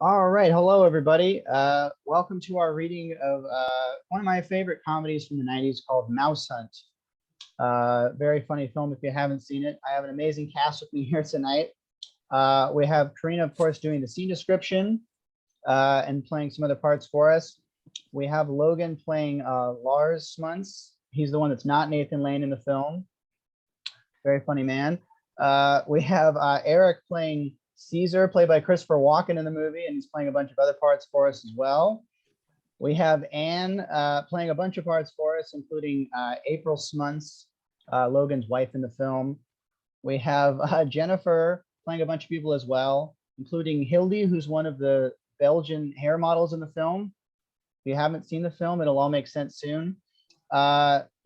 All right, hello everybody. Welcome to our reading of one of my favorite comedies from the 90s called Mousehunt. Very funny film if you haven't seen it. I have an amazing cast with me here tonight. We have Karina, of course, doing the scene description and playing some other parts for us. We have Logan playing Lars Smuntz. He's the one that's not Nathan Lane in the film. Very funny man. We have Eric playing Caesar, played by Christopher Walken in the movie, and he's playing a bunch of other parts for us as well. We have Anne playing a bunch of parts for us, including April Smuntz, Logan's wife in the film. We have Jennifer playing a bunch of people as well, including Hildy, who's one of the Belgian hair models in the film. If you haven't seen the film, it'll all make sense soon.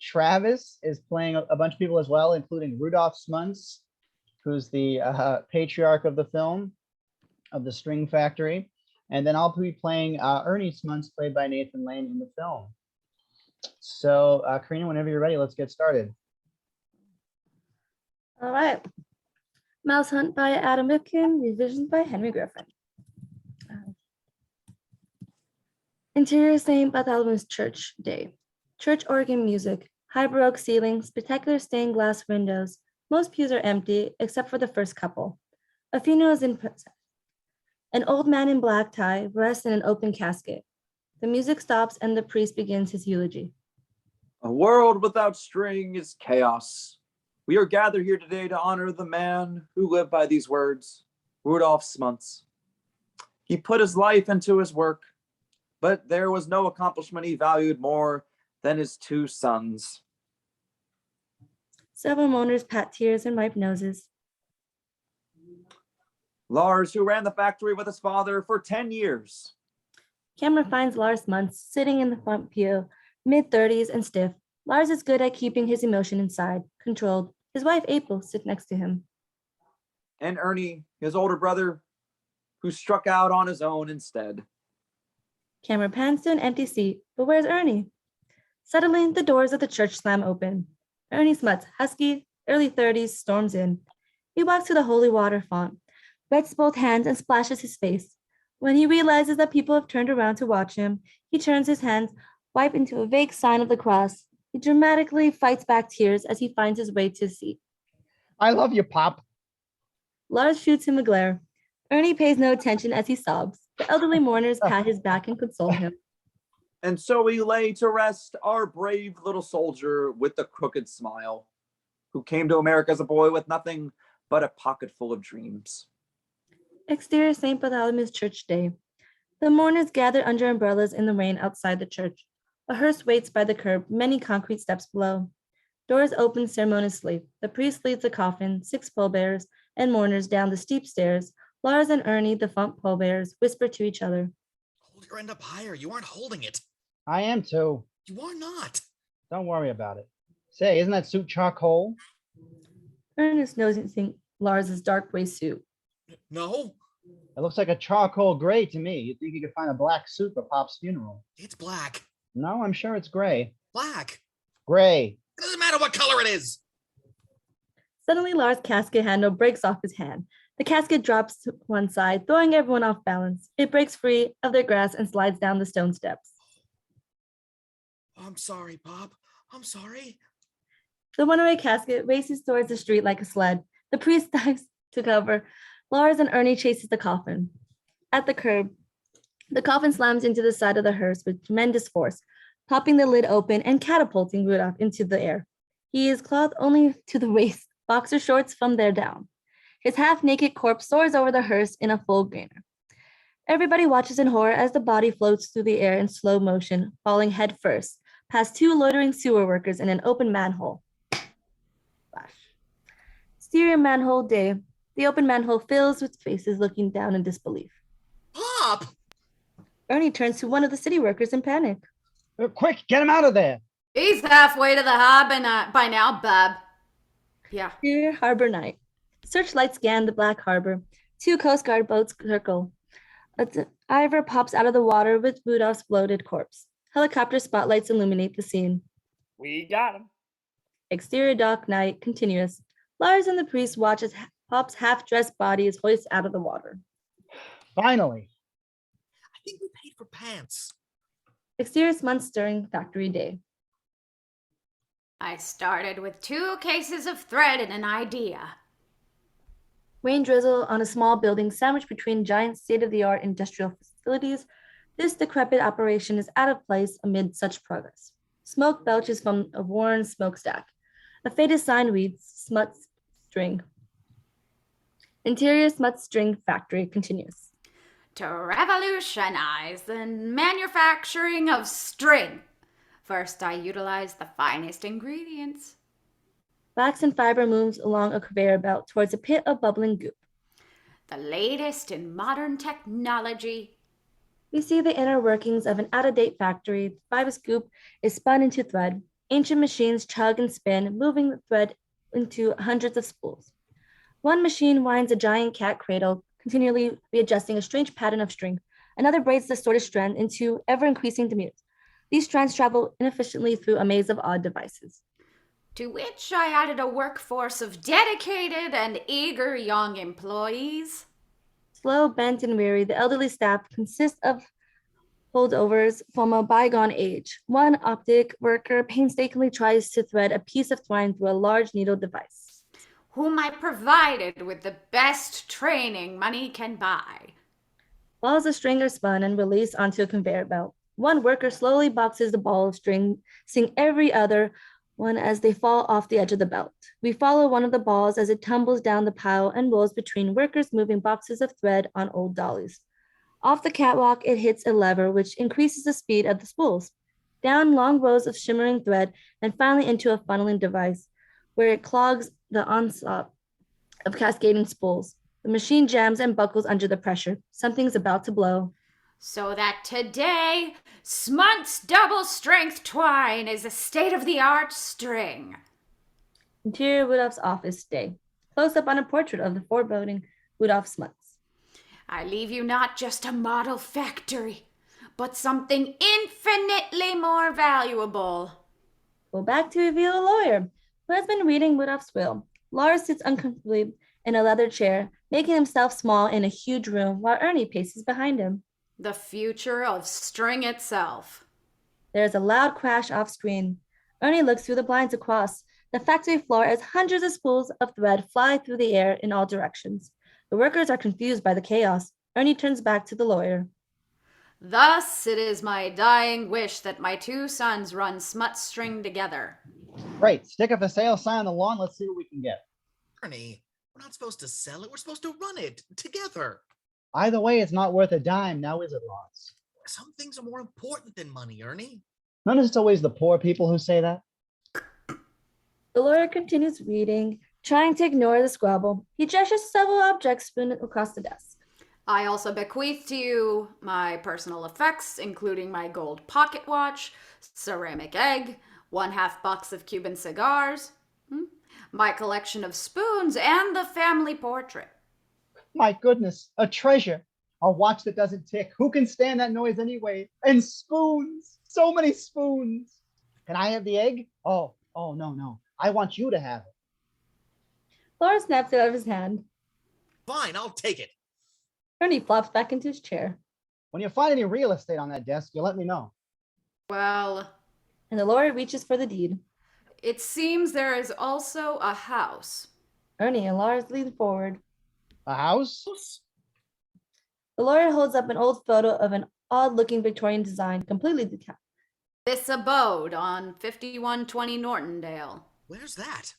Travis is playing a bunch of people as well, including Rudolph Smuntz, who's the patriarch of the film, of the String Factory. And then I'll be playing Ernie Smuntz, played by Nathan Lane in the film. So Karina, whenever you're ready, let's get started. All right. Mousehunt by Adam Ripken, revisions by Henry Griffin. Interior St. Bartholomew's Church Day. Church organ music, high Baroque ceilings, spectacular stained glass windows. Most pews are empty, except for the first couple. A funeral is in process. An old man in black tie rests in an open casket. The music stops and the priest begins his eulogy. A world without string is chaos. We are gathered here today to honor the man who lived by these words, Rudolph Smuntz. He put his life into his work, but there was no accomplishment he valued more than his two sons. Several mourners pat tears and wipe noses. Lars, who ran the factory with his father for 10 years. Camera finds Lars Muntz sitting in the front pew, mid-30s and stiff. Lars is good at keeping his emotion inside, controlled. His wife, April, sits next to him. And Ernie, his older brother, who struck out on his own instead. Camera pans to an empty seat, but where's Ernie? Suddenly, the doors of the church slam open. Ernie Smuntz, husky, early 30s, storms in. He walks to the holy water font, wets both hands and splashes his face. When he realizes that people have turned around to watch him, he turns his hands, wipe into a vague sign of the cross. He dramatically fights back tears as he finds his way to his seat. I love you, Pop. Lars shoots him a glare. Ernie pays no attention as he sobs. The elderly mourners pat his back and console him. And so we lay to rest our brave little soldier with the crooked smile, who came to America as a boy with nothing but a pocket full of dreams. Exterior St. Bartholomew's Church Day. The mourners gather under umbrellas in the rain outside the church. A hearse waits by the curb, many concrete steps below. Doors open ceremoniously. The priest leads the coffin, 6 pallbearers and mourners down the steep stairs. Lars and Ernie, the front pallbearers, whisper to each other. Hold your end up higher. You aren't holding it. I am too. You are not. Don't worry about it. Say, isn't that suit charcoal? Ernest noticing Lars's dark gray suit. No, It looks like a charcoal gray to me. You'd think you could find a black suit for Pop's funeral. it's black. No, I'm sure it's gray. Black. Gray. It doesn't matter what color it is. Suddenly, Lars' casket handle breaks off his hand. The casket drops to one side, throwing everyone off balance. It breaks free of their grasp and slides down the stone steps. I'm sorry, Pop. I'm sorry. The one-way casket races towards the street like a sled. The priest dives to cover. Lars and Ernie chases the coffin. At the curb, the coffin slams into the side of the hearse with tremendous force, popping the lid open and catapulting Rudolph into the air. He is clothed only to the waist, boxer shorts from there down. His half-naked corpse soars over the hearse in a full gainer. Everybody watches in horror as the body floats through the air in slow motion, falling head first, past 2 loitering sewer workers in an open manhole. Flash. Exterior manhole day. The open manhole fills with faces looking down in disbelief. Pop! Ernie turns to one of the city workers in panic. Quick, get him out of there. He's halfway to the harbor by now, bub. Yeah. Exterior harbor night. Searchlights scan the black harbor. 2 Coast Guard boats circle. A diver pops out of the water with Rudolph's bloated corpse. Helicopter spotlights illuminate the scene. We got him. Exterior dock night continuous. Lars and the priest watch as Pop's half-dressed body is hoisted out of the water. Finally. for pants. Exterior smut stirring factory day. I started with 2 cases of thread and an idea. Rain drizzle on a small building sandwiched between giant state-of-the-art industrial facilities. This decrepit operation is out of place amid such progress. Smoke belches from a worn smokestack. A faded sign reads, Smut String. Interior smut string factory continues. To revolutionize the manufacturing of string. First, I utilized the finest ingredients. Flaxen fiber moves along a conveyor belt towards a pit of bubbling goop. The latest in modern technology. We see the inner workings of an out-of-date factory. The fiber scoop is spun into thread. Ancient machines chug and spin, moving the thread into hundreds of spools. One machine winds a giant cat cradle, continually readjusting a strange pattern of string. Another braids the distorted strand into ever-increasing diameters. These strands travel inefficiently through a maze of odd devices. To which I added a workforce of dedicated and eager young employees. Slow, bent, and weary, the elderly staff consists of holdovers from a bygone age. One optic worker painstakingly tries to thread a piece of twine through a large needle device. Whom I provided with the best training money can buy. Balls of string are spun and released onto a conveyor belt. One worker slowly boxes the ball of string, seeing every other one as they fall off the edge of the belt. We follow one of the balls as it tumbles down the pile and rolls between workers moving boxes of thread on old dollies. Off the catwalk, it hits a lever which increases the speed of the spools. Down long rows of shimmering thread and finally into a funneling device where it clogs the onslaught of cascading spools. The machine jams and buckles under the pressure. Something's about to blow. So that today, Smunt's double-strength twine is a state-of-the-art string. Interior Rudolph's office day. Close up on a portrait of the foreboding Rudolph Smuts. I leave you not just a model factory, but something infinitely more valuable. Go back to reveal a lawyer who has been reading Rudolph's will. Lars sits uncomfortably in a leather chair, making himself small in a huge room while Ernie paces behind him. The future of string itself. There is a loud crash off screen. Ernie looks through the blinds across the factory floor as hundreds of spools of thread fly through the air in all directions. The workers are confused by the chaos. Ernie turns back to the lawyer. Thus, it is my dying wish that my 2 sons run smut string together. Great. Stick a for sale sign on the lawn. Let's see what we can get. Ernie, we're not supposed to sell it. We're supposed to run it together. Either way, it's not worth a dime. Now is it, Lars? Some things are more important than money, Ernie. Notice it's always the poor people who say that. The lawyer continues reading, trying to ignore the squabble. He gestures several objects strewn across the desk. I also bequeath to you my personal effects, including my gold pocket watch, ceramic egg, 1/2 box of Cuban cigars, my collection of spoons, and the family portrait. My goodness, a treasure. A watch that doesn't tick. Who can stand that noise anyway? And spoons. So many spoons. Can I have the egg? Oh, no. I want you to have it. Lars snaps it out of his hand. Fine, I'll take it. Ernie flops back into his chair. When you find any real estate on that desk, you let me know. Well, And the lawyer reaches for the deed. it seems there is also a house. Ernie and Lars lean forward. A house? The lawyer holds up an old photo of an odd-looking Victorian design, completely decayed. This abode on 5120 Nortondale. Where's that?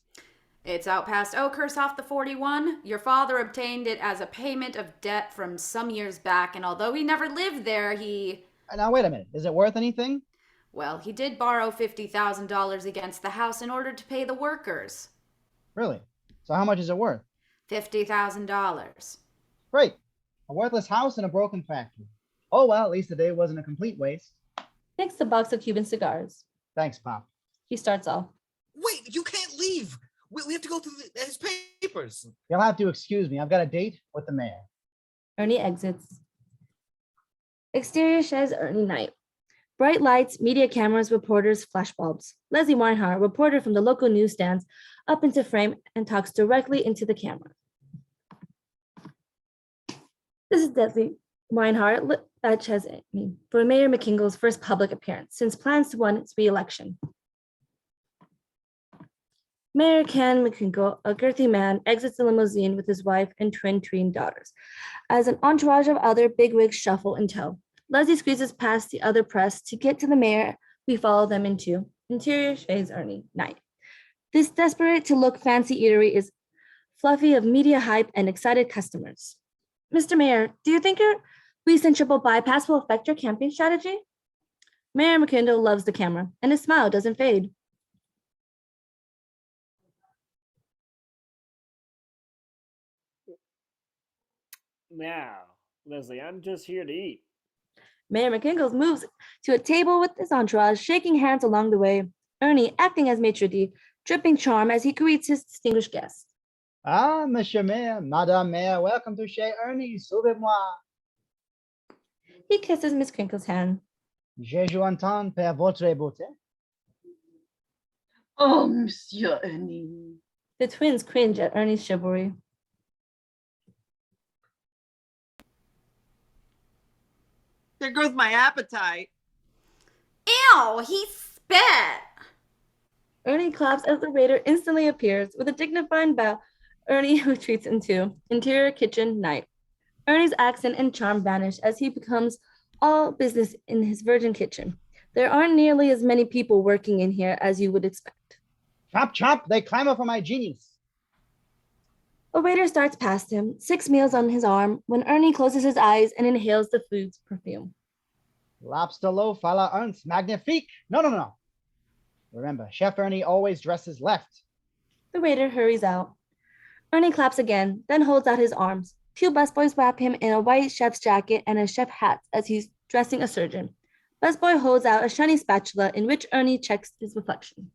It's out past Oakhurst off the 41. Your father obtained it as a payment of debt from some years back, and although he never lived there, Now, wait a minute. Is it worth anything? well, he did borrow $50,000 against the house in order to pay the workers. Really? So how much is it worth? $50,000. Great. A worthless house and a broken factory. Oh, well, at least the day wasn't a complete waste. Next, a box of Cuban cigars. Thanks, Pop. He starts off. Wait, you can't leave. We have to go through his papers. You'll have to excuse me. I've got a date with the mayor. Ernie exits. Exterior says Ernie night. Bright lights, media cameras, reporters, flashbulbs. Leslie Weinhardt, reporter from the local news, stands up into frame and talks directly into the camera. This is deadly. Reinhardt Batch has for Mayor McKingle's first public appearance since plans to win its re-election. Mayor Ken McKingle, a girthy man, exits the limousine with his wife and twin daughters, as an entourage of other bigwigs shuffle in tow. Leslie squeezes past the other press to get to the mayor. We follow them into Interior Shays Ernie Night. This desperate to look fancy eatery is fluffy of media hype and excited customers. Mr. Mayor, do you think your recent triple bypass will affect your campaign strategy? Mayor McKindle loves the camera, and his smile doesn't fade. Now, Leslie, I'm just here to eat. Mayor McKingles moves to a table with his entourage, shaking hands along the way. Ernie, acting as maitre d', dripping charm as he greets his distinguished guests. Ah, Monsieur Mayor, Madame Mayor, welcome to Chez Ernie, sauvez-moi. He kisses Miss Crinkle's hand. Je vous entends per votre beauté. Oh, Monsieur Ernie. The twins cringe at Ernie's chivalry. There goes my appetite. Ew, he spit. Ernie claps as the waiter instantly appears. With a dignified bow, Ernie retreats into Interior Kitchen Night. Ernie's accent and charm vanish as he becomes all business in his virgin kitchen. There aren't nearly as many people working in here as you would expect. Chop, chop, they clamor for my genius. A waiter starts past him, 6 meals on his arm, when Ernie closes his eyes and inhales the food's perfume. Lobster loaf à la Ernst, magnifique. No. Remember, Chef Ernie always dresses left. The waiter hurries out. Ernie claps again, then holds out his arms. 2 busboys wrap him in a white chef's jacket and a chef hat as he's dressing a surgeon. Busboy holds out a shiny spatula in which Ernie checks his reflection.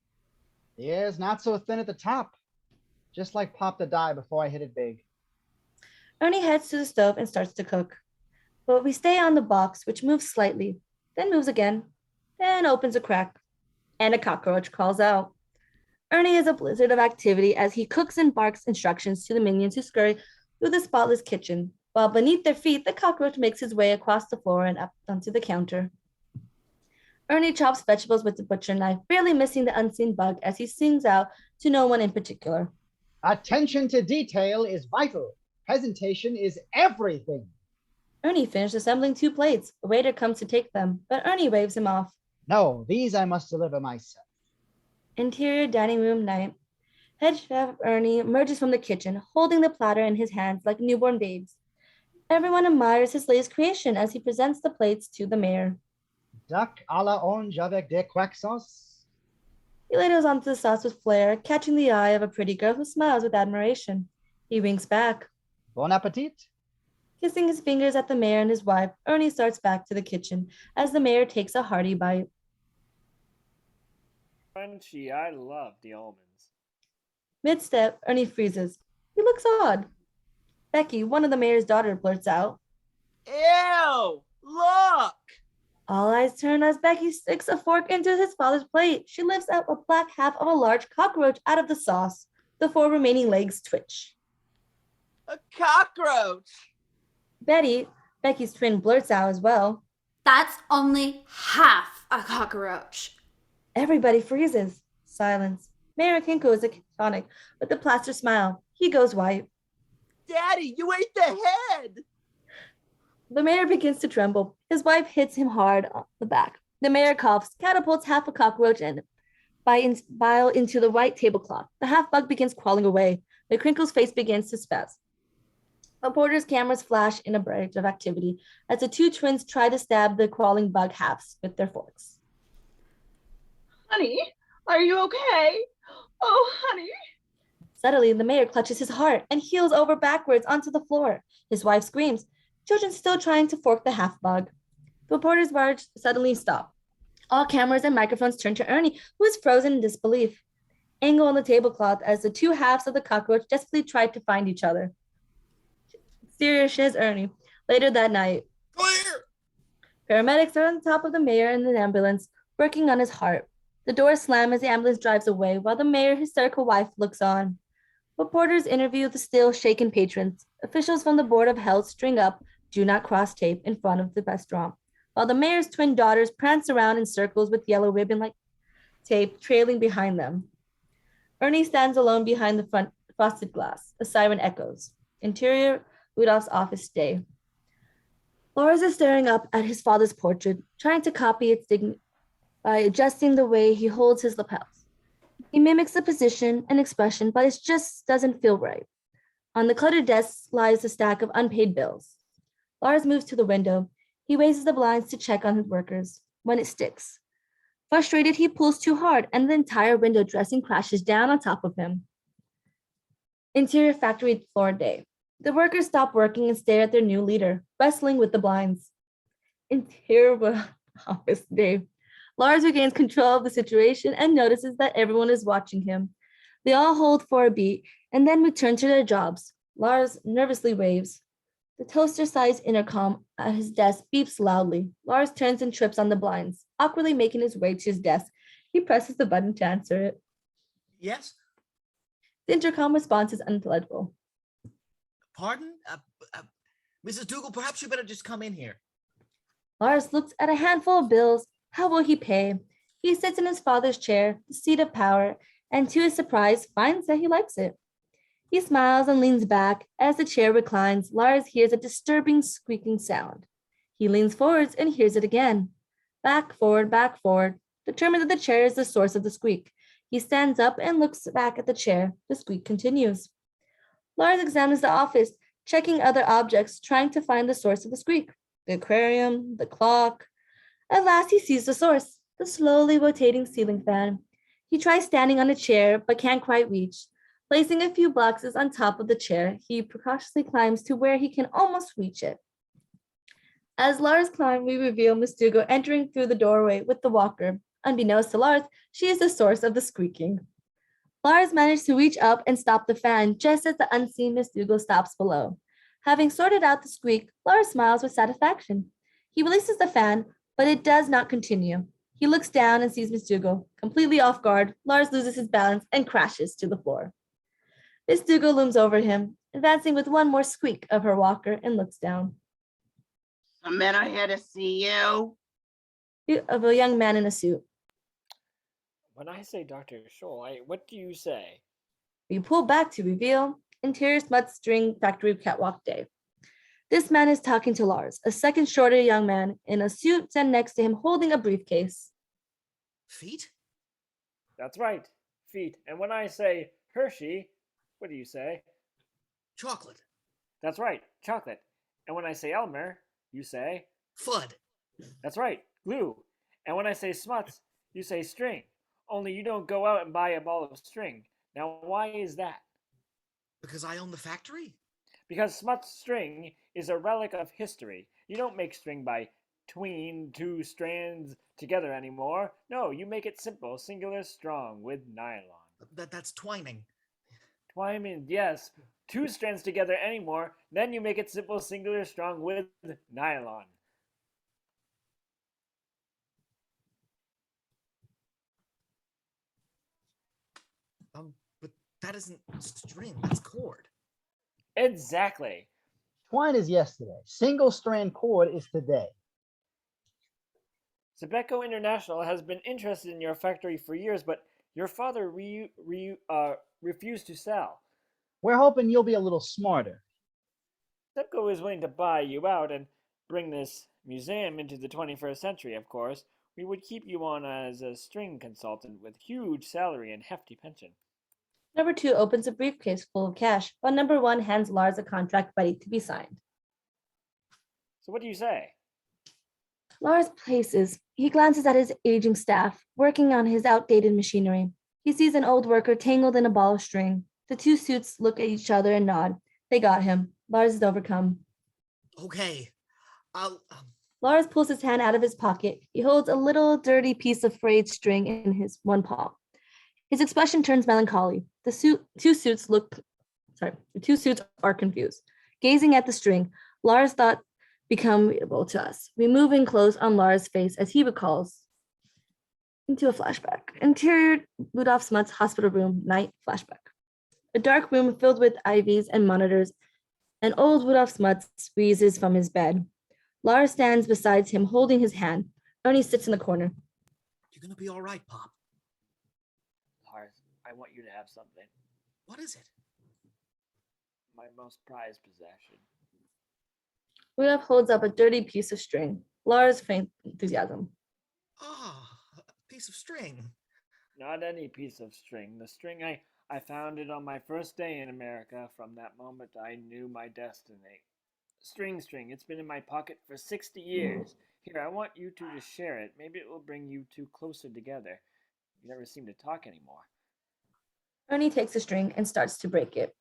The air's not so thin at the top. Just like Pop the Die before I hit it big. Ernie heads to the stove and starts to cook. But we stay on the box, which moves slightly, then moves again, then opens a crack, and a cockroach crawls out. Ernie is a blizzard of activity as he cooks and barks instructions to the minions who scurry through the spotless kitchen, while beneath their feet, the cockroach makes his way across the floor and up onto the counter. Ernie chops vegetables with the butcher knife, barely missing the unseen bug as he sings out to no one in particular. Attention to detail is vital. Presentation is everything. Ernie finished assembling 2 plates. A waiter comes to take them, but Ernie waves him off. No, these I must deliver myself. Interior dining room night. Head chef Ernie emerges from the kitchen, holding the platter in his hands like newborn babes. Everyone admires his latest creation as he presents the plates to the mayor. Duck à la orange avec des quack sauce. He ladles onto the sauce with flair, catching the eye of a pretty girl who smiles with admiration. He winks back. Bon appetit. Kissing his fingers at the mayor and his wife, Ernie starts back to the kitchen as the mayor takes a hearty bite. Crunchy, I love the almonds. Mid-step, Ernie freezes. He looks odd. Becky, one of the mayor's daughters, blurts out. Ew! Look! All eyes turn as Becky sticks a fork into his father's plate. She lifts up a black half of a large cockroach out of the sauce. The 4 remaining legs twitch. A cockroach! Betty, Becky's twin, blurts out as well. That's only half a cockroach. Everybody freezes. Silence. Mayor Kinko is tonic with a plaster smile. He goes white. Daddy, you ate the head! The mayor begins to tremble. His wife hits him hard on the back. The mayor coughs, catapults half a cockroach and bile into the white tablecloth. The half bug begins crawling away. McCrinkle's face begins to spasm. Reporters' cameras flash in a barrage of activity as the 2 twins try to stab the crawling bug halves with their forks. Honey, are you okay? Oh, honey. Suddenly, the mayor clutches his heart and heels over backwards onto the floor. His wife screams, children still trying to fork the half bug. The reporter's barge suddenly stops. All cameras and microphones turn to Ernie, who is frozen in disbelief. Angle on the tablecloth as the 2 halves of the cockroach desperately try to find each other. Exterior Shiz Ernie. Later that night, Clear! paramedics are on top of the mayor in an ambulance, working on his heart. The doors slam as the ambulance drives away, while the mayor's hysterical wife looks on. Reporters interview the still shaken patrons. Officials from the Board of Health string up do not cross tape in front of the restaurant, while the mayor's twin daughters prance around in circles with yellow ribbon like tape trailing behind them. Ernie stands alone behind the front frosted glass. A siren echoes. Interior, Rudolph's office day. Lars is staring up at his father's portrait, trying to copy its dignity by adjusting the way he holds his lapels. He mimics the position and expression, but it just doesn't feel right. On the cluttered desk lies a stack of unpaid bills. Lars moves to the window. He raises the blinds to check on his workers. When it sticks. Frustrated, he pulls too hard, and the entire window dressing crashes down on top of him. Interior factory floor day. The workers stop working and stare at their new leader, wrestling with the blinds. Interior office day. Lars regains control of the situation and notices that everyone is watching him. They all hold for a beat and then return to their jobs. Lars nervously waves. The toaster-sized intercom at his desk beeps loudly. Lars turns and trips on the blinds, awkwardly making his way to his desk. He presses the button to answer it. Yes? The intercom response is unintelligible. Pardon? Mrs. Dougal, perhaps you better just come in here. Lars looks at a handful of bills. How will he pay? He sits in his father's chair, the seat of power, and to his surprise, finds that he likes it. He smiles and leans back. As the chair reclines, Lars hears a disturbing squeaking sound. He leans forwards and hears it again. Back, forward, determined that the chair is the source of the squeak. He stands up and looks back at the chair. The squeak continues. Lars examines the office, checking other objects, trying to find the source of the squeak. The aquarium, the clock. At last he sees the source, the slowly rotating ceiling fan. He tries standing on a chair, but can't quite reach. Placing a few boxes on top of the chair, he precautiously climbs to where he can almost reach it. As Lars climbs, we reveal Miss Dougal entering through the doorway with the walker. Unbeknownst to Lars, she is the source of the squeaking. Lars managed to reach up and stop the fan just as the unseen Miss Dougal stops below. Having sorted out the squeak, Lars smiles with satisfaction. He releases the fan, but it does not continue. He looks down and sees Miss Dougal. Completely off guard, Lars loses his balance and crashes to the floor. Miss Dougal looms over him, advancing with one more squeak of her walker and looks down. Some men are here to see you. Of a young man in a suit. When I say Dr. Scholl, what do you say? We pull back to reveal interior smut string factory catwalk day. This man is talking to Lars, a second shorter young man in a suit, and next to him holding a briefcase. Feet? That's right, feet. And when I say Hershey, what do you say? Chocolate. That's right, chocolate. And when I say Elmer, you say? Fudd. That's right, glue. And when I say smuts, you say string. Only you don't go out and buy a ball of string. Now, why is that? Because I own the factory? Because smut string is a relic of history. You don't make string by tween two strands together anymore. No, you make it simple, singular, strong, with nylon. That's twining. Twining, yes. Two strands together anymore, then you make it simple, singular, strong, with nylon. But that isn't string, that's cord. Exactly. Twine is yesterday. Single strand cord is today. Sebeco International has been interested in your factory for years, but your father refused to sell. We're hoping you'll be a little smarter. Sebeco is willing to buy you out and bring this museum into the 21st century, of course. We would keep you on as a string consultant with huge salary and hefty pension. Number 2 opens a briefcase full of cash, while number 1 hands Lars a contract ready to be signed. So what do you say? Lars places. He glances at his aging staff, working on his outdated machinery. He sees an old worker tangled in a ball of string. The two suits look at each other and nod. They got him. Lars is overcome. Okay. Lars pulls his hand out of his pocket. He holds a little dirty piece of frayed string in his one palm. His expression turns melancholy. The two suits are confused. Gazing at the string, Lars' thought become readable to us. We move in close on Lars' face as he recalls into a flashback. Interior Rudolph Smut's hospital room, night flashback. A dark room filled with IVs and monitors An old Rudolph Smuts wheezes from his bed. Lars stands beside him, holding his hand. Ernie sits in the corner. You're gonna be all right, Pop. Lars, I want you to have something. What is it? My most prized possession. Rudolph holds up a dirty piece of string. Lars feigns enthusiasm. Ah, a piece of string. Not any piece of string. The string I found it on my first day in America. From that moment, I knew my destiny. String. It's been in my pocket for 60 years. Here, I want you two to share it. Maybe it will bring you two closer together. You never seem to talk anymore. Ernie takes the string and starts to break it.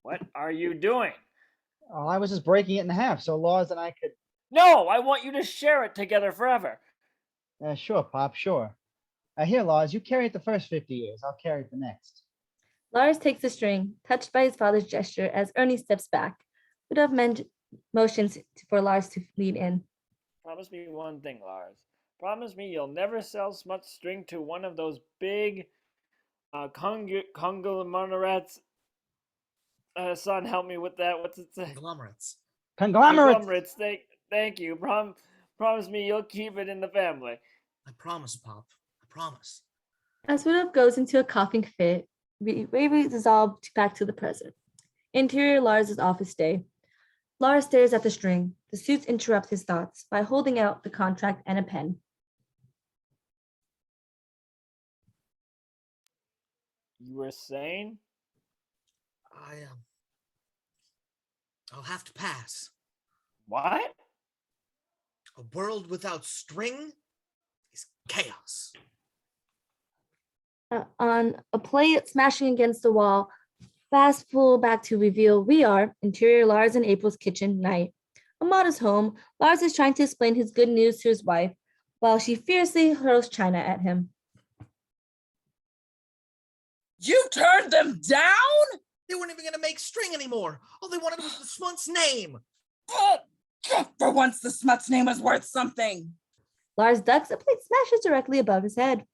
What are you doing? Oh, I was just breaking it in half so Laws and I could. No, I want you to share it together forever. Sure, Pop, sure. Here, Laws, you carry it the first 50 years. I'll carry it the next. Lars takes the string, touched by his father's gesture as Ernie steps back. Rudolph motions for Lars to lead in. Promise me one thing, Lars. Promise me you'll never sell smut string to one of those big conglomerates. Son, help me with that. What's it say? Conglomerates. Conglomerates! Thank you. Promise me you'll keep it in the family. I promise, Pop. I promise. As Rudolph goes into a coughing fit, we dissolve back to the present. Interior Lars' office day. Lars stares at the string. The suits interrupt his thoughts by holding out the contract and a pen. You were saying? I'll have to pass. What? A world without string is chaos. On a plate smashing against the wall, fast pull back to reveal we are interior Lars and April's kitchen night. A modest home, Lars is trying to explain his good news to his wife while she fiercely hurls china at him. You turned them down? They weren't even gonna make string anymore. All they wanted was the Smut's name. For once, the smut's name was worth something. Lars ducks, a plate smashes directly above his head.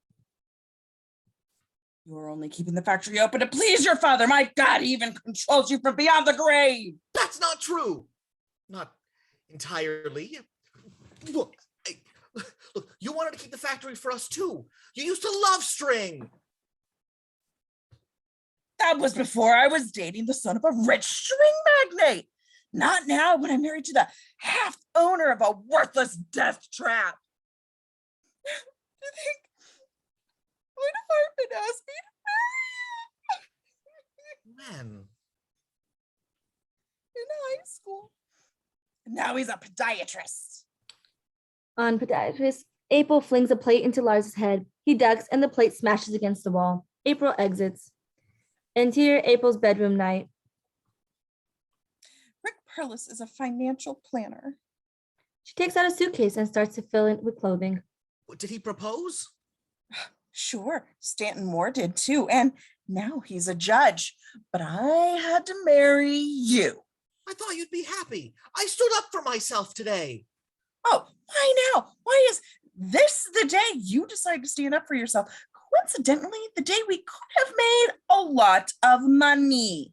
You are only keeping the factory open to please your father. My God, he even controls you from beyond the grave. That's not true. Not entirely. Look, you wanted to keep the factory for us too. You used to love string. That was before I was dating the son of a rich string magnate. Not now when I'm married to the half owner of a worthless death trap. Do you think my department asked me to marry him? When? In high school. And now he's a podiatrist. On podiatrist, April flings a plate into Lars' head. He ducks and the plate smashes against the wall. April exits. Interior April's bedroom night. Rick Perlis is a financial planner. She takes out a suitcase and starts to fill it with clothing. Did he propose? Sure, Stanton Moore did too, and now he's a judge. But I had to marry you. I thought you'd be happy. I stood up for myself today. Oh, why now? Why is this the day you decided to stand up for yourself? Coincidentally, the day we could have made a lot of money.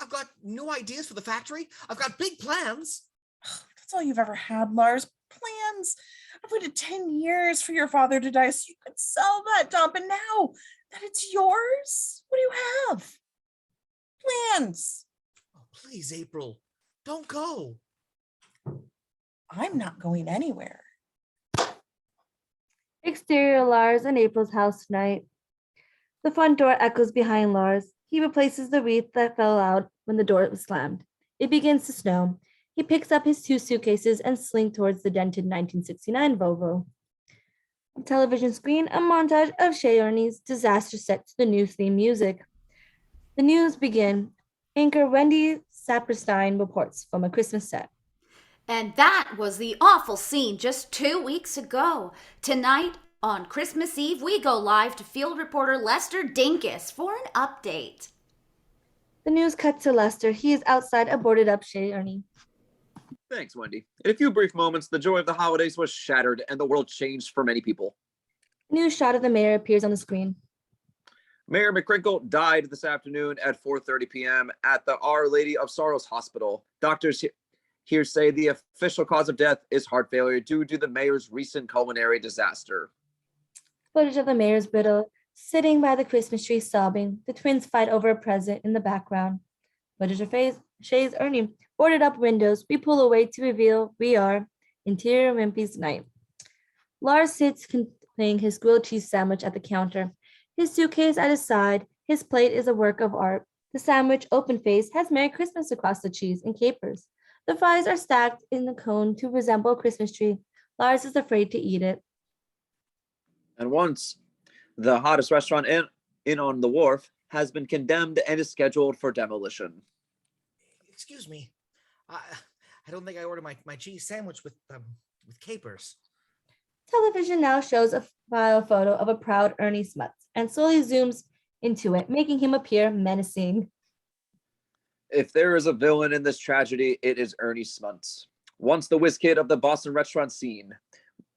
I've got new ideas for the factory. I've got big plans. That's all you've ever had, Lars. Plans. I've waited 10 years for your father to die so you could sell that dump, and now that it's yours, what do you have? Plans. Oh, please, April, don't go. I'm not going anywhere. Exterior Lars and April's house tonight. The front door echoes behind Lars. He replaces the wreath that fell out when the door was slammed. It begins to snow. He picks up his two suitcases and slinks towards the dented 1969 Volvo. On television screen, a montage of Shea Ernie's disaster set to the new theme music. The news begin. Anchor Wendy Saperstein reports from a Christmas set. And that was the awful scene just 2 weeks ago. Tonight, on Christmas Eve, we go live to field reporter Lester Dinkus for an update. The news cuts to Lester. He is outside a boarded up Shea Ernie. Thanks, Wendy. In a few brief moments, the joy of the holidays was shattered and the world changed for many people. A new shot of the mayor appears on the screen. Mayor McCrinkle died this afternoon at 4:30 p.m. at the Our Lady of Sorrows Hospital. Doctors here say the official cause of death is heart failure due to the mayor's recent culinary disaster. Footage of the mayor's widow sitting by the Christmas tree sobbing. The twins fight over a present in the background. Footage of Shay's Ernie. Boarded up windows. We pull away to reveal we are interior Wimpy's night. Lars sits playing his grilled cheese sandwich at the counter. His suitcase at his side. His plate is a work of art. The sandwich, open face, has Merry Christmas across the cheese and capers. The fries are stacked in the cone to resemble a Christmas tree. Lars is afraid to eat it. And once the hottest restaurant in on the wharf has been condemned and is scheduled for demolition. Excuse me. I don't think I ordered my cheese sandwich with capers. Television now shows a file photo of a proud Ernie Smuts and slowly zooms into it, making him appear menacing. If there is a villain in this tragedy, it is Ernie Smuts. Once the whiz kid of the Boston restaurant scene,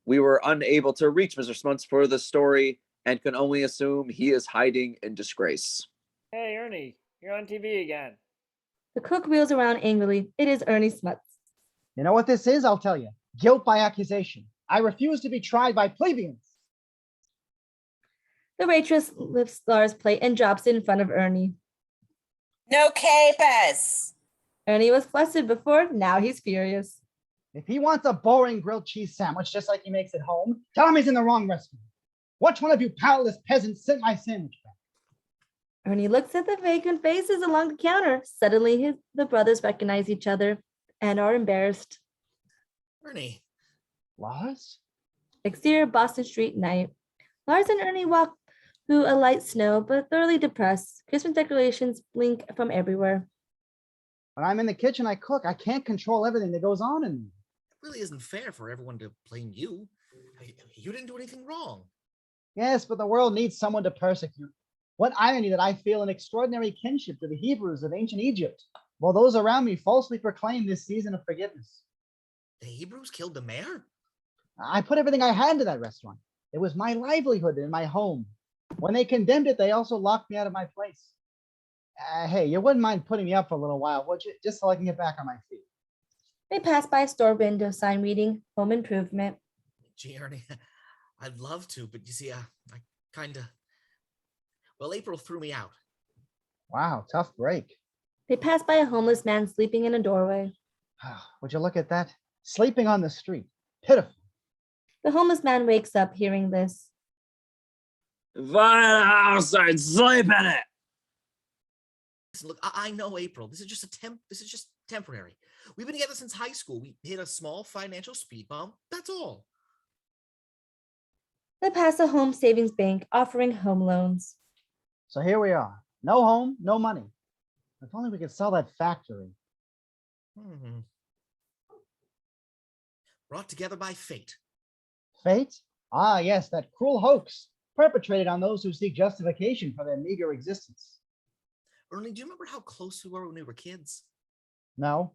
we were unable to reach Mr. Smuts for the story and can only assume he is hiding in disgrace. Hey, Ernie, you're on TV again. The cook wheels around angrily. It is Ernie Smuts. You know what this is? I'll tell you. Guilt by accusation. I refuse to be tried by plebeians. The waitress lifts Lars' plate and drops it in front of Ernie. No capers. Ernie was flustered before, now he's furious. If he wants a boring grilled cheese sandwich just like he makes at home, tell him he's in the wrong restaurant. Which one of you powerless peasants sent my sandwich back? Ernie looks at the vacant faces along the counter. Suddenly, the brothers recognize each other and are embarrassed. Ernie. Lars? Exterior Boston Street night. Lars and Ernie walk through a light snow, but thoroughly depressed. Christmas decorations blink from everywhere. When I'm in the kitchen, I cook. I can't control everything that goes on in me. It really isn't fair for everyone to blame you. You didn't do anything wrong. Yes, but the world needs someone to persecute. What irony that I feel an extraordinary kinship to the Hebrews of ancient Egypt, while those around me falsely proclaim this season of forgiveness. The Hebrews killed the mayor? I put everything I had into that restaurant. It was my livelihood and my home. When they condemned it, they also locked me out of my place. Hey, you wouldn't mind putting me up for a little while, would you? Just so I can get back on my feet. They pass by a store window sign reading Home Improvement. Gee, Ernie, I'd love to, but you see, I kind of... Well, April threw me out. Wow, tough break. They pass by a homeless man sleeping in a doorway. Would you look at that? Sleeping on the street. Pitiful. The homeless man wakes up hearing this. If I had a house, I'd sleep in it. Listen, look, I know, April. This is just temporary. We've been together since high school. We hit a small financial speed bump. That's all. They pass a home savings bank offering home loans. So here we are. No home, no money. If only we could sell that factory. Brought together by fate. Fate? Ah, yes, that cruel hoax perpetrated on those who seek justification for their meager existence. Ernie, do you remember how close we were when we were kids? No.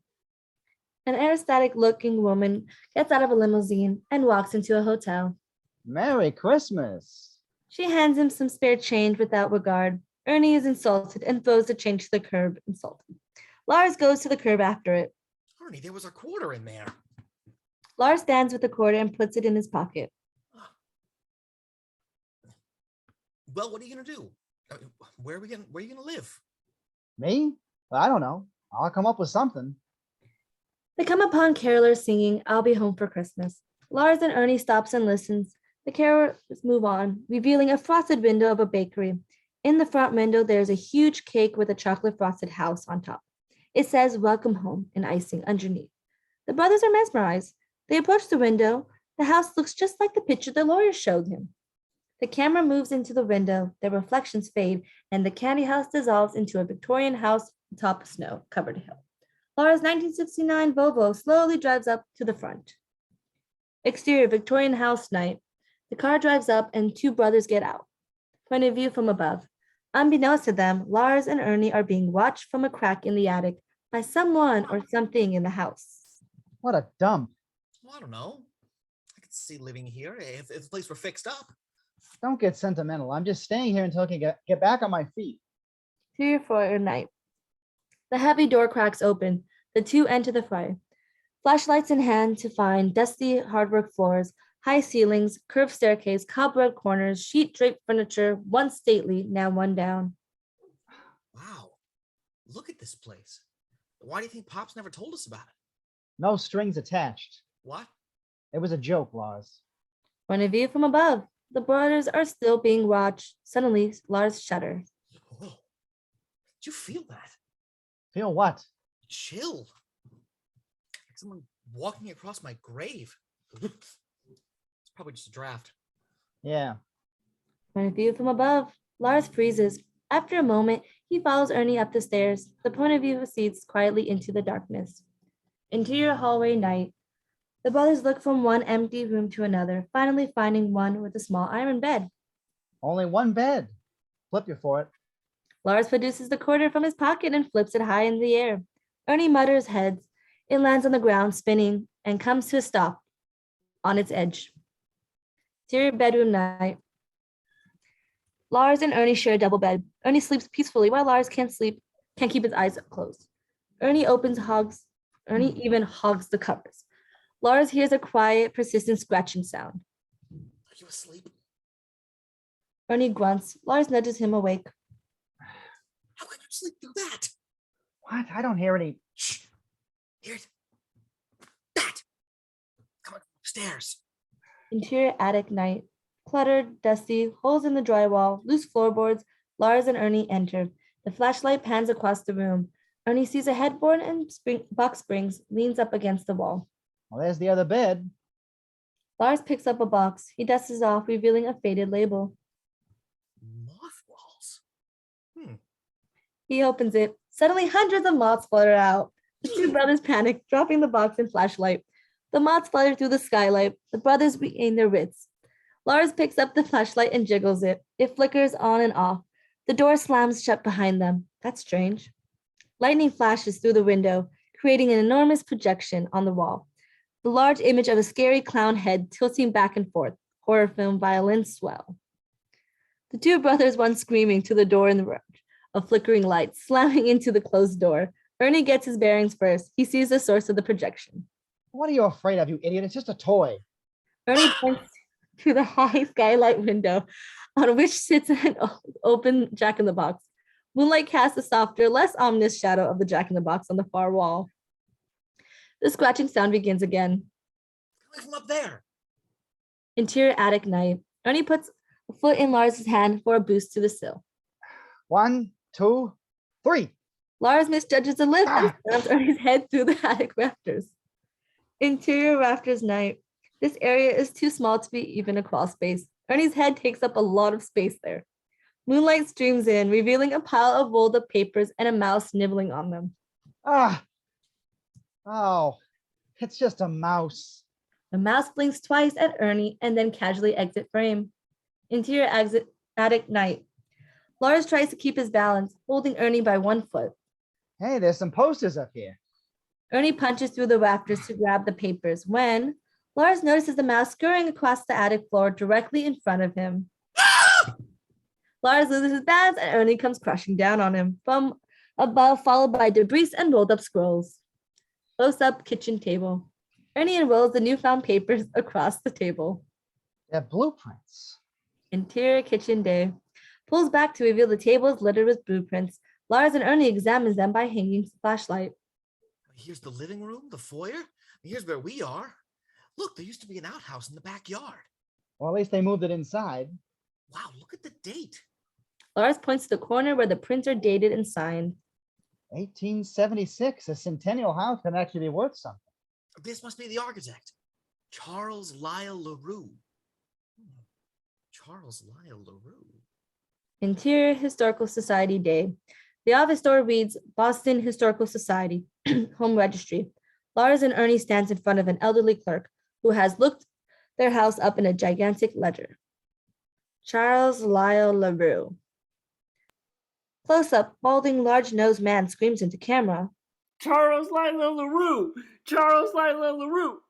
An aristocratic-looking woman gets out of a limousine and walks into a hotel. Merry Christmas. She hands him some spare change without regard. Ernie is insulted and throws the change to the curb, insulted. Lars goes to the curb after it. Ernie, there was a quarter in there. Lars stands with the quarter and puts it in his pocket. Well, what are you gonna do? Where are you gonna live? Me? I don't know. I'll come up with something. They come upon carolers singing, I'll Be Home for Christmas. Lars and Ernie stops and listens. The carolers move on, revealing a frosted window of a bakery. In the front window, there's a huge cake with a chocolate frosted house on top. It says, Welcome Home, in icing underneath. The brothers are mesmerized. They approach the window. The house looks just like the picture the lawyer showed him. The camera moves into the window, the reflections fade, and the candy house dissolves into a Victorian house atop a snow-covered hill. Lara's 1969 Volvo slowly drives up to the front. Exterior Victorian house night. The car drives up and two brothers get out. Point of view from above. Unbeknownst to them, Lars and Ernie are being watched from a crack in the attic by someone or something in the house. What a dump. Well, I don't know. I could see living here if the place were fixed up. Don't get sentimental. I'm just staying here until I can get back on my feet. Interior foyer night. The heavy door cracks open. The two enter the fray. Flashlights in hand to find dusty hardwood floors, high ceilings, curved staircase, cobweb corners, sheet draped furniture, once stately, now one down. Wow. Look at this place. Why do you think Pops never told us about it? No strings attached. What? It was a joke, Lars. Point of view from above. The brothers are still being watched. Suddenly, Lars shudders. Whoa. Did you feel that? Feel what? Chill. Like someone walking across my grave. It's probably just a draft. Yeah. Point of view from above. Lars freezes. After a moment, he follows Ernie up the stairs. The point of view proceeds quietly into the darkness. Interior hallway night. The brothers look from one empty room to another, finally finding one with a small iron bed. Only one bed. Flip you for it. Lars produces the quarter from his pocket and flips it high in the air. Ernie mutters heads. It lands on the ground, spinning, and comes to a stop on its edge. Interior bedroom night. Lars and Ernie share a double bed. Ernie sleeps peacefully while Lars can't keep his eyes closed. Ernie even hogs the covers. Lars hears a quiet, persistent scratching sound. Are you asleep? Ernie grunts. Lars nudges him awake. How can you sleep through that? What? I don't hear any. Shh. Hear it? That. Come on, upstairs. Interior attic night. Cluttered, dusty, holes in the drywall, loose floorboards. Lars and Ernie enter. The flashlight pans across the room. Ernie sees a headboard and box springs, leans up against the wall. Well, there's the other bed. Lars picks up a box. He dusts it off, revealing a faded label. Mothballs. He opens it. Suddenly, hundreds of moths flutter out. The two brothers panic, dropping the box and flashlight. The moths flutter through the skylight. The brothers regain their wits. Lars picks up the flashlight and jiggles it. It flickers on and off. The door slams shut behind them. That's strange. Lightning flashes through the window, creating an enormous projection on the wall. The large image of a scary clown head tilting back and forth. Horror film violin swell. The two brothers run screaming to the door in the rush of flickering lights, slamming into the closed door. Ernie gets his bearings first. He sees the source of the projection. What are you afraid of, you idiot? It's just a toy. Ernie points to the high skylight window on which sits an open jack-in-the-box. Moonlight casts a softer, less ominous shadow of the jack-in-the-box on the far wall. The scratching sound begins again. Coming from up there. Interior attic night. Ernie puts a foot in Lars's hand for a boost to the sill. 1, 2, 3. Lars misjudges the lift and slams Ernie's head through the attic rafters. Interior rafters night. This area is too small to be even a crawl space. Ernie's head takes up a lot of space there. Moonlight streams in, revealing a pile of rolled up papers and a mouse nibbling on them. Ah. Oh, it's just a mouse. The mouse blinks twice at Ernie and then casually exits frame. Interior attic night. Lars tries to keep his balance, holding Ernie by one foot. Hey, there's some posters up here. Ernie punches through the rafters to grab the papers when Lars notices the mouse scurrying across the attic floor directly in front of him. Lars loses his balance and Ernie comes crashing down on him from above, followed by debris and rolled up scrolls. Close-up kitchen table. Ernie unrolls the newfound papers across the table. They're blueprints. Interior kitchen day. Pulls back to reveal the table is littered with blueprints. Lars and Ernie examines them by hanging the flashlight. Here's the living room, the foyer. Here's where we are. Look, there used to be an outhouse in the backyard. Well, at least they moved it inside. Wow, look at the date. Lars points to the corner where the prints are dated and signed. 1876. A centennial house can actually be worth something. This must be the architect. Charles Lyle LaRue. Charles Lyle LaRue. Interior Historical Society Day. The office door reads Boston Historical Society, Home Registry. Lars and Ernie stands in front of an elderly clerk who has looked their house up in a gigantic ledger. Charles Lyle LaRue. Close up, balding, large-nosed man screams into camera. Charles Lyle LaRue! Charles Lyle LaRue!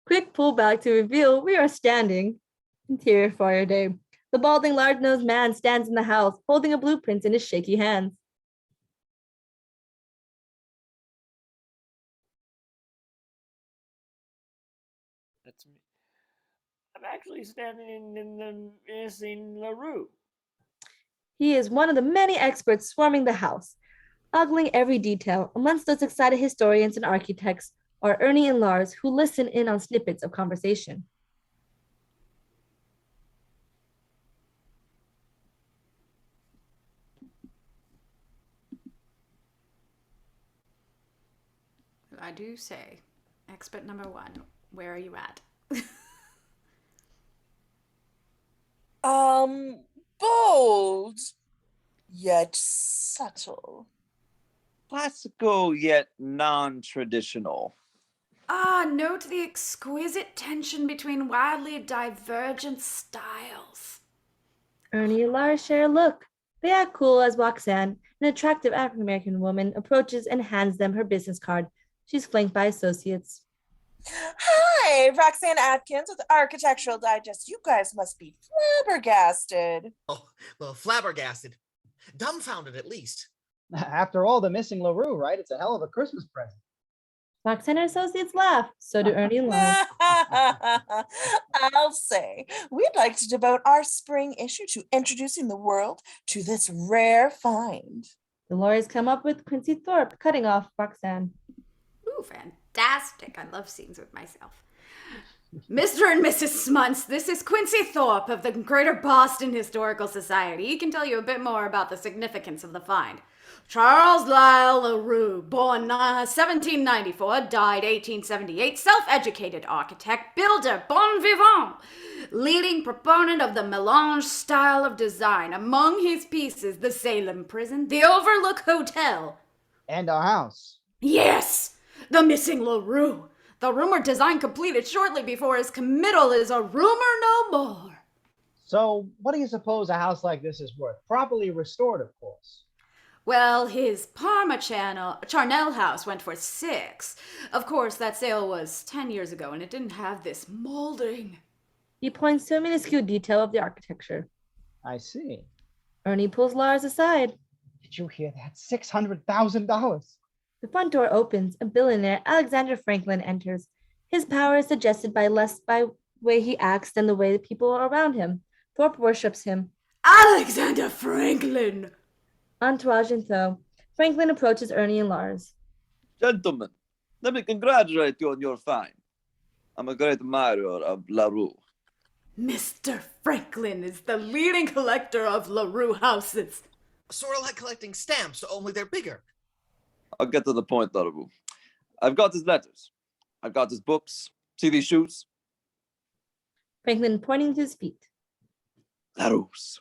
Quick pullback to reveal we are standing Interior foyer day. The balding, large-nosed man stands in the house, holding a blueprint in his shaky hands. That's me. I'm actually standing in the missing LaRue. He is one of the many experts swarming the house, ogling every detail. Amongst those excited historians and architects are Ernie and Lars, who listen in on snippets of conversation. I do say, expert number 1, where are you at? Bold, yet subtle. Classical yet non-traditional. Note the exquisite tension between wildly divergent styles. Ernie and Lars share a look. They act cool as Roxanne, an attractive African American woman, approaches and hands them her business card. She's flanked by associates. Hi, Roxanne Atkins with Architectural Digest. You guys must be flabbergasted. Oh, well, flabbergasted. Dumbfounded, at least. After all, the missing LaRue, right? It's a hell of a Christmas present. Roxanne and associates laugh. So do Ernie and Lars. I'll say, we'd like to devote our spring issue to introducing the world to this rare find. The lawyers come up with Quincy Thorpe, cutting off Roxanne. Ooh, fantastic. I love scenes with myself. Mr. and Mrs. Smuntz, this is Quincy Thorpe of the Greater Boston Historical Society. He can tell you a bit more about the significance of the find. Charles Lyle LaRue, born 1794, died 1878, self-educated architect, builder, bon vivant, leading proponent of the melange style of design. Among his pieces, the Salem Prison, the Overlook Hotel. And our house. Yes, the missing LaRue. The rumored design completed shortly before his committal is a rumor no more. So what do you suppose a house like this is worth? Properly restored, of course. Well, his Parma Charnel house went for 6. Of course, that sale was 10 years ago, and it didn't have this molding. He points to a minuscule detail of the architecture. I see. Ernie pulls Lars aside. Did you hear that? $600,000. The front door opens. A billionaire, Alexander Franklin, enters. His power is suggested by less by way he acts than the way the people around him. Thorpe worships him. Alexander Franklin! Entourage in tow. Franklin approaches Ernie and Lars. Gentlemen, let me congratulate you on your find. I'm a great admirer of LaRue. Mr. Franklin is the leading collector of LaRue houses. Sort of like collecting stamps, only they're bigger. I'll get to the point, LaRue. I've got his letters. I've got his books. See these shoes? Franklin pointing to his feet. LaRue's.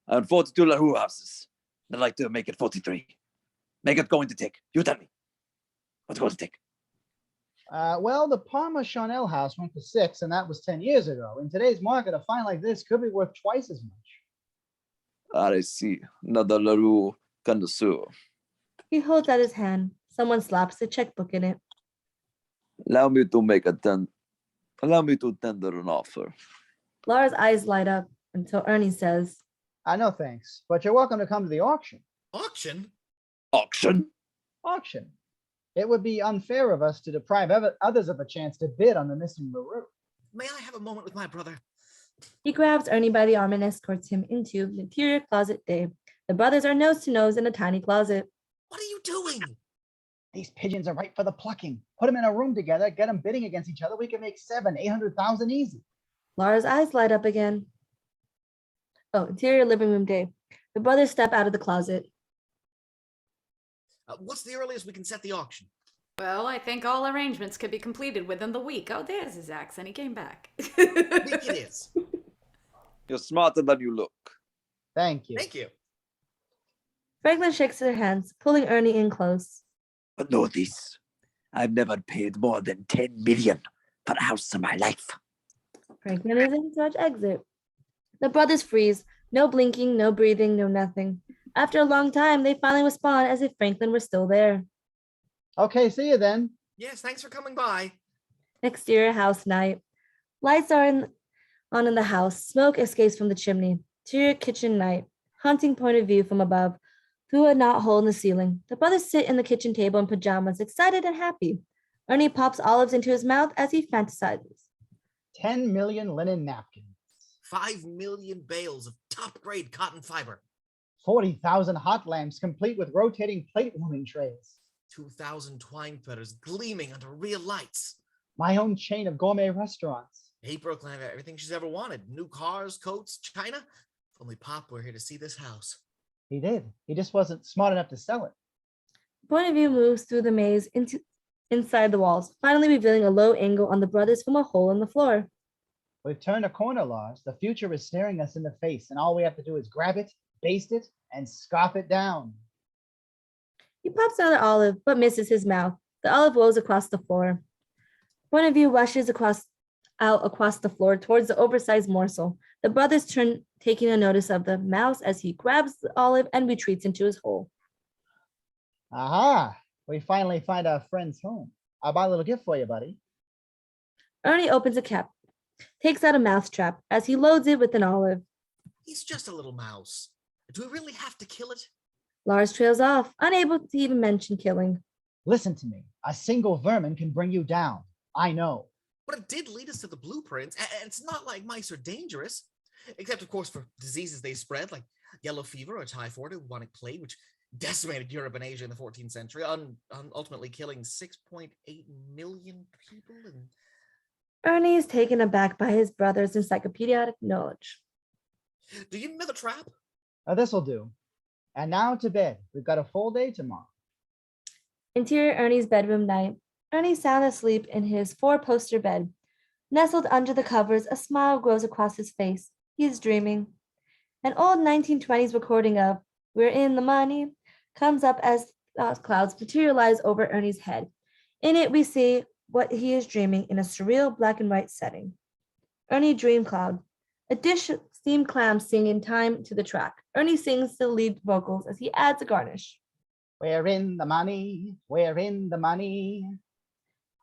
I own 42 LaRue houses. I'd like to make it 43. Make it going to take. You tell me. What's it going to take? Well, the Parma Charnel house went for 6, and that was 10 years ago. In today's market, a find like this could be worth twice as much. I see. Another LaRue connoisseur. He holds out his hand. Someone slaps the checkbook in it. Allow me to tender an offer. Lars' eyes light up until Ernie says, No thanks, but you're welcome to come to the auction. Auction? Auction? Auction. It would be unfair of us to deprive others of a chance to bid on the missing LaRue. May I have a moment with my brother? He grabs Ernie by the arm and escorts him into the interior closet day. The brothers are nose to nose in a tiny closet. What are you doing? These pigeons are ripe for the plucking. Put them in a room together, get them bidding against each other. We can make 700,000-800,000 easy. Lars' eyes light up again. Oh, interior living room day. The brothers step out of the closet. What's the earliest we can set the auction? Well, I think all arrangements could be completed within the week. Oh, there's his accent. He came back. Week it is. You're smarter than you look. Thank you. Thank you. Franklin shakes their hands, pulling Ernie in close. But know this. I've never paid more than 10 million for a house in my life. Franklin is in such exit. The brothers freeze. No blinking, no breathing, no nothing. After a long time, they finally respond as if Franklin were still there. Okay, see you then. Yes, thanks for coming by. Exterior house night. Lights are in On in the house, smoke escapes from the chimney. Interior kitchen night, haunting point of view from above, through a knot hole in the ceiling. The brothers sit in the kitchen table in pajamas, excited and happy. Ernie pops olives into his mouth as he fantasizes. 10 million linen napkins, 5 million bales of top-grade cotton fiber, 40,000 hot lamps complete with rotating plate warming trays, 2,000 twine feathers gleaming under real lights. my own chain of gourmet restaurants. Hey, Brooklyn, I have everything she's ever wanted. New cars, coats, china. If only Pop were here to see this house. He did. He just wasn't smart enough to sell it. Point of view moves through the maze inside the walls, finally revealing a low angle on the brothers from a hole in the floor. We've turned a corner, Lars. The future is staring us in the face, and all we have to do is grab it, baste it, and scarf it down. He pops another olive, but misses his mouth. The olive rolls across the floor. Point of view rushes out across the floor towards the oversized morsel. The brothers turn, taking a notice of the mouse as he grabs the olive and retreats into his hole. Aha! We finally find our friend's home. I'll buy a little gift for you, buddy. Ernie opens a cap, takes out a mousetrap as he loads it with an olive. He's just a little mouse. Do we really have to kill it? Lars trails off, unable to even mention killing. Listen to me. A single vermin can bring you down. I know. But it did lead us to the blueprints, and it's not like mice are dangerous. Except, of course, for diseases they spread, like yellow fever or typhoid or bubonic plague, which decimated Europe and Asia in the 14th century, ultimately killing 6.8 million people. And Ernie is taken aback by his brother's encyclopedic knowledge. do you know the trap? This'll do. And now to bed. We've got a full day tomorrow. Interior Ernie's bedroom night. Ernie sound asleep in his four-poster bed. Nestled under the covers, a smile grows across his face. He is dreaming. An old 1920s recording of "We're in the Money" comes up as clouds materialize over Ernie's head. In it, we see what he is dreaming in a surreal black and white setting. Ernie Dream Cloud. A dish of steamed clams sing in time to the track. Ernie sings the lead vocals as he adds a garnish. We're in the money. We're in the money.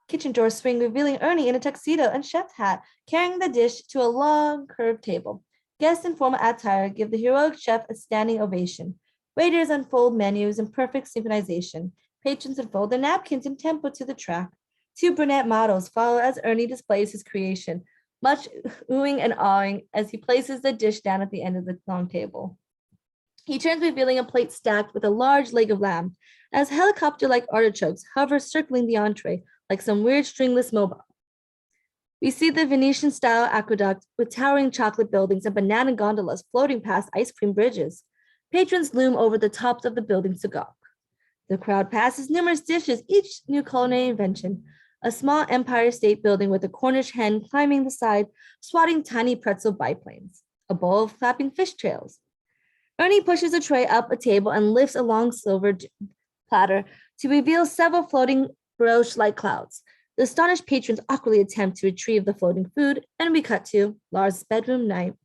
Kitchen doors swing, revealing Ernie in a tuxedo and chef's hat, carrying the dish to a long, curved table. Guests in formal attire give the heroic chef a standing ovation. Waiters unfold menus in perfect synchronization. Patrons unfold their napkins in tempo to the track. Two brunette models follow as Ernie displays his creation, much oohing and awing as he places the dish down at the end of the long table. He turns, revealing a plate stacked with a large leg of lamb, as helicopter-like artichokes hover circling the entree like some weird stringless mobile. We see the Venetian-style aqueduct with towering chocolate buildings and banana gondolas floating past ice cream bridges. Patrons loom over the tops of the buildings to gawk. The crowd passes numerous dishes, each new culinary invention. A small Empire State Building with a Cornish hen climbing the side, swatting tiny pretzel biplanes. A bowl of flapping fish trails. Ernie pushes a tray up a table and lifts a long silver platter to reveal several floating brooch-like clouds. The astonished patrons awkwardly attempt to retrieve the floating food, and we cut to Lars' bedroom night.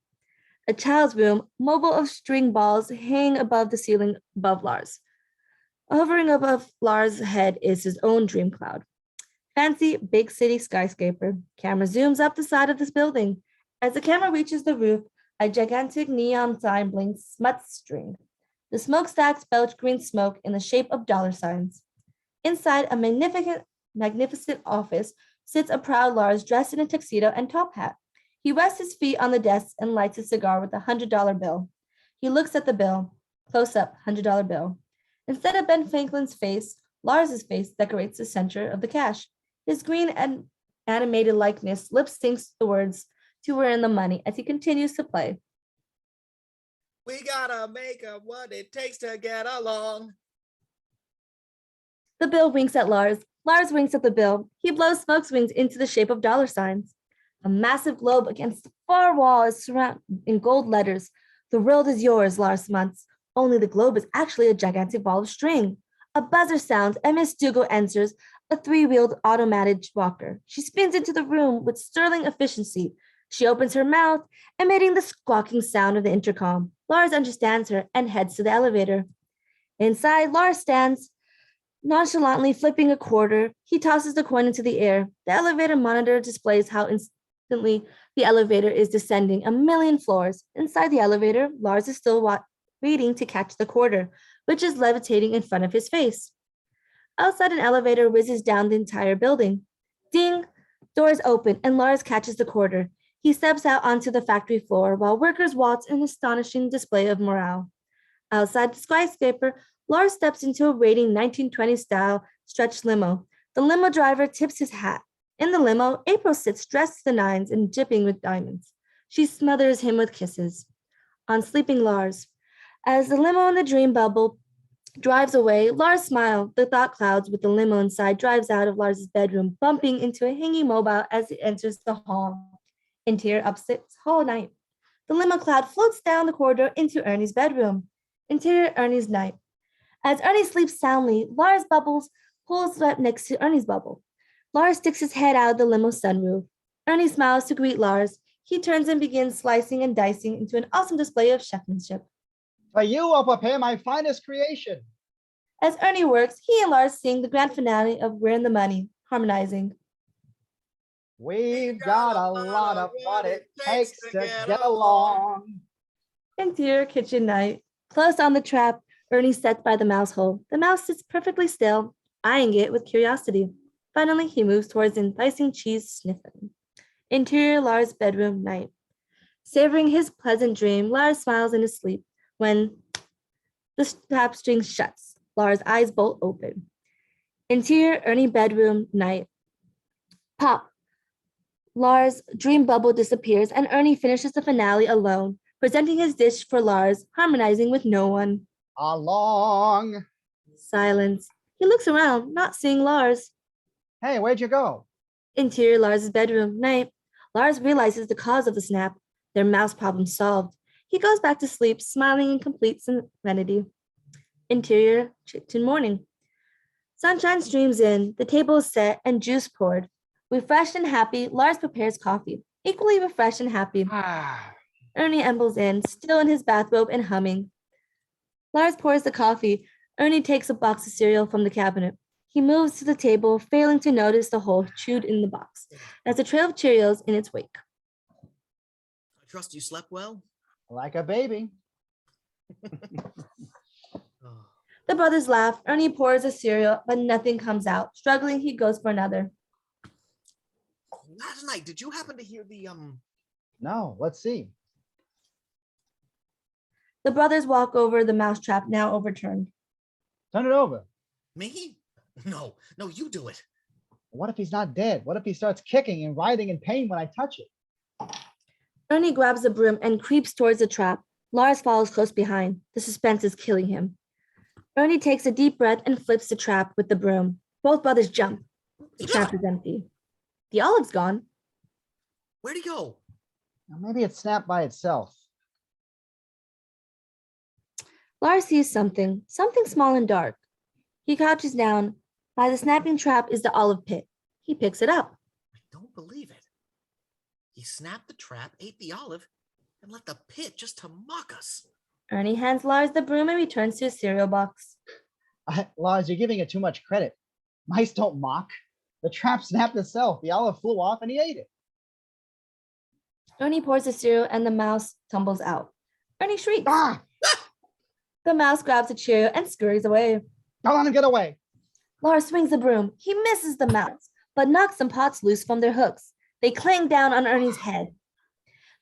A child's room, mobile of string balls, hang above the ceiling above Lars. Hovering above Lars' head is his own dream cloud. Fancy big city skyscraper. Camera zooms up the side of this building. As the camera reaches the roof, a gigantic neon sign blinks smut string. The smokestacks belch green smoke in the shape of dollar signs. Inside a magnificent office sits a proud Lars dressed in a tuxedo and top hat. He rests his feet on the desk and lights a cigar with a $100 bill. He looks at the bill, close up, $100 bill. Instead of Ben Franklin's face, Lars's face decorates the center of the cash. His green and animated likeness lip syncs the words to "We're in the Money" as he continues to play. We gotta make up what it takes to get along. The bill winks at Lars. Lars winks at the bill. He blows smoke rings into the shape of dollar signs. A massive globe against the far wall is surrounded in gold letters. "The world is yours, Lars Muntz." Only the globe is actually a gigantic ball of string. A buzzer sounds and Miss Dougal enters, a three-wheeled automated walker. She spins into the room with sterling efficiency. She opens her mouth, emitting the squawking sound of the intercom. Lars understands her and heads to the elevator. Inside, Lars stands, nonchalantly flipping a quarter. He tosses the coin into the air. The elevator monitor displays how Instantly, the elevator is descending a million floors. Inside the elevator, Lars is still waiting to catch the quarter, which is levitating in front of his face. Outside, an elevator whizzes down the entire building. Ding! Doors open, and Lars catches the quarter. He steps out onto the factory floor while workers waltz in an astonishing display of morale. Outside the skyscraper, Lars steps into a raiding 1920s style stretch limo. The limo driver tips his hat. In the limo, April sits dressed to the nines and dripping with diamonds. She smothers him with kisses. On sleeping Lars. As the limo in the dream bubble drives away, Lars smiles. The thought clouds with the limo inside drives out of Lars's bedroom, bumping into a hanging mobile as it enters the hall. Interior upstairs, hall night. The limo cloud floats down the corridor into Ernie's bedroom. Interior Ernie's night. As Ernie sleeps soundly, Lars pulls up next to Ernie's bubble. Lars sticks his head out of the limo sunroof. Ernie smiles to greet Lars. He turns and begins slicing and dicing into an awesome display of chefmanship. For you, I'll prepare my finest creation. As Ernie works, he and Lars sing the grand finale of We're in the Money, harmonizing. We've got a lot of what it takes to get along. Interior kitchen night. Close on the trap, Ernie sits by the mouse hole. The mouse sits perfectly still, eyeing it with curiosity. Finally, he moves towards enticing cheese, sniffing. Interior Lars' bedroom night. Savoring his pleasant dream, Lars smiles in his sleep. When the strap string shuts, Lars' eyes bolt open. Interior Ernie bedroom night. Pop. Lars' dream bubble disappears and Ernie finishes the finale alone, presenting his dish for Lars, harmonizing with no one. Along. Silence. He looks around, not seeing Lars. Hey, where'd you go? Interior Lars' bedroom night. Lars realizes the cause of the snap. Their mouse problem solved. He goes back to sleep, smiling in complete serenity. Interior kitchen morning. Sunshine streams in, the table is set, and juice poured. Refreshed and happy, Lars prepares coffee. Equally refreshed and happy. Ernie ambles in, still in his bathrobe and humming. Lars pours the coffee. Ernie takes a box of cereal from the cabinet. He moves to the table, failing to notice the hole chewed in the box. There's a trail of Cheerios in its wake. I trust you slept well. Like a baby. Oh. The brothers laugh. Ernie pours a cereal, but nothing comes out. Struggling, he goes for another. Last night, did you happen to hear the No, let's see. The brothers walk over the mousetrap, now overturned. Turn it over. me? No, you do it. What if he's not dead? What if he starts kicking and writhing in pain when I touch it? Ernie grabs the broom and creeps towards the trap. Lars follows close behind. The suspense is killing him. Ernie takes a deep breath and flips the trap with the broom. Both brothers jump. The trap is empty. The olive's gone. Where'd he go? Now, maybe it snapped by itself. Lars sees something small and dark. He crouches down. By the snapping trap is the olive pit. He picks it up. I don't believe it. He snapped the trap, ate the olive, and left the pit just to mock us. Ernie hands Lars the broom and returns to his cereal box. Lars, you're giving it too much credit. Mice don't mock. The trap snapped itself. The olive flew off and he ate it. Ernie pours the cereal and the mouse tumbles out. Ernie shrieks. Ah! The mouse grabs a Cheerio and scurries away. Don't let him get away. Lars swings the broom. He misses the mouse, but knocks some pots loose from their hooks. They clang down on Ernie's head.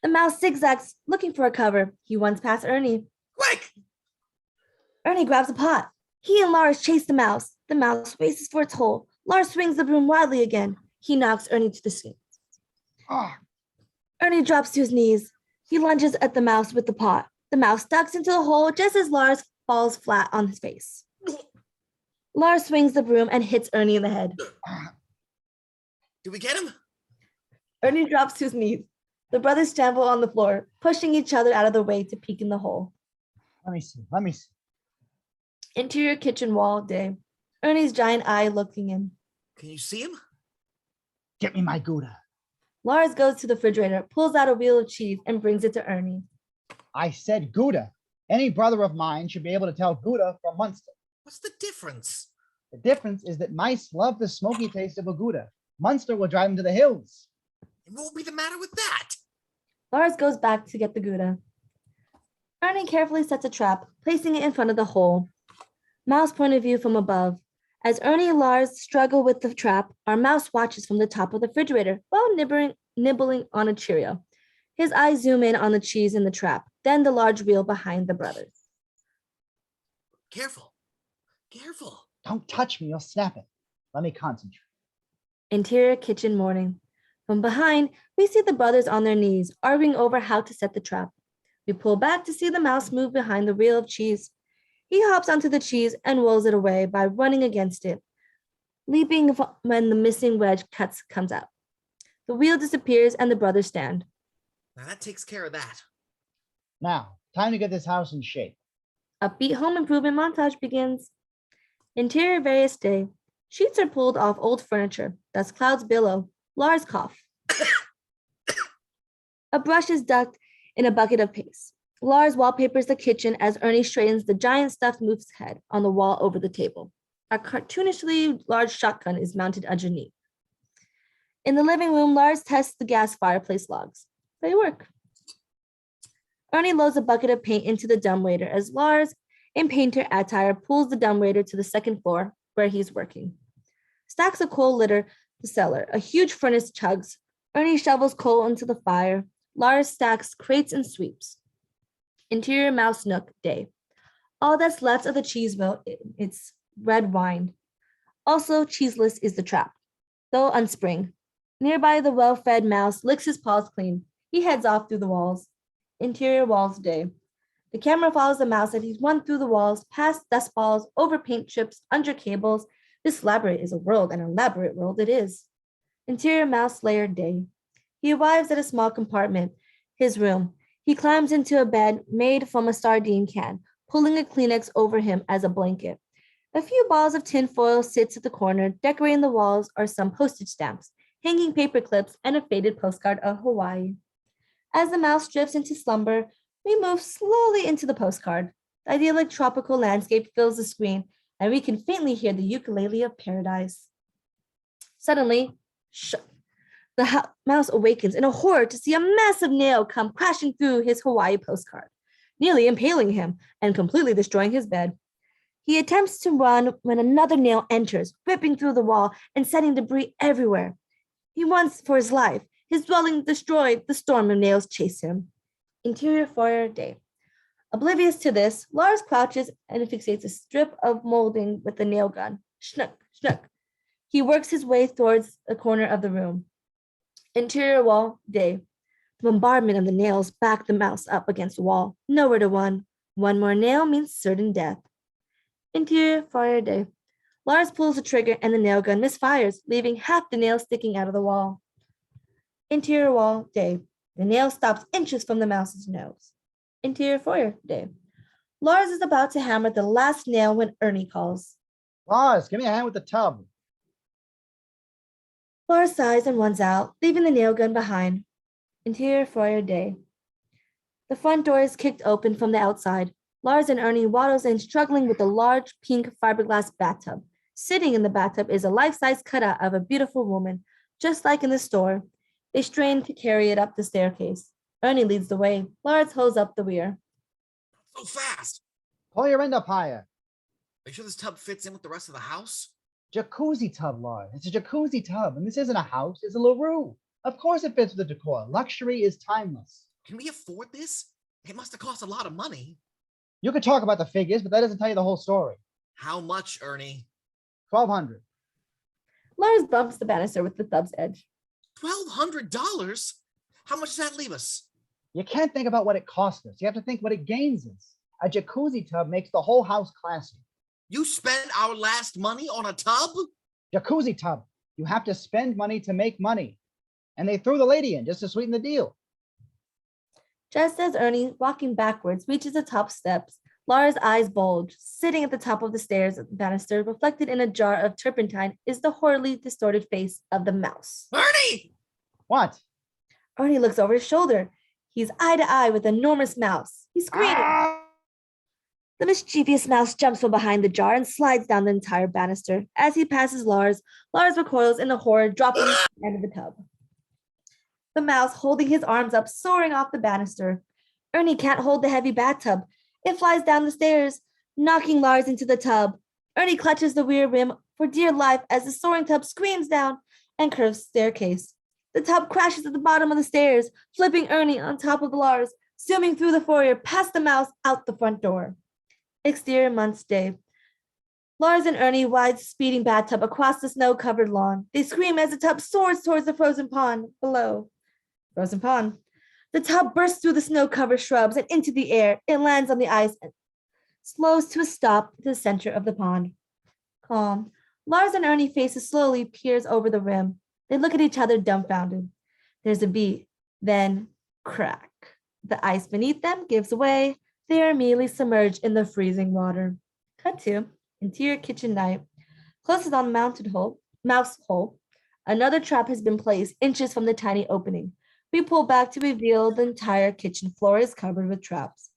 The mouse zigzags, looking for a cover. He runs past Ernie. Quick! Ernie grabs a pot. He and Lars chase the mouse. The mouse races for its hole. Lars swings the broom wildly again. He knocks Ernie to the skin. Ah, Ernie drops to his knees. He lunges at the mouse with the pot. The mouse ducks into the hole just as Lars falls flat on his face. Lars swings the broom and hits Ernie in the head. Did we get him? Ernie drops to his knees. The brothers stumble on the floor, pushing each other out of the way to peek in the hole. let me see. Let me see. Interior kitchen wall day. Ernie's giant eye looking in. Can you see him? Get me my Gouda. Lars goes to the refrigerator, pulls out a wheel of cheese, and brings it to Ernie. I said Gouda. Any brother of mine should be able to tell Gouda from Munster. What's the difference? The difference is that mice love the smoky taste of a Gouda. Munster will drive them to the hills. And what would be the matter with that? Lars goes back to get the Gouda. Ernie carefully sets a trap, placing it in front of the hole. Mouse point of view from above. As Ernie and Lars struggle with the trap, our mouse watches from the top of the refrigerator while nibbling on a Cheerio. His eyes zoom in on the cheese in the trap, then the large wheel behind the brothers. Careful. Careful. Don't touch me, you'll snap it. Let me concentrate. Interior kitchen morning. From behind, we see the brothers on their knees, arguing over how to set the trap. We pull back to see the mouse move behind the wheel of cheese. He hops onto the cheese and rolls it away by running against it, leaping when the missing wedge comes out. The wheel disappears and the brothers stand. Now that takes care of that. Now, time to get this house in shape. Upbeat home improvement montage begins. Interior various day. Sheets are pulled off old furniture. Dust clouds billow. Lars cough. A brush is ducked in a bucket of paste. Lars wallpapers the kitchen as Ernie straightens the giant stuffed moose head on the wall over the table. A cartoonishly large shotgun is mounted underneath. In the living room, Lars tests the gas fireplace logs. They work. Ernie loads a bucket of paint into the dumbwaiter as Lars, in painter attire, pulls the dumbwaiter to the second floor where he's working. Stacks of coal litter the cellar. A huge furnace chugs. Ernie shovels coal into the fire. Lars stacks crates and sweeps. Interior mouse nook day. All that's left of the cheese mill, it's red wine. Also cheeseless is the trap, though unspring. Nearby, the well-fed mouse licks his paws clean. He heads off through the walls. Interior walls day. The camera follows the mouse as he's run through the walls, past dust balls, over paint chips, under cables. This labyrinth is a world, and an elaborate world it is. Interior mouse layered day. He arrives at a small compartment, his room. He climbs into a bed made from a sardine can, pulling a Kleenex over him as a blanket. A few balls of tinfoil sits at the corner. Decorating the walls are some postage stamps, hanging paper clips, and a faded postcard of Hawaii. As the mouse drifts into slumber, we move slowly into the postcard. The idyllic tropical landscape fills the screen, and we can faintly hear the ukulele of paradise. Suddenly, the mouse awakens in a horror to see a massive nail come crashing through his Hawaii postcard, nearly impaling him and completely destroying his bed. He attempts to run when another nail enters, ripping through the wall and setting debris everywhere. He runs for his life. His dwelling destroyed, the storm of nails chase him. Interior foyer day. Oblivious to this, Lars crouches and fixates a strip of molding with the nail gun. Schnuck, schnuck. He works his way towards the corner of the room. Interior wall day. The bombardment of the nails back the mouse up against the wall. Nowhere to run. One more nail means certain death. Interior fire day. Lars pulls the trigger and the nail gun misfires, leaving half the nail sticking out of the wall. Interior wall day. The nail stops inches from the mouse's nose. Interior foyer day. Lars is about to hammer the last nail when Ernie calls. Lars, give me a hand with the tub. Lars sighs and runs out, leaving the nail gun behind. Interior foyer day. The front door is kicked open from the outside. Lars and Ernie waddles in, struggling with a large pink fiberglass bathtub. Sitting in the bathtub is a life-size cutout of a beautiful woman, just like in the store. They strain to carry it up the staircase. Ernie leads the way. Lars holds up the rear. So fast. Pull your end up higher. Are you sure this tub fits in with the rest of the house? Jacuzzi tub, Lars. It's a jacuzzi tub, and this isn't a house, it's a LaRue. Of course it fits with the decor. Luxury is timeless. Can we afford this? It must have cost a lot of money. You could talk about the figures, but that doesn't tell you the whole story. How much, Ernie? $1,200. Lars bumps the banister with the tub's edge. $1,200? How much does that leave us? You can't think about what it cost us. You have to think what it gains us. A jacuzzi tub makes the whole house classy. You spent our last money on a tub? Jacuzzi tub. You have to spend money to make money. And they threw the lady in just to sweeten the deal. Just as Ernie, walking backwards, reaches the top steps, Lars' eyes bulge. Sitting at the top of the stairs banister, reflected in a jar of turpentine, is the horribly distorted face of the mouse. Ernie! What? Ernie looks over his shoulder. He's eye to eye with an enormous mouse. He screams. Ah! The mischievous mouse jumps from behind the jar and slides down the entire banister. As he passes Lars, Lars recoils in horror, dropping the end of the tub. The mouse holding his arms up, soaring off the banister. Ernie can't hold the heavy bathtub. It flies down the stairs, knocking Lars into the tub. Ernie clutches the rear rim for dear life as the soaring tub screams down and curves staircase. The tub crashes at the bottom of the stairs, flipping Ernie on top of Lars, zooming through the foyer, past the mouse, out the front door. Exterior month's day. Lars and Ernie ride the speeding bathtub across the snow-covered lawn. They scream as the tub soars towards the frozen pond below. Frozen pond. The tub bursts through the snow-covered shrubs and into the air. It lands on the ice and slows to a stop to the center of the pond. Calm. Lars and Ernie faces slowly peers over the rim. They look at each other dumbfounded. There's a beat, then crack. The ice beneath them gives way. They are immediately submerged in the freezing water. Cut to interior kitchen night. Closest on the mouse hole. Another trap has been placed inches from the tiny opening. We pull back to reveal the entire kitchen floor is covered with traps.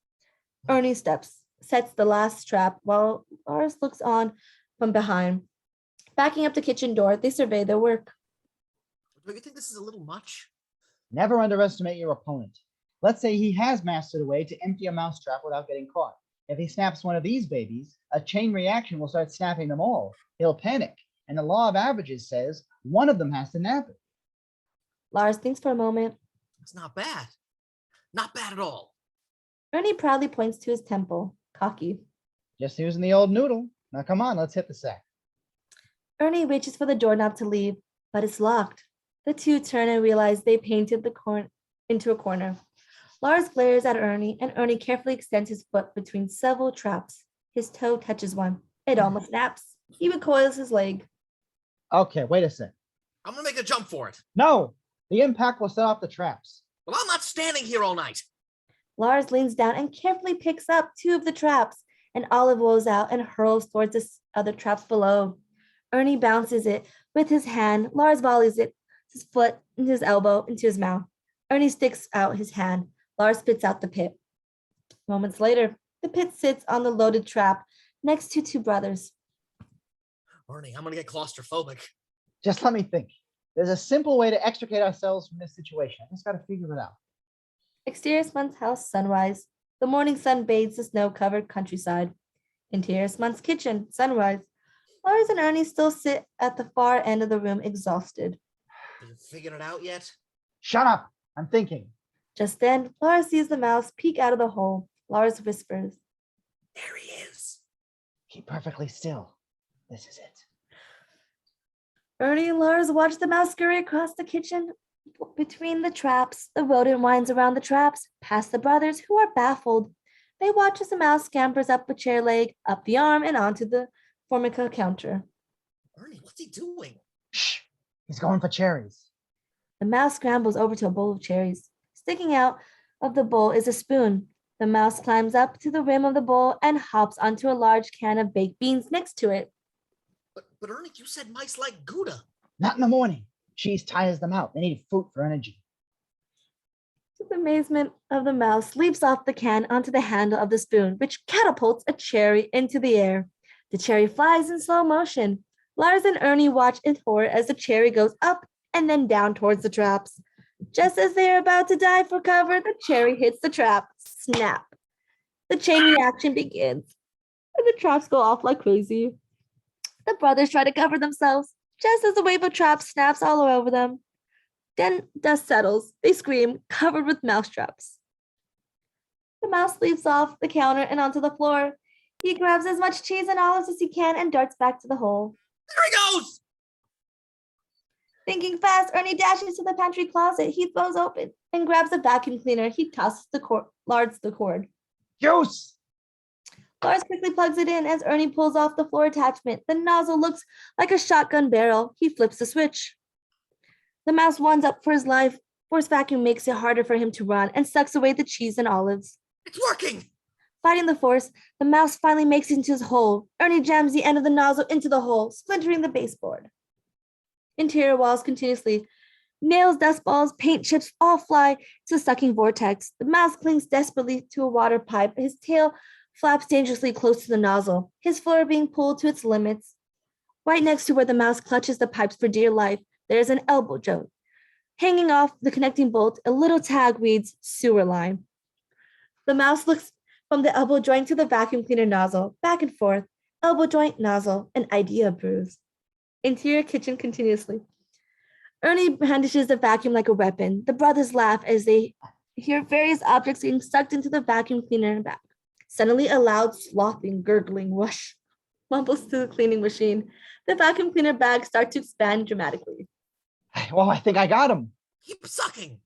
Ernie sets the last trap while Lars looks on from behind. Backing up the kitchen door, they survey their work. Do you think this is a little much? Never underestimate your opponent. Let's say he has mastered a way to empty a mousetrap without getting caught. If he snaps one of these babies, a chain reaction will start snapping them all. He'll panic, and the law of averages says one of them has to nap it. Lars thinks for a moment. It's not bad. Not bad at all. Ernie proudly points to his temple, cocky. Just using the old noodle. Now come on, let's hit the sack. Ernie reaches for the doorknob to leave, but it's locked. The two turn and realize they painted the into a corner. Lars glares at Ernie, and Ernie carefully extends his foot between several traps. His toe touches one. It almost snaps. He recoils his leg. Okay, wait a sec. I'm gonna make a jump for it. No, the impact will set off the traps. Well, I'm not standing here all night. Lars leans down and carefully picks up two of the traps. An olive rolls out and hurls towards the other traps below. Ernie bounces it with his hand. Lars volleys it, his foot, and his elbow into his mouth. Ernie sticks out his hand. Lars spits out the pit. Moments later, the pit sits on the loaded trap next to two brothers. Ernie, I'm gonna get claustrophobic. Just let me think. There's a simple way to extricate ourselves from this situation. I just got to figure it out. Exterior Smunt's house, sunrise. The morning sun bathes the snow-covered countryside. Interior Smunt's kitchen, sunrise. Lars and Ernie still sit at the far end of the room, exhausted. Have you figured it out yet? Shut up. I'm thinking. Just then, Lars sees the mouse peek out of the hole. Lars whispers, There he is. Keep perfectly still. This is it. Ernie and Lars watch the mouse scurry across the kitchen between the traps. The rodent winds around the traps, past the brothers, who are baffled. They watch as the mouse scampers up a chair leg, up the arm, and onto the formica counter. Ernie, what's he doing? Shh. He's going for cherries. The mouse scrambles over to a bowl of cherries. Sticking out of the bowl is a spoon. The mouse climbs up to the rim of the bowl and hops onto a large can of baked beans next to it. But Ernie, you said mice like Gouda. Not in the morning. Cheese tires them out. They need fruit for energy. To the amazement of the mouse, leaps off the can onto the handle of the spoon, which catapults a cherry into the air. The cherry flies in slow motion. Lars and Ernie watch in horror as the cherry goes up and then down towards the traps. Just as they are about to dive for cover, the cherry hits the trap. Snap. The chain reaction begins, and the traps go off like crazy. The brothers try to cover themselves, just as the wave of traps snaps all over them. Then dust settles. They scream, covered with mouse traps. The mouse leaps off the counter and onto the floor. He grabs as much cheese and olives as he can and darts back to the hole. There he goes. Thinking fast, Ernie dashes to the pantry closet. He throws open and grabs a vacuum cleaner. He tosses Lars the cord. Juice! Lars quickly plugs it in as Ernie pulls off the floor attachment. The nozzle looks like a shotgun barrel. He flips the switch. The mouse runs up for his life. Force vacuum makes it harder for him to run and sucks away the cheese and olives. It's working. Fighting the force, the mouse finally makes it into his hole. Ernie jams the end of the nozzle into the hole, splintering the baseboard. Interior walls continuously. Nails, dust balls, paint chips all fly to the sucking vortex. The mouse clings desperately to a water pipe. His tail flaps dangerously close to the nozzle, his floor being pulled to its limits. Right next to where the mouse clutches the pipes for dear life, there is an elbow joint. Hanging off the connecting bolt, a little tag reads sewer line. The mouse looks from the elbow joint to the vacuum cleaner nozzle, back and forth, elbow joint, nozzle, an idea brews. Interior kitchen continuously. Ernie brandishes the vacuum like a weapon. The brothers laugh as they hear various objects being sucked into the vacuum cleaner back. Suddenly, a loud slothing, gurgling whoosh mumbles to the cleaning machine. The vacuum cleaner bags start to expand dramatically. Well, I think I got him. Keep sucking.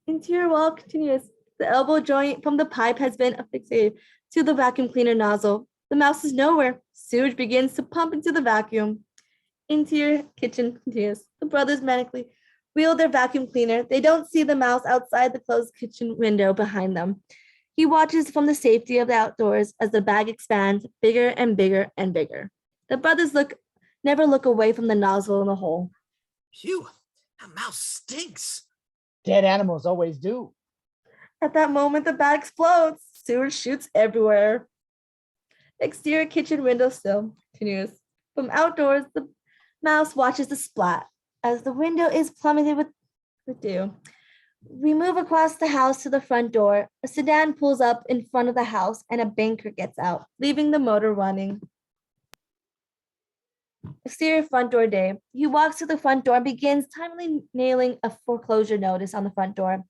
Interior wall continues. The elbow joint from the pipe has been affixed to the vacuum cleaner nozzle. The mouse is nowhere. Sewage begins to pump into the vacuum. Interior kitchen continues. The brothers manically wheel their vacuum cleaner. They don't see the mouse outside the closed kitchen window behind them. He watches from the safety of the outdoors as the bag expands bigger and bigger and bigger. The brothers never look away from the nozzle in the hole. Phew, that mouse stinks. Dead animals always do. At that moment, the bag explodes. Sewage shoots everywhere. Exterior kitchen window still continues. From outdoors, the mouse watches the splat as the window is plummeted with dew. We move across the house to the front door. A sedan pulls up in front of the house and a banker gets out, leaving the motor running. Exterior front door day. He walks to the front door and begins timely nailing a foreclosure notice on the front door.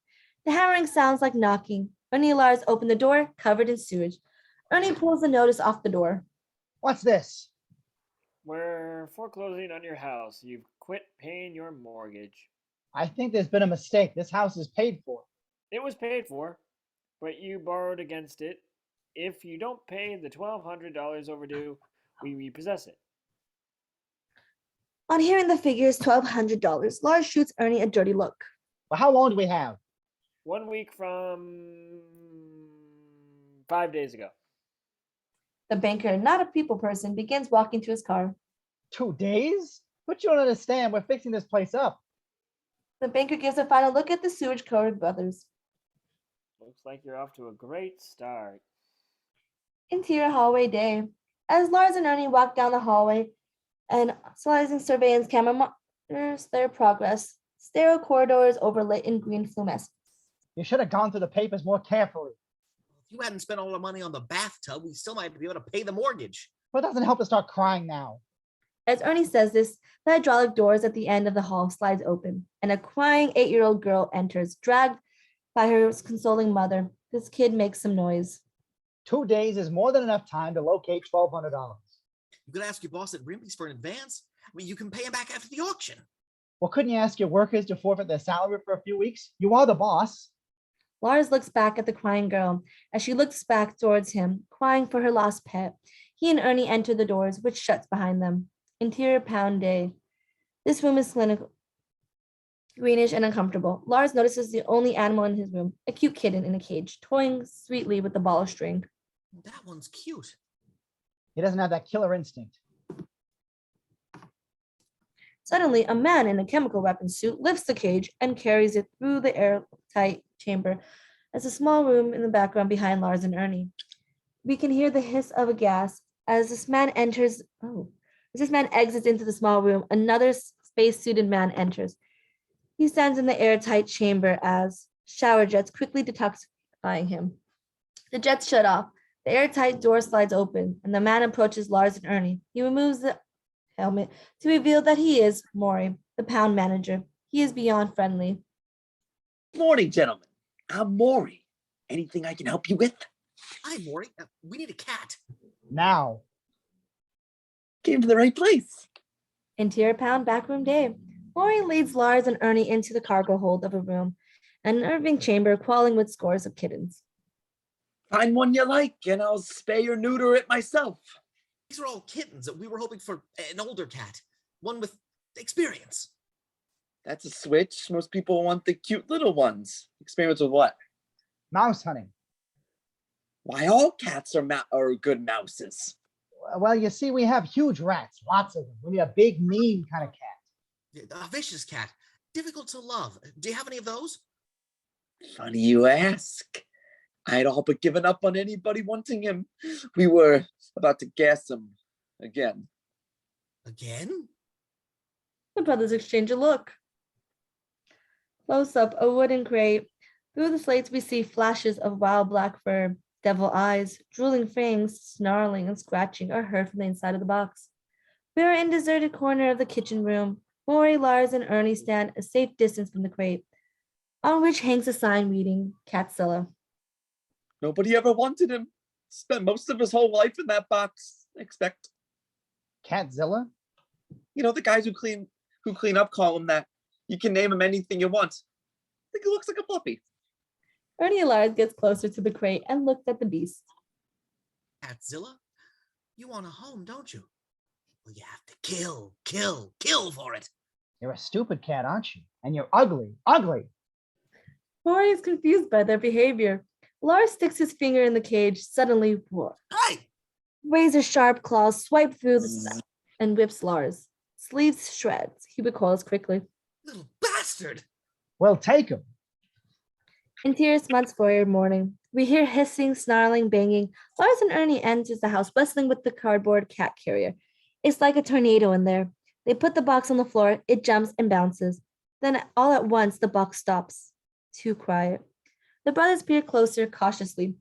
The hammering sounds like knocking. Ernie and Lars open the door, covered in sewage. Ernie pulls the notice off the door. What's this? We're foreclosing on your house. You've quit paying your mortgage. I think there's been a mistake. This house is paid for. It was paid for, but you borrowed against it. If you don't pay the $1,200 overdue, we repossess it. On hearing the figures, $1,200, Lars shoots Ernie a dirty look. Well, how long do we have? 1 week from 5 days ago. The banker, not a people person, begins walking to his car. 2 days? But you don't understand. We're fixing this place up. The banker gives a final look at the sewage-covered brothers. Looks like you're off to a great start. Interior hallway day. As Lars and Ernie walk down the hallway, an sliding surveillance camera monitors their progress. Stereo corridors overlit in green fluorescence. You should have gone through the papers more carefully. If you hadn't spent all the money on the bathtub, we still might be able to pay the mortgage. Well, it doesn't help to start crying now. As Ernie says this, the hydraulic doors at the end of the hall slides open, and a crying 8-year-old girl enters, dragged by her consoling mother. This kid makes some noise. 2 days is more than enough time to locate $1,200. You could ask your boss at Rimpey's for an advance. I mean, you can pay him back after the auction. Well, couldn't you ask your workers to forfeit their salary for a few weeks? You are the boss. Lars looks back at the crying girl as she looks back towards him, crying for her lost pet. He and Ernie enter the doors, which shuts behind them. Interior pound day. This room is clinical, greenish and uncomfortable. Lars notices the only animal in his room, a cute kitten in a cage, toying sweetly with the ball of string. That one's cute. He doesn't have that killer instinct. Suddenly, a man in a chemical weapons suit lifts the cage and carries it through the airtight chamber as a small room in the background behind Lars and Ernie. We can hear the hiss of a gas as this man enters. As this man exits into the small room, another space-suited man enters. He stands in the airtight chamber as shower jets quickly detoxifying him. The jets shut off. The airtight door slides open, and the man approaches Lars and Ernie. He removes the helmet to reveal that he is Maury, the pound manager. He is beyond friendly. Morning, gentlemen. I'm Maury. Anything I can help you with? Hi, Maury. We need a cat. Now, Came to the right place. Interior pound backroom day. Maury leads Lars and Ernie into the cargo hold of a room, an unnerving chamber crawling with scores of kittens. Find one you like, and I'll spay or neuter it myself. These are all kittens. We were hoping for an older cat, one with experience. That's a switch. Most people want the cute little ones. Experience with what? mouse hunting. Why, all cats are good mouses. Well, you see, we have huge rats, lots of them. We need a big, mean kind of cat. A vicious cat, difficult to love. Do you have any of those? Funny you ask. I'd all but given up on anybody wanting him. We were about to gas him again. Again? The brothers exchange a look. Close up, a wooden crate. Through the slates, we see flashes of wild black fur. Devil eyes, drooling fangs, snarling and scratching are heard from the inside of the box. We are in a deserted corner of the kitchen room. Maury, Lars, and Ernie stand a safe distance from the crate, on which hangs a sign reading Catzilla. Nobody ever wanted him. Spent most of his whole life in that box, I expect. Catzilla? You know, the guys who clean up call him that. You can name him anything you want. I think he looks like a puppy. Ernie and Lars gets closer to the crate and looks at the beast. Catzilla, you want a home, don't you? Well, you have to kill for it. You're a stupid cat, aren't you? And you're ugly, ugly. Maury is confused by their behavior. Lars sticks his finger in the cage. Suddenly, whoa. Hey! Razor-sharp claws swipe through the snap and whips Lars. Sleeves shreds. He recoils quickly. Little bastard! Well, take him. Interior months forward morning. We hear hissing, snarling, banging. Lars and Ernie enters the house, wrestling with the cardboard cat carrier. It's like a tornado in there. They put the box on the floor. It jumps and bounces. Then all at once, the box stops. Too quiet. The brothers peer closer, cautiously.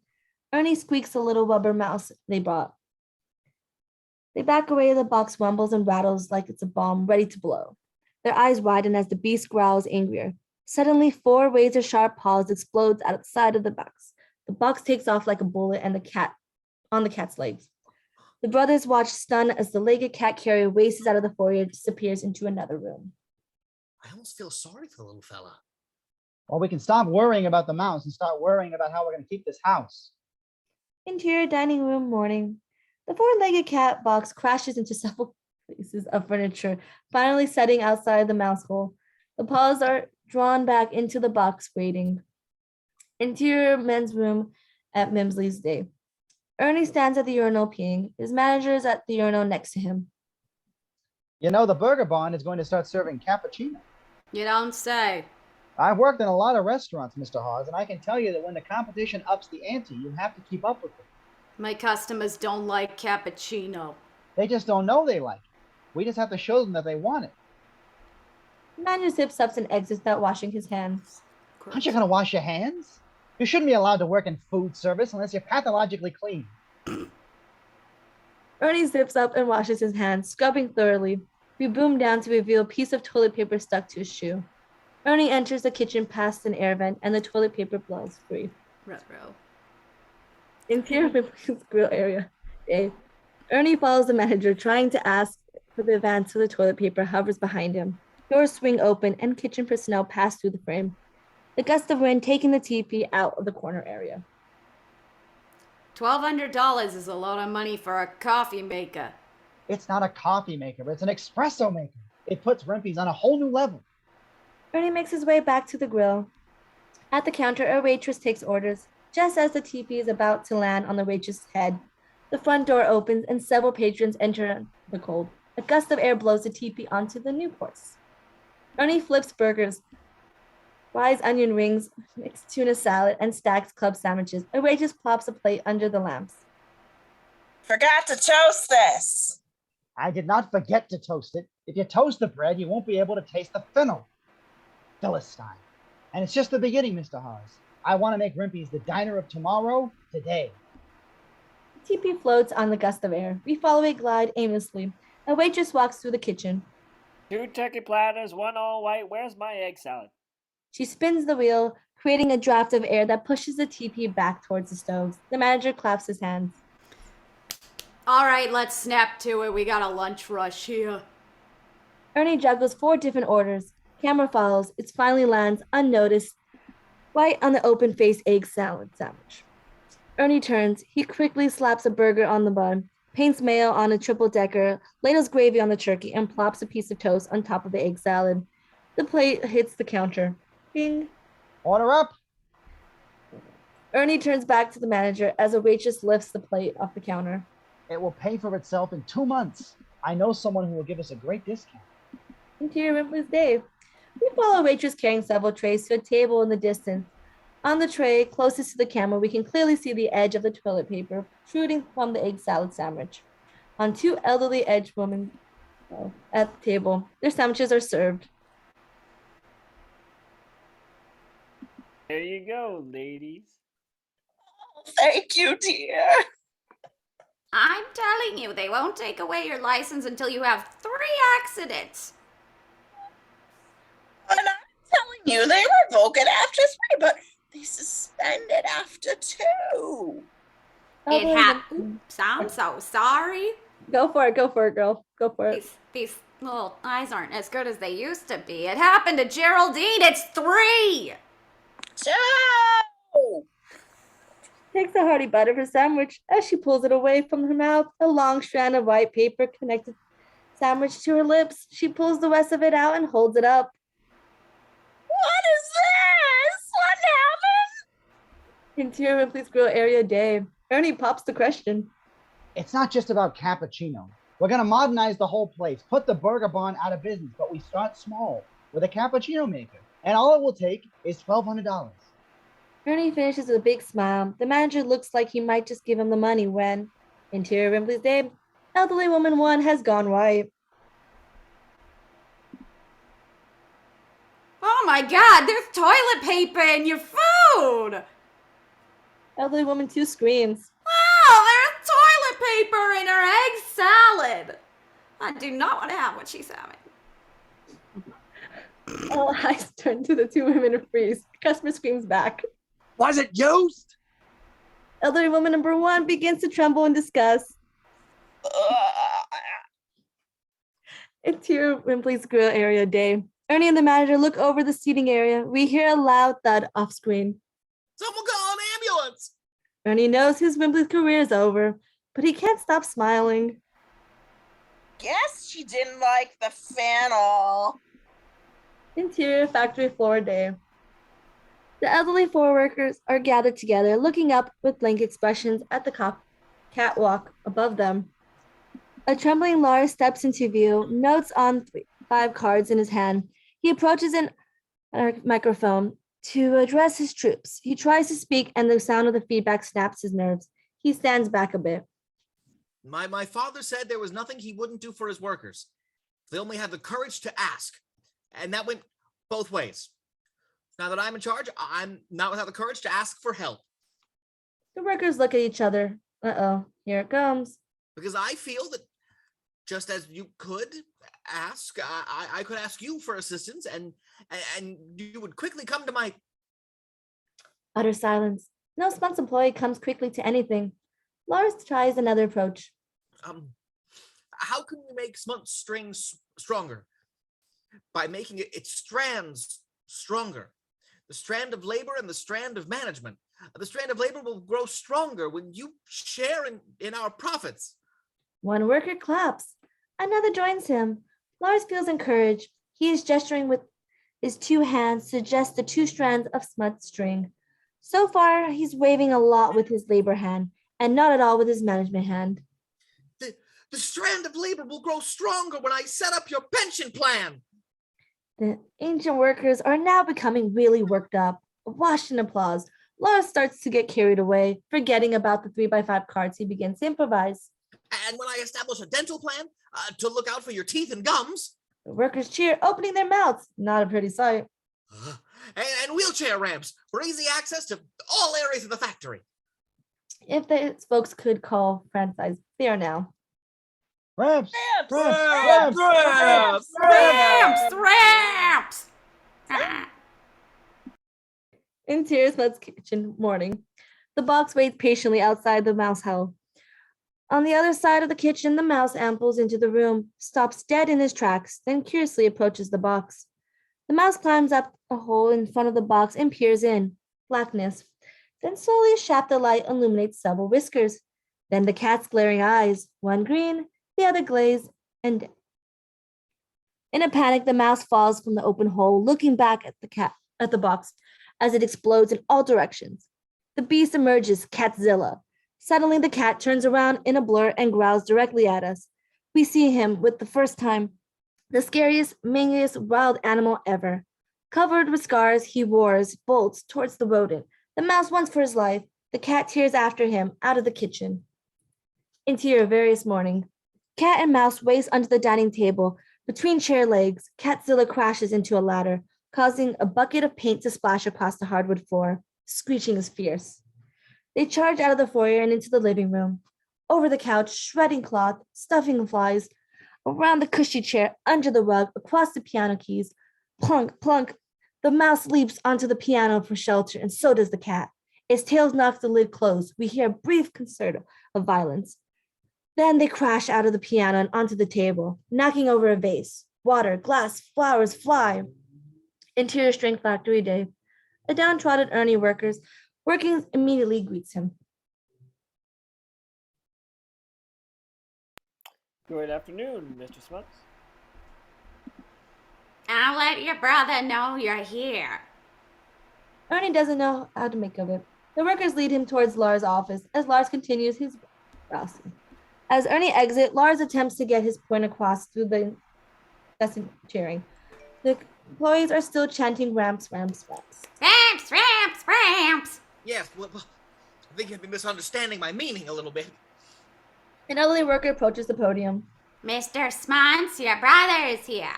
Ernie squeaks a little rubber mouse they brought. They back away. The box rumbles and rattles like it's a bomb ready to blow. Their eyes widen as the beast growls angrier. Suddenly, 4 razor-sharp paws explodes out of the side of the box. The box takes off like a bullet and the cat's legs. The brothers watch stunned as the legged cat carrier races out of the foyer and disappears into another room. I almost feel sorry for the little fella. Well, we can stop worrying about the mouse and start worrying about how we're going to keep this house. Interior dining room morning. The 4-legged cat box crashes into several pieces of furniture, finally setting outside the mouse hole. The paws are drawn back into the box, waiting. Interior men's room at Mimsley's day. Ernie stands at the urinal peeing. His manager is at the urinal next to him. You know, the Burger Barn is going to start serving cappuccino. You don't say. I've worked in a lot of restaurants, Mr. Hawes, and I can tell you that when the competition ups the ante, you have to keep up with it. My customers don't like cappuccino. They just don't know they like it. We just have to show them that they want it. The manager zips up and exits without washing his hands. Aren't you going to wash your hands? You shouldn't be allowed to work in food service unless you're pathologically clean. Ernie zips up and washes his hands, scrubbing thoroughly. We boom down to reveal a piece of toilet paper stuck to his shoe. Ernie enters the kitchen past an air vent, and the toilet paper blows free. Ruh-roh. Interior Ripley's grill area. Dave. Ernie follows the manager, trying to ask for the advance so the toilet paper hovers behind him. Doors swing open, and kitchen personnel pass through the frame. The gust of wind taking the teepee out of the corner area. $1,200 is a lot of money for a coffee maker. It's not a coffee maker, it's an espresso maker. It puts Rempe's on a whole new level. Ernie makes his way back to the grill. At the counter, a waitress takes orders. Just as the teepee is about to land on the waitress's head, the front door opens and several patrons enter the cold. A gust of air blows the teepee onto the Newports. Ernie flips burgers, fries onion rings, mixed tuna salad, and stacks club sandwiches. A waitress plops a plate under the lamps. Forgot to toast this. I did not forget to toast it. If you toast the bread, you won't be able to taste the fennel. Philistine. And it's just the beginning, Mr. Hawes. I want to make Rempe's the diner of tomorrow, today. The teepee floats on the gust of air. We follow it glide aimlessly. A waitress walks through the kitchen. 2 turkey platters, 1 all white. Where's my egg salad? She spins the wheel, creating a draft of air that pushes the teepee back towards the stoves. The manager claps his hands. All right, let's snap to it. We got a lunch rush here. Ernie juggles 4 different orders. Camera follows. It finally lands, unnoticed, right on the open-faced egg salad sandwich. Ernie turns. He quickly slaps a burger on the bun, paints mayo on a triple-decker, ladles gravy on the turkey, and plops a piece of toast on top of the egg salad. The plate hits the counter. Bing. Order up. Ernie turns back to the manager as a waitress lifts the plate off the counter. It will pay for itself in 2 months. I know someone who will give us a great discount. Interior Ripley's Dave. We follow a waitress carrying several trays to a table in the distance. On the tray, closest to the camera, we can clearly see the edge of the toilet paper protruding from the egg salad sandwich. On 2 elderly aged women at the table, their sandwiches are served. There you go, ladies. Thank you, dear. I'm telling you, they won't take away your license until you have 3 accidents. And I'm telling you, they revoke it after 3, but they suspend it after 2. Oops, I'm so sorry. Go for it, girl. Go for it. These little eyes aren't as good as they used to be. It happened to Geraldine. It's 3. 2! Takes a hearty bite of her sandwich. As she pulls it away from her mouth, a long strand of white paper connected sandwich to her lips. She pulls the rest of it out and holds it up. What is this? What happened? Interior Ripley's Grill area day. Ernie pops the question. It's not just about cappuccino. We're going to modernize the whole place, put the burger barn out of business, but we start small with a cappuccino maker. And all it will take is $1,200. Ernie finishes with a big smile. The manager looks like he might just give him the money when, Interior Ripley's day, elderly woman 1 has gone white. Oh my God, there's toilet paper in your food. Elderly woman 2 screams. Wow, there's toilet paper in her egg salad. I do not want to have what she's having. All eyes turn to the 2 women and freeze. Customer screams back. Was it used? Elderly woman number 1 begins to tremble in disgust. Interior Ripley's Grill area day. Ernie and the manager look over the seating area. We hear a loud thud off screen. Someone call an ambulance. Ernie knows his Wimbley's career is over, but he can't stop smiling. Guess she didn't like the fennel. Interior factory floor day. The elderly 4 workers are gathered together, looking up with blank expressions at the catwalk above them. A trembling Lars steps into view, notes on 5 cards in his hand. He approaches a microphone to address his troops. He tries to speak, and the sound of the feedback snaps his nerves. He stands back a bit. My father said there was nothing he wouldn't do for his workers. They only had the courage to ask. And that went both ways. Now that I'm in charge, I'm not without the courage to ask for help. The workers look at each other. Uh-oh, here it comes. Because I feel that just as you could ask, I could ask you for assistance, and you would quickly come to my... Utter silence. No Spunk's employee comes quickly to anything. Lars tries another approach. How can we make Smunt's strings stronger? By making its strands stronger. The strand of labor and the strand of management. The strand of labor will grow stronger when you share in our profits. One worker claps. Another joins him. Lars feels encouraged. He is gesturing with his 2 hands to suggest the 2 strands of smut string. So far, he's waving a lot with his labor hand and not at all with his management hand. The strand of labor will grow stronger when I set up your pension plan. The ancient workers are now becoming really worked up. Washed in applause. Lars starts to get carried away, forgetting about the 3x5 cards. He begins to improvise. And when I establish a dental plan to look out for your teeth and gums. The workers cheer, opening their mouths. Not a pretty sight. And wheelchair ramps for easy access to all areas of the factory. If the folks could call franchise, they are now. Ramps! Ramps! Ramps! Interior Smut's kitchen morning. The box waits patiently outside the mouse hole. On the other side of the kitchen, the mouse ambles into the room, stops dead in his tracks, then curiously approaches the box. The mouse climbs up a hole in front of the box and peers in. Blackness. Then slowly a shaft of light illuminates several whiskers. Then the cat's glaring eyes, one green, the other glazed, and in a panic, the mouse falls from the open hole, looking back at the box as it explodes in all directions. The beast emerges, Catzilla. Suddenly, the cat turns around in a blur and growls directly at us. We see him with the first time, the scariest, mangiest wild animal ever. Covered with scars, he roars, bolts towards the rodent. The mouse runs for his life. The cat tears after him out of the kitchen. Interior various morning. Cat and mouse race under the dining table. Between chair legs, Catzilla crashes into a ladder, causing a bucket of paint to splash across the hardwood floor. Screeching is fierce. They charge out of the foyer and into the living room. Over the couch, shredding cloth, stuffing flies, around the cushy chair, under the rug, across the piano keys. Plunk, plunk. The mouse leaps onto the piano for shelter, and so does the cat. Its tail knocks the lid closed. We hear a brief concert of violence. Then they crash out of the piano and onto the table, knocking over a vase. Water, glass, flowers fly. Interior Strength Factory Day. A downtrodden Ernie working immediately greets him. Good afternoon, Mr. Smuts. I'll let your brother know you're here. Ernie doesn't know how to make of it. The workers lead him towards Lars' office as Lars continues his browsing. As Ernie exits, Lars attempts to get his point across through the incessant cheering. The employees are still chanting ramps, ramps, ramps. Ramps, ramps, ramps. Yes, well, I think you've been misunderstanding my meaning a little bit. An elderly worker approaches the podium. Mr. Smuts, your brother is here.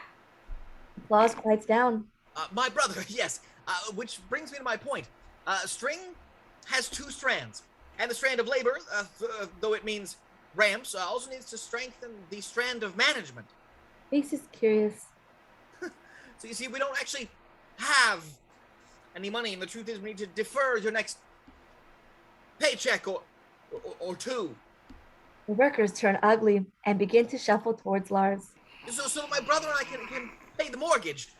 Lars quiets down. My brother, yes. Which brings me to my point. String has two strands. And the strand of labor, though it means ramps, also needs to strengthen the strand of management. Mace is curious. So you see, we don't actually have any money, and the truth is we need to defer your next paycheck or two. The workers turn ugly and begin to shuffle towards Lars. So my brother and I can pay the mortgage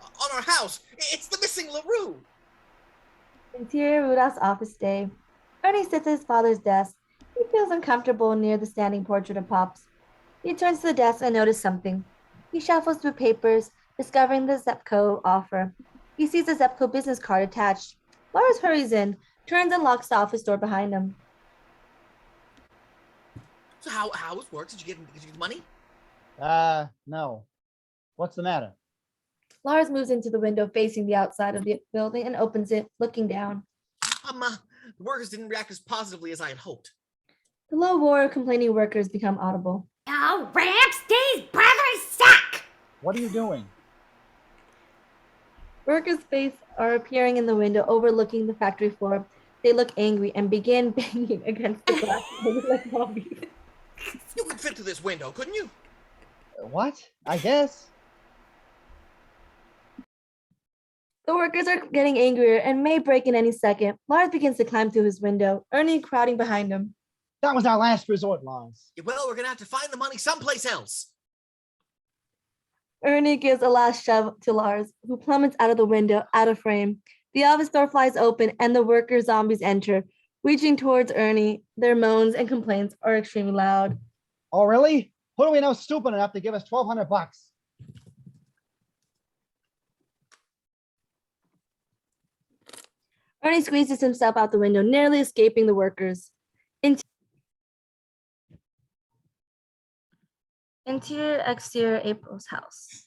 on our house. It's the missing LaRue. Interior Rudolph's office day. Ernie sits at his father's desk. He feels uncomfortable near the standing portrait of Pops. He turns to the desk and notices something. He shuffles through papers, discovering the Zepco offer. He sees the Zepco business card attached. Lars hurries in, turns and locks the office door behind him. So how it works? Did you get the money? No. What's the matter? Lars moves into the window facing the outside of the building and opens it, looking down. The workers didn't react as positively as I had hoped. The low roar of complaining workers become audible. Oh, ramps, these brothers suck. What are you doing? Workers' faces are appearing in the window overlooking the factory floor. They look angry and begin banging against the glass like zombies. You could fit through this window, couldn't you? What? I guess. The workers are getting angrier and may break in any second. Lars begins to climb through his window, Ernie crowding behind him. That was our last resort, Lars. Well, we're gonna have to find the money someplace else. Ernie gives a last shove to Lars, who plummets out of the window, out of frame. The office door flies open and the worker zombies enter, reaching towards Ernie. Their moans and complaints are extremely loud. Oh, really? Who do we know stupid enough to give us $1,200? Ernie squeezes himself out the window, nearly escaping the workers. Interior, exterior, April's house.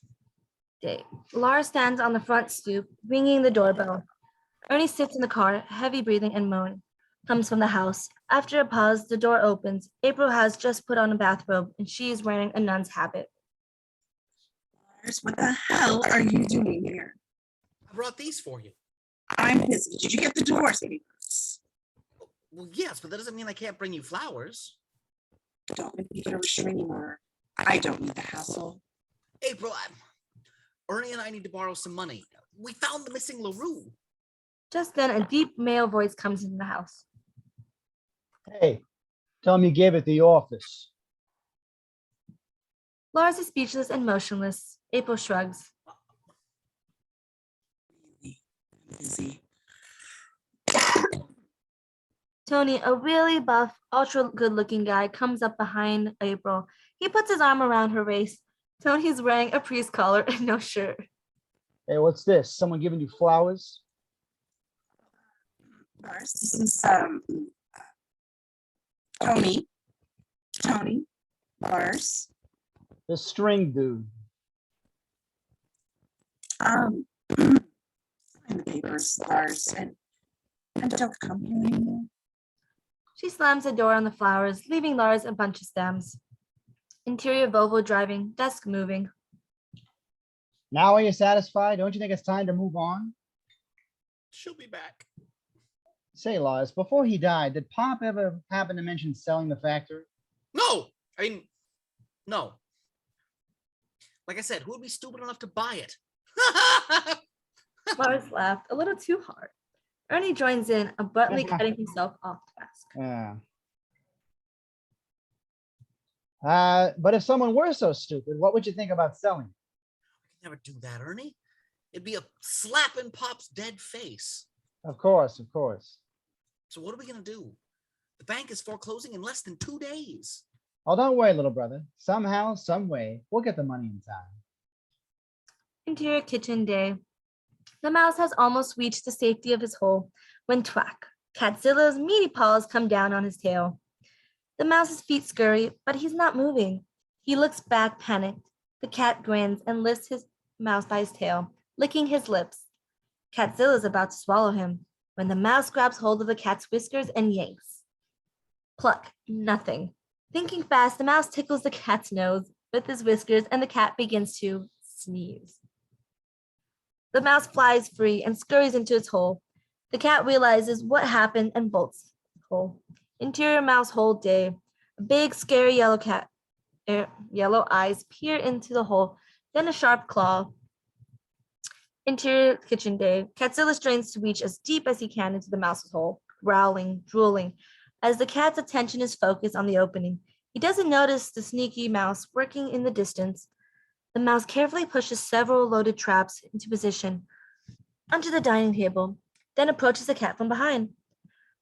Day. Lars stands on the front stoop, ringing the doorbell. Ernie sits in the car, heavy breathing and moan comes from the house. After a pause, the door opens. April has just put on a bathrobe, and she is wearing a nun's habit. Lars, what the hell are you doing here? I brought these for you. I'm busy. Did you get the divorce papers? Well, yes, but that doesn't mean I can't bring you flowers. Don't make me get a restraining order. I don't need the hassle. April, Ernie and I need to borrow some money. We found the missing LaRue. Just then, a deep male voice comes into the house. Hey, tell him you gave it the office. Lars is speechless and motionless. April shrugs. Busy. Tony, a really buff, ultra good-looking guy, comes up behind April. He puts his arm around her waist. Tony's wearing a priest collar and no shirt. Hey, what's this? Someone giving you flowers? Lars, this is Tony, Lars. The string dude. Sign the papers, Lars, and don't come here anymore. She slams the door on the flowers, leaving Lars a bunch of stems. Interior Volvo driving, desk moving. Now are you satisfied? Don't you think it's time to move on? She'll be back. Say, Laws, before he died, did Pop ever happen to mention selling the factory? No, I mean, no. Like I said, who would be stupid enough to buy it? Lars laughed a little too hard. Ernie joins in, abruptly cutting himself off task. Yeah. But if someone were so stupid, what would you think about selling? Never do that, Ernie. It'd be a slap in Pop's dead face. Of course, of course. So what are we gonna do? The bank is foreclosing in less than 2 days. Oh, don't worry, little brother. Somehow, some way, we'll get the money in time. Interior kitchen day. The mouse has almost reached the safety of his hole when twack, Catzilla's meaty paws come down on his tail. The mouse's feet scurry, but he's not moving. He looks back, panicked. The cat grins and lifts his mouse by his tail, licking his lips. Catzilla's about to swallow him when the mouse grabs hold of the cat's whiskers and yanks. Pluck, nothing. Thinking fast, the mouse tickles the cat's nose with his whiskers and the cat begins to sneeze. The mouse flies free and scurries into its hole. The cat realizes what happened and bolts the hole. Interior mouse hole day. A big, scary yellow cat, yellow eyes peer into the hole, then a sharp claw. Interior kitchen day. Catzilla strains to reach as deep as he can into the mouse's hole, growling, drooling, as the cat's attention is focused on the opening. He doesn't notice the sneaky mouse working in the distance. The mouse carefully pushes several loaded traps into position onto the dining table, then approaches the cat from behind.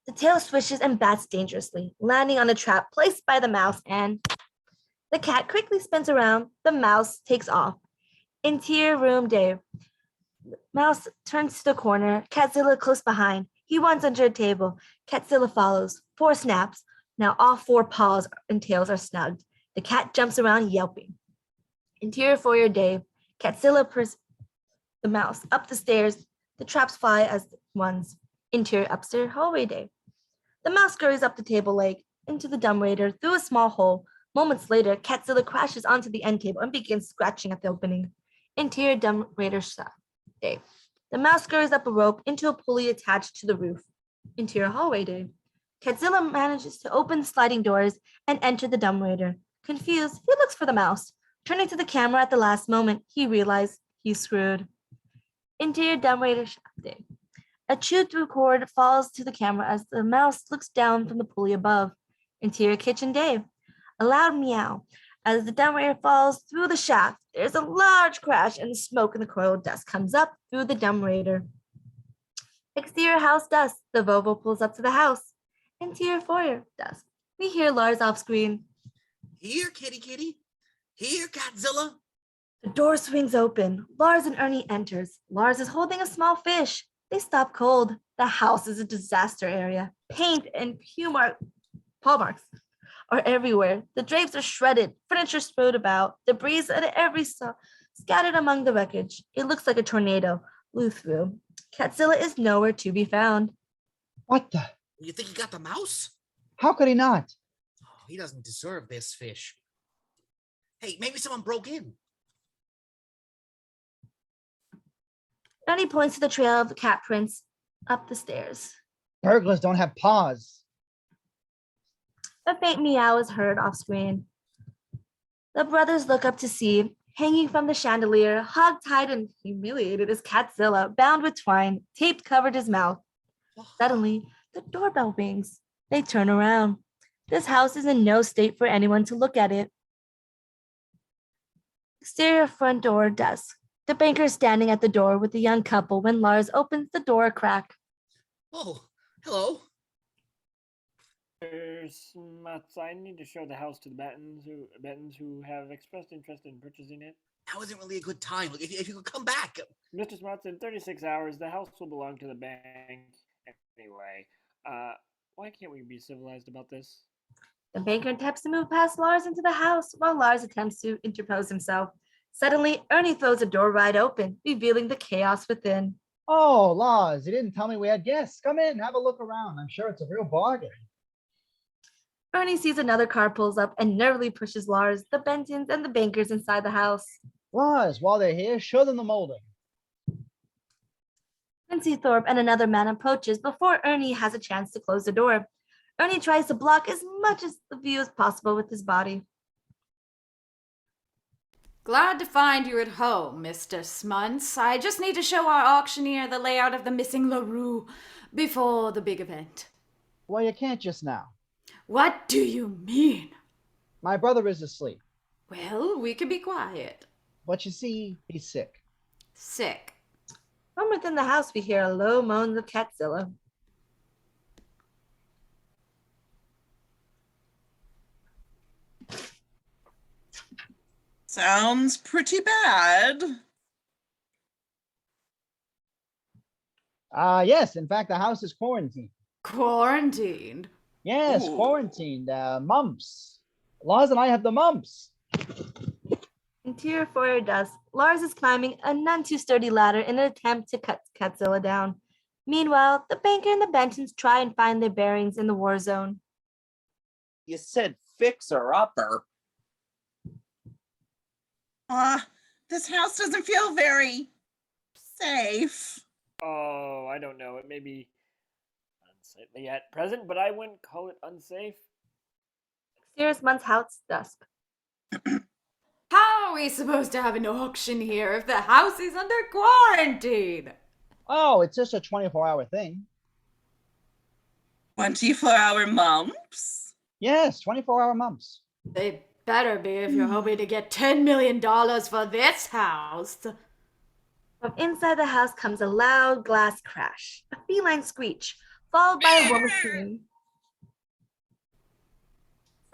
The tail swishes and bats dangerously, landing on a trap placed by the mouse, and the cat quickly spins around. The mouse takes off. Interior room day. Mouse turns to the corner, Catzilla close behind. He runs under a table. Catzilla follows. 4 snaps. Now all 4 paws and tails are snugged. The cat jumps around, yelping. Interior foyer day. Catzilla pursues the mouse up the stairs. The traps fly as ones. Interior upstairs hallway day. The mouse scurries up the table leg into the dumbwaiter through a small hole. Moments later, Catzilla crashes onto the end table and begins scratching at the opening. Interior dumbwaiter day. The mouse scurries up a rope into a pulley attached to the roof. Interior hallway day. Catzilla manages to open the sliding doors and enter the dumbwaiter. Confused, he looks for the mouse. Turning to the camera at the last moment, he realizes he's screwed. Interior dumbwaiter shaft day. A chewed-through cord falls to the camera as the mouse looks down from the pulley above. Interior kitchen day. A loud meow. As the dumbwaiter falls through the shaft, there's a large crash and the smoke and the coiled dust comes up through the dumbwaiter. Exterior house dust. The Volvo pulls up to the house. Interior foyer dust. We hear Lars off screen. Here, kitty kitty. Here, Godzilla. The door swings open. Lars and Ernie enters. Lars is holding a small fish. They stop cold. The house is a disaster area. Paint and paw marks are everywhere. The drapes are shredded, furniture spilled about, debris at every scattered among the wreckage. It looks like a tornado blew through. Catzilla is nowhere to be found. What the? You think he got the mouse? How could he not? Oh, he doesn't deserve this fish. Hey, maybe someone broke in. Ernie points to the trail of the cat prints up the stairs. Burglars don't have paws. A faint meow is heard off screen. The brothers look up to see, hanging from the chandelier, hog-tied and humiliated, is Catzilla, bound with twine, tape covered his mouth. Suddenly, the doorbell rings. They turn around. This house is in no state for anyone to look at it. Exterior front door desk. The banker is standing at the door with the young couple when Lars opens the door a crack. Oh, hello. Smuts, I need to show the house to the Bettons who have expressed interest in purchasing it. Now isn't really a good time. Look, if you could come back. Mr. Smuts, in 36 hours, the house will belong to the bank. Anyway, why can't we be civilized about this? The banker attempts to move past Lars into the house while Lars attempts to interpose himself. Suddenly, Ernie throws the door wide open, revealing the chaos within. Oh, Laws, you didn't tell me we had guests. Come in, have a look around. I'm sure it's a real bargain. Ernie sees another car pulls up and nervously pushes Lars, the Bentons, and the bankers inside the house. Lars, while they're here, show them the molding. Quincy Thorpe and another man approaches before Ernie has a chance to close the door. Ernie tries to block as much as the view as possible with his body. Glad to find you at home, Mr. Smuntz. I just need to show our auctioneer the layout of the missing LaRue before the big event. Well, you can't just now. What do you mean? My brother is asleep, Well, we can be quiet. but you see, he's sick. Sick. From within the house, we hear a low moan of Catzilla. Sounds pretty bad. Yes, in fact, the house is quarantined. Quarantined. Yes, Ooh. quarantined. Mumps. Lars and I have the mumps. Interior foyer dusk. Lars is climbing a none too sturdy ladder in an attempt to cut Catzilla down. Meanwhile, the banker and the Bentons try and find their bearings in the war zone. You said fixer-upper. This house doesn't feel very safe. Oh, I don't know. It may be unsightly at present, but I wouldn't call it unsafe. Exterior Smunt's house dusk. How are we supposed to have an auction here if the house is under quarantine? Oh, it's just a 24-hour thing. 24-hour mumps? Yes, 24-hour mumps. They better be if you're hoping to get $10 million for this house. From inside the house comes a loud glass crash, a feline screech, followed by a woman scream.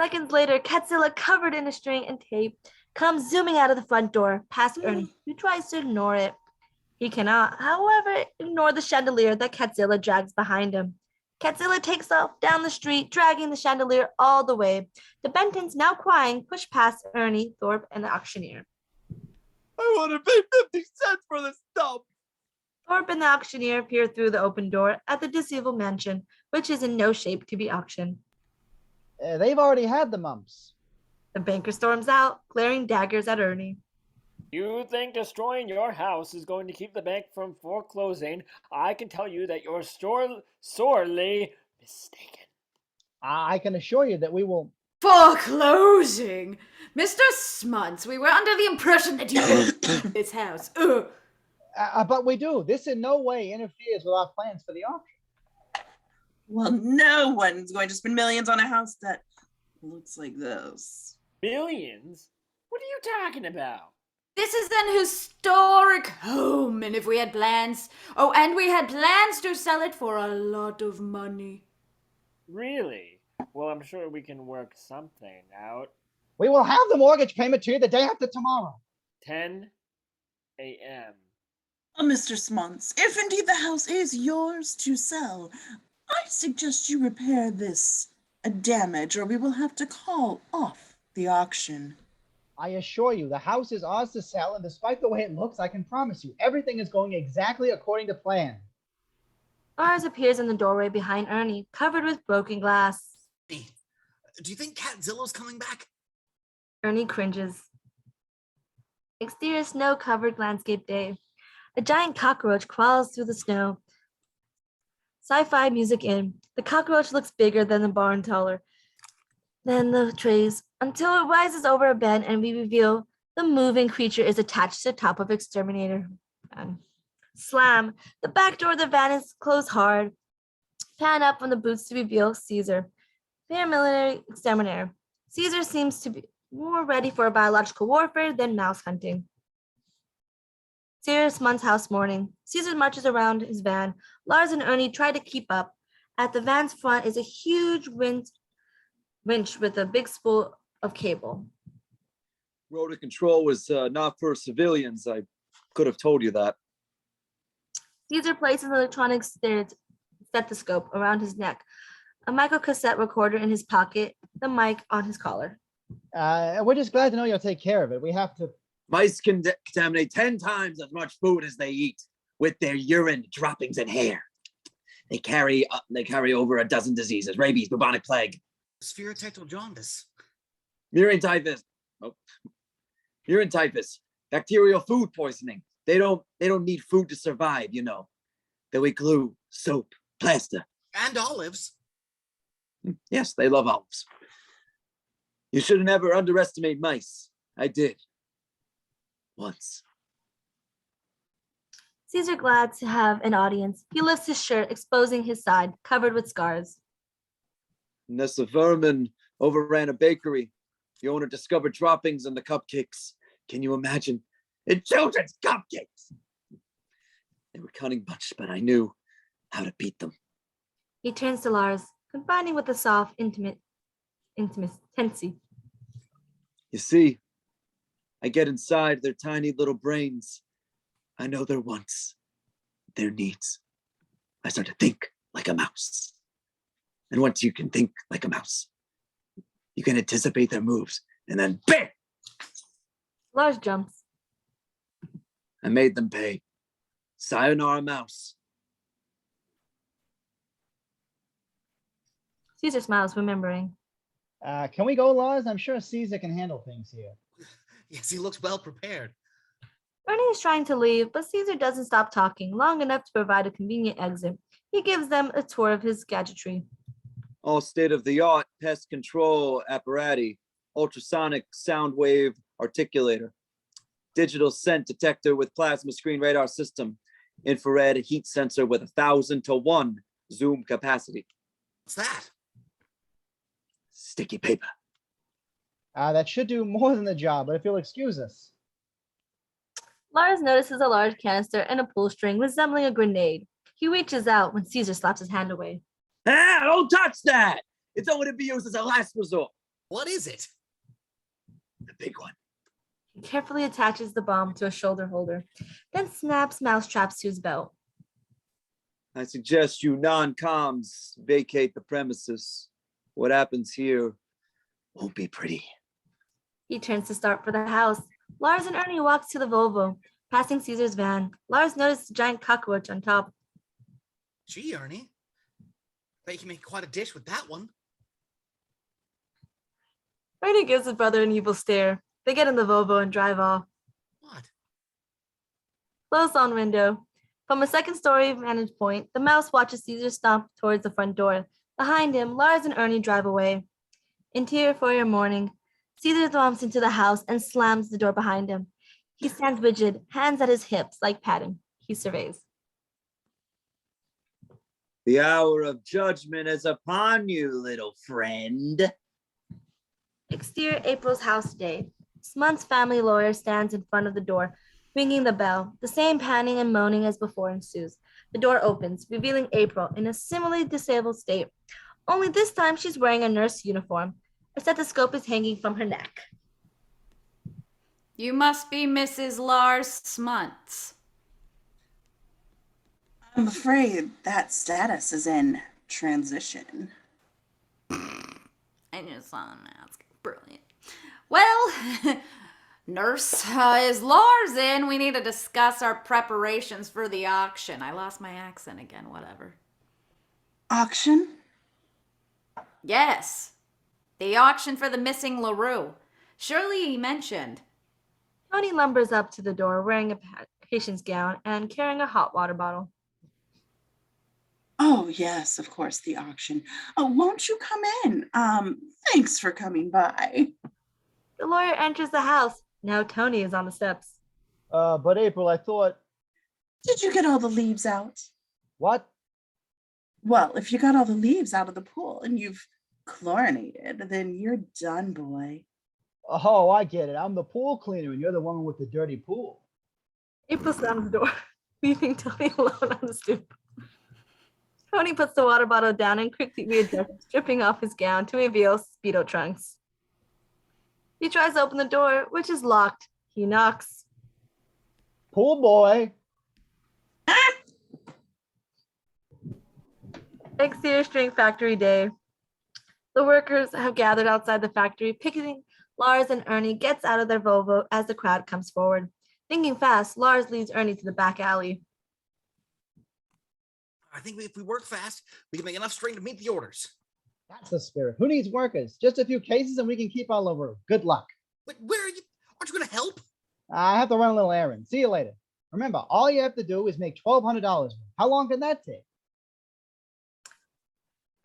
Seconds later, Catzilla, covered in a string and tape, comes zooming out of the front door, past Ernie, who tries to ignore it. He cannot, however, ignore the chandelier that Catzilla drags behind him. Catzilla takes off down the street, dragging the chandelier all the way. The Bentons, now crying, push past Ernie, Thorpe, and the auctioneer. I want to pay 50 cents for this stuff. Thorpe and the auctioneer peer through the open door at the disabled mansion, which is in no shape to be auctioned. They've already had the mumps. The banker storms out, glaring daggers at Ernie. You think destroying your house is going to keep the bank from foreclosing? I can tell you that you're sorely mistaken. I can assure you that we will. Foreclosing? Mr. Smuntz, we were under the impression that you owned this house. But we do. This in no way interferes with our plans for the auction. Well, no one's going to spend millions on a house that looks like this. Millions? What are you talking about? This is an historic home, and if we had plans, and we had plans to sell it for a lot of money. Really? Well, I'm sure we can work something out. We will have the mortgage payment to you the day after tomorrow. 10 a.m. Oh, Mr. Smuntz, if indeed the house is yours to sell, I suggest you repair this damage, or we will have to call off the auction. I assure you, the house is ours to sell, and despite the way it looks, I can promise you, everything is going exactly according to plan. Lars appears in the doorway behind Ernie, covered with broken glass. Hey, do you think Catzilla's coming back? Ernie cringes. Exterior snow-covered landscape day. A giant cockroach crawls through the snow. Sci-fi music in. The cockroach looks bigger than the barn, taller than the trees, until it rises over a bend and we reveal the moving creature is attached to the top of exterminator van. Slam! The back door of the van is closed hard. Pan up from the boots to reveal Caesar, paramilitary exterminator. Caesar seems to be more ready for biological warfare than mouse hunting. Caesar's Smunt's house morning. Caesar marches around his van. Lars and Ernie try to keep up. At the van's front is a huge winch with a big spool of cable. Rotor control was not for civilians. I could have told you that. Caesar places an electronic stethoscope around his neck, a microcassette recorder in his pocket, the mic on his collar. We're just glad to know you'll take care of it. We have to. Mice can contaminate 10 times as much food as they eat with their urine, droppings, and hair. They carry over a dozen diseases: rabies, bubonic plague, Spherotectal jaundice. murine typhus. Oh, murine typhus. bacterial food poisoning. They don't need food to survive, you know. They'll eat glue, soap, plaster. And olives. Yes, they love olives. You should never underestimate mice. I did. Once. Caesar, glad to have an audience, he lifts his shirt, exposing his side, covered with scars. Nessa Vermin overran a bakery. The owner discovered droppings in the cupcakes. Can you imagine? In children's cupcakes! They were cunning bunch, but I knew how to beat them. He turns to Lars, combining with a soft, intimacy. You see, I get inside their tiny little brains. I know their wants, their needs. I start to think like a mouse. And once you can think like a mouse, you can anticipate their moves, and then bam! Lars jumps. I made them pay. Sayonara, mouse. Caesar smiles, remembering. Can we go, Laws? I'm sure Caesar can handle things here. Yes, he looks well prepared. Ernie is trying to leave, but Caesar doesn't stop talking long enough to provide a convenient exit. He gives them a tour of his gadgetry. All state-of-the-art pest control apparatus, ultrasonic sound wave articulator, digital scent detector with plasma screen radar system, infrared heat sensor with 1,000 to 1 zoom capacity. What's that? Sticky paper. That should do more than the job, but if you'll excuse us. Lars notices a large canister and a pull string resembling a grenade. He reaches out when Caesar slaps his hand away. Ah, don't touch that! It's only to be used as a last resort. What is it? The big one. He carefully attaches the bomb to a shoulder holder, then snaps mousetraps to his belt. I suggest you non-coms vacate the premises. What happens here won't be pretty. He turns to start for the house. Lars and Ernie walks to the Volvo, passing Caesar's van. Lars noticed a giant cockroach on top. Gee, Ernie. Bet you can make quite a dish with that one. Ernie gives his brother an evil stare. They get in the Volvo and drive off. What? Closed on window. From a second-story vantage point, the mouse watches Caesar stomp towards the front door. Behind him, Lars and Ernie drive away. Interior foyer morning. Caesar thumps into the house and slams the door behind him. He stands rigid, hands at his hips like padding. He surveys. The hour of judgment is upon you, little friend. Exterior April's house day. Smunt's family lawyer stands in front of the door, ringing the bell. The same panning and moaning as before ensues. The door opens, revealing April in a similarly disabled state. Only this time she's wearing a nurse uniform. A stethoscope is hanging from her neck. You must be Mrs. Lars Smuntz. I'm afraid that status is in transition. I just saw the mask. Brilliant. Well, nurse, is Lars in? We need to discuss our preparations for the auction. I lost my accent again, whatever. Auction? Yes. The auction for the missing LaRue. Surely he mentioned. Tony lumbers up to the door wearing a patient's gown and carrying a hot water bottle. Oh, yes, of course, the auction. Oh, won't you come in? Thanks for coming by. The lawyer enters the house. Now Tony is on the steps. But April, I thought, Did you get all the leaves out? what? Well, if you got all the leaves out of the pool and you've chlorinated, then you're done, boy. Oh, I get it. I'm the pool cleaner and you're the woman with the dirty pool. April slams the door, leaving Tony alone on the stoop. Tony puts the water bottle down and quickly readjusts, stripping off his gown to reveal Speedo trunks. He tries to open the door, which is locked. He knocks. Pool boy. Exterior string factory day. The workers have gathered outside the factory, picketing. Lars and Ernie gets out of their Volvo as the crowd comes forward. Thinking fast, Lars leads Ernie to the back alley. I think if we work fast, we can make enough string to meet the orders. That's the spirit. Who needs workers? Just a few cases and we can keep all over. Good luck. But where are you? Aren't you going to help? I have to run a little errand. See you later. Remember, all you have to do is make $1,200. How long can that take?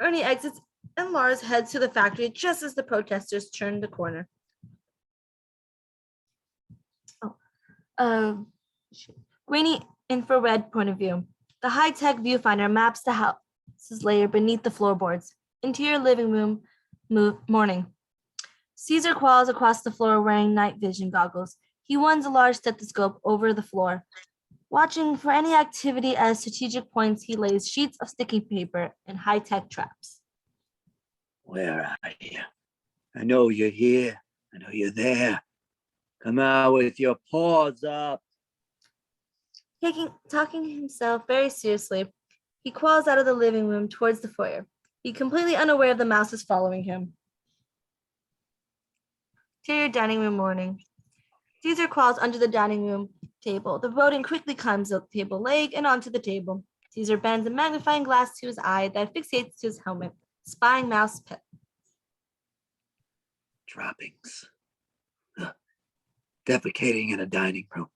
Ernie exits and Lars heads to the factory just as the protesters turn the corner. Grainy infrared point of view. The high-tech viewfinder maps the house's layer beneath the floorboards. Interior living room morning. Caesar crawls across the floor wearing night vision goggles. He winds a large stethoscope over the floor. Watching for any activity at strategic points, he lays sheets of sticky paper and high-tech traps. Where are you? I know you're here. I know you're there. Come out with your paws up. Talking himself very seriously, he crawls out of the living room towards the foyer. He completely unaware of the mouse is following him. Interior dining room morning. Caesar crawls under the dining room table. The rodent quickly climbs the table leg and onto the table. Caesar bends a magnifying glass to his eye that fixates to his helmet, spying mouse pet. Droppings. Defecating in a dining room.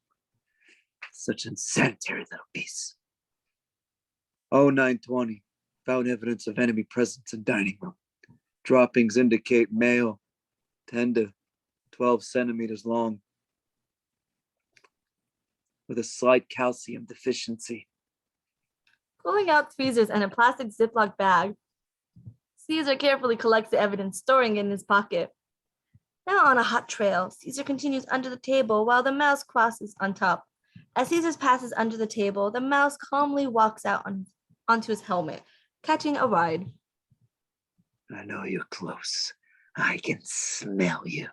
Such unsanitary little beasts. 0920. Found evidence of enemy presence in dining room. Droppings indicate male, 10 to 12 centimeters long, with a slight calcium deficiency. Pulling out tweezers and a plastic Ziploc bag, Caesar carefully collects the evidence, storing it in his pocket. Now on a hot trail, Caesar continues under the table while the mouse crosses on top. As Caesar passes under the table, the mouse calmly walks out onto his helmet, catching a ride. I know you're close. I can smell you.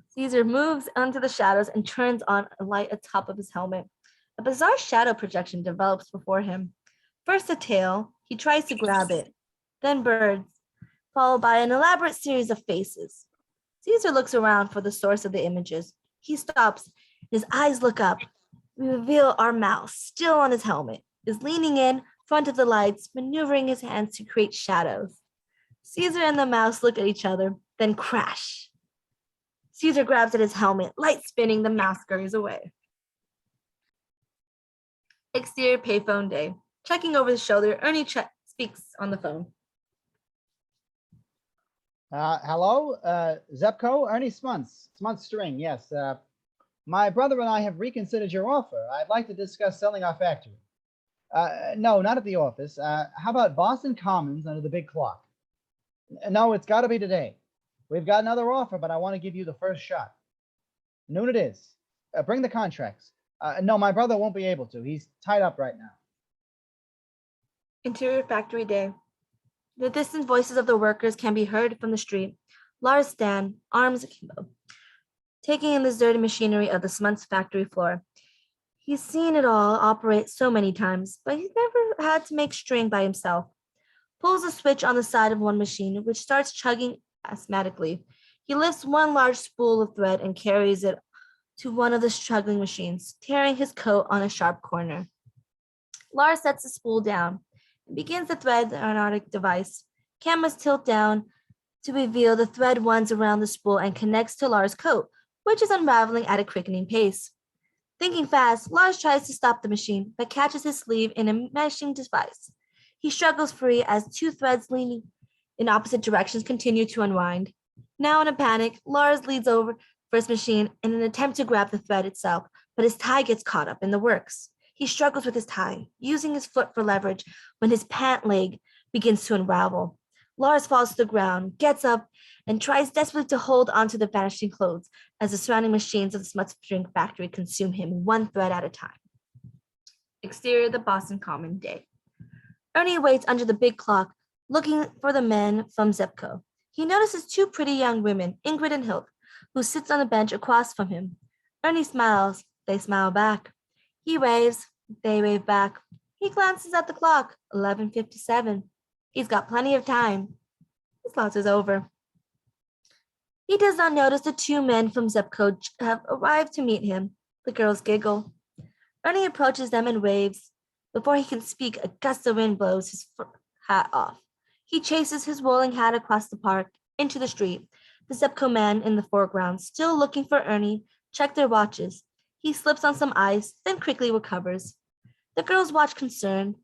Caesar moves onto the shadows and turns on a light atop of his helmet. A bizarre shadow projection develops before him. First a tail, he tries to grab it, then birds, followed by an elaborate series of faces. Caesar looks around for the source of the images. He stops, his eyes look up. We reveal our mouse, still on his helmet, is leaning in front of the lights, maneuvering his hands to create shadows. Caesar and the mouse look at each other, then crash. Caesar grabs at his helmet, light spinning, the mouse scurries away. Exterior payphone day. Checking over his shoulder, Ernie speaks on the phone. Hello, Zepco, Ernie Smuntz, Smuntz String, yes. My brother and I have reconsidered your offer. I'd like to discuss selling our factory. No, not at the office. How about Boston Commons under the big clock? No, it's got to be today. We've got another offer, but I want to give you the first shot. Noon it is. Bring the contracts. No, my brother won't be able to. He's tied up right now. Interior factory day. The distant voices of the workers can be heard from the street. Lars stands, arms akimbo, taking in the dirty machinery of the Smuntz factory floor. He's seen it all operate so many times, but he's never had to make string by himself. Pulls a switch on the side of one machine, which starts chugging asthmatically. He lifts one large spool of thread and carries it to one of the struggling machines, tearing his coat on a sharp corner. Lars sets the spool down and begins to thread the aeronautic device. Cameras tilt down to reveal the thread winds around the spool and connects to Lars' coat, which is unraveling at a quickening pace. Thinking fast, Lars tries to stop the machine, but catches his sleeve in a meshing device. He struggles free as two threads leaning in opposite directions continue to unwind. Now in a panic, Lars leads over for his machine in an attempt to grab the thread itself, but his tie gets caught up in the works. He struggles with his tie, using his foot for leverage when his pant leg begins to unravel. Lars falls to the ground, gets up, and tries desperately to hold onto the vanishing clothes as the surrounding machines of the Smuntz Drink Factory consume him one thread at a time. Exterior, the Boston Common day. Ernie waits under the big clock, looking for the men from Zepco. He notices two pretty young women, Ingrid and Hilk, who sits on a bench across from him. Ernie smiles. They smile back. He waves. They wave back. He glances at the clock, 11:57. He's got plenty of time. His loss is over. He does not notice the two men from Zepco have arrived to meet him. The girls giggle. Ernie approaches them and waves. Before he can speak, a gust of wind blows his hat off. He chases his rolling hat across the park, into the street. The Zepco men in the foreground, still looking for Ernie, check their watches. He slips on some ice, then quickly recovers. The girls watch concerned.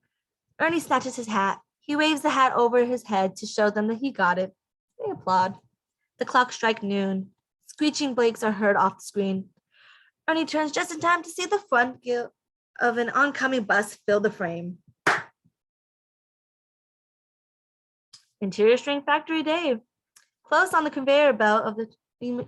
Ernie snatches his hat. He waves the hat over his head to show them that he got it. They applaud. The clock strikes noon. Screeching brakes are heard off the screen. Ernie turns just in time to see the front wheel of an oncoming bus fill the frame. Interior String Factory Day. Close on the conveyor belt of the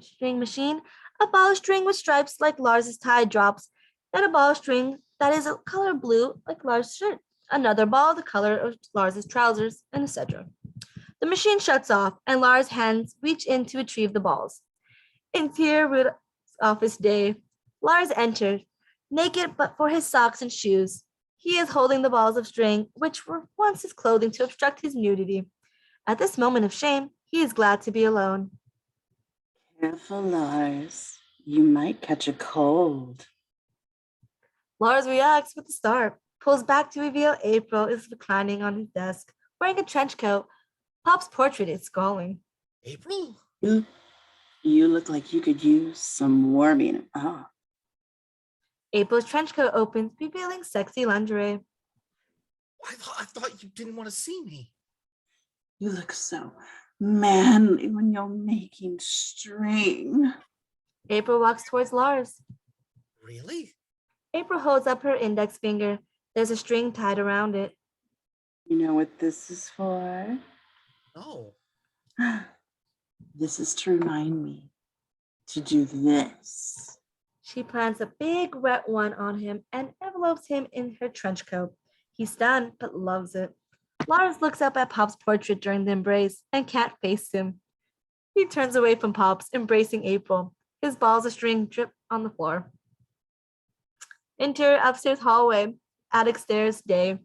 string machine, a ball of string with stripes like Lars's tie drops, then a ball of string that is a color blue like Lars' shirt, another ball the color of Lars's trousers, and etc. The machine shuts off, and Lars' hands reach in to retrieve the balls. Interior Rudolph's office day. Lars entered, naked but for his socks and shoes. He is holding the balls of string, which were once his clothing to obstruct his nudity. At this moment of shame, he is glad to be alone. Careful, Lars. You might catch a cold. Lars reacts with a start, pulls back to reveal April is reclining on his desk, wearing a trench coat. Pop's portrait is scowling. April? You look like you could use some warming up. April's trench coat opens, revealing sexy lingerie. I thought you didn't want to see me. You look so manly when you're making string. April walks towards Lars. Really? April holds up her index finger. There's a string tied around it. You know what this is for? No. This is to remind me to do this. She plants a big red one on him and envelopes him in her trench coat. He's stunned, but loves it. Lars looks up at Pop's portrait during the embrace and can't face him. He turns away from Pop's, embracing April. His balls of string drip on the floor. Interior upstairs hallway, attic stairs day.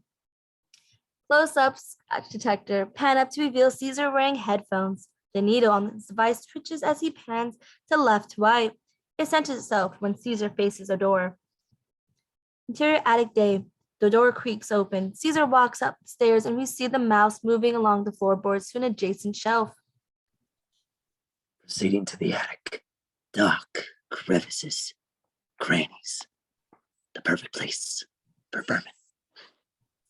Close-ups, scratch detector, pan up to reveal Caesar wearing headphones. The needle on his device twitches as he pans to left to right. It centers itself when Caesar faces a door. Interior attic day. The door creaks open. Caesar walks upstairs and we see the mouse moving along the floorboards to an adjacent shelf. Proceeding to the attic. Dark crevices, crannies. The perfect place for vermin.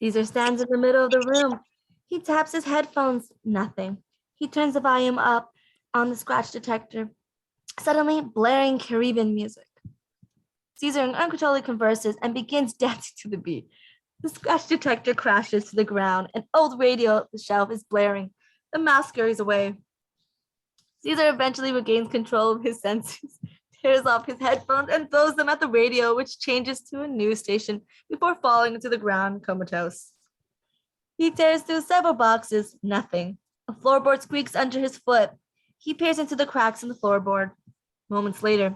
Caesar stands in the middle of the room. He taps his headphones. Nothing. He turns the volume up on the scratch detector. Suddenly, blaring Caribbean music. Caesar uncontrollably converses and begins dancing to the beat. The scratch detector crashes to the ground. An old radio on the shelf is blaring. The mouse scurries away. Caesar eventually regains control of his senses, tears off his headphones, and throws them at the radio, which changes to a news station before falling into the ground comatose. He tears through several boxes. Nothing. A floorboard squeaks under his foot. He peers into the cracks in the floorboard. Moments later,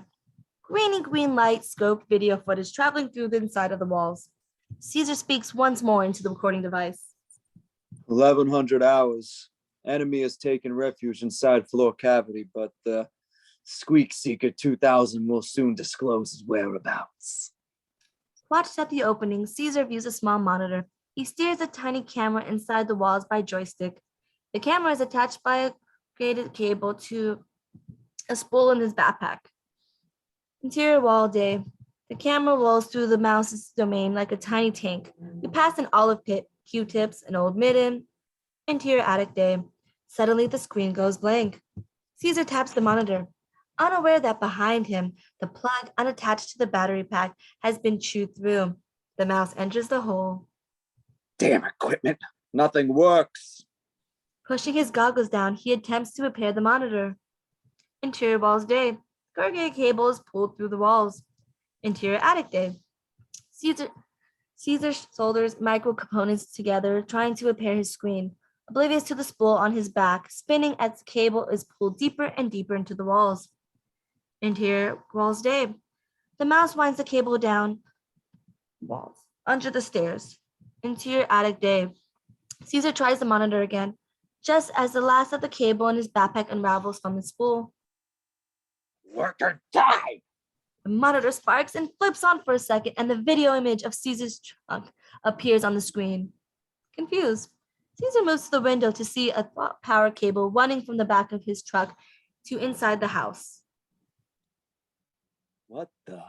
green light scoped video footage traveling through the inside of the walls. Caesar speaks once more into the recording device. 1100 hours. Enemy has taken refuge inside floor cavity, but the Squeak Seeker 2000 will soon disclose his whereabouts. Watched at the opening, Caesar views a small monitor. He steers a tiny camera inside the walls by joystick. The camera is attached by a braided cable to a spool in his backpack. Interior wall day. The camera rolls through the mouse's domain like a tiny tank. We pass an olive pit, Q-tips, an old midden. Interior attic day. Suddenly the screen goes blank. Caesar taps the monitor, unaware that behind him, the plug unattached to the battery pack has been chewed through. The mouse enters the hole. Damn equipment. Nothing works. Pushing his goggles down, he attempts to repair the monitor. Interior walls day. Corrugated cable is pulled through the walls. Interior attic day. Caesar solders micro components together, trying to repair his screen, oblivious to the spool on his back, spinning as the cable is pulled deeper and deeper into the walls. Interior walls day. The mouse winds the cable down walls, under the stairs. Interior attic day. Caesar tries the monitor again, just as the last of the cable in his backpack unravels from the spool. Work or die. The monitor sparks and flips on for a second, and the video image of Caesar's trunk appears on the screen. Confused, Caesar moves to the window to see a power cable running from the back of his truck to inside the house. What the?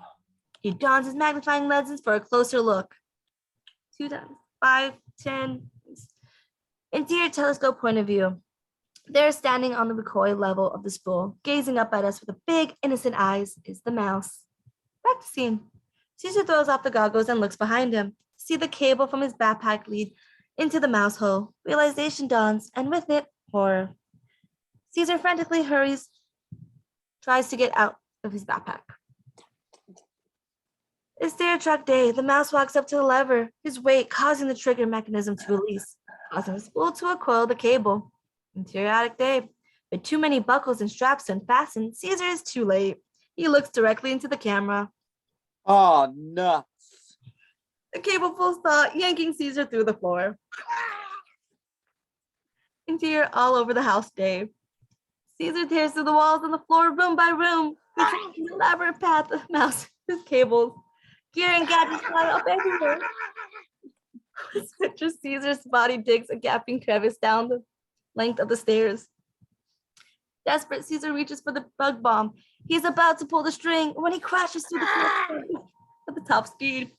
He dons his magnifying lenses for a closer look. 2 times 5, 10. Interior telescope point of view. There, standing on the recoil level of the spool, gazing up at us with a big, innocent eyes, is the mouse. Back to scene. Caesar throws off the goggles and looks behind him. See the cable from his backpack lead into the mouse hole. Realization dawns, and with it, horror. Caesar frantically tries to get out of his backpack. It's their truck day. The mouse walks up to the lever, his weight causing the trigger mechanism to release, causing the spool to uncoil the cable. Interior attic day. With too many buckles and straps to unfasten, Caesar is too late. He looks directly into the camera. Oh, nuts. The cable pulls taut, yanking Caesar through the floor. Interior all over the house day. Caesar tears through the walls and the floor room by room. He takes an elaborate path of mouse, his cables, gear and gadgets fly up everywhere. Just Caesar's body digs a gaping crevice down the length of the stairs. Desperate, Caesar reaches for the bug bomb. He's about to pull the string when he crashes through the floor at the top speed.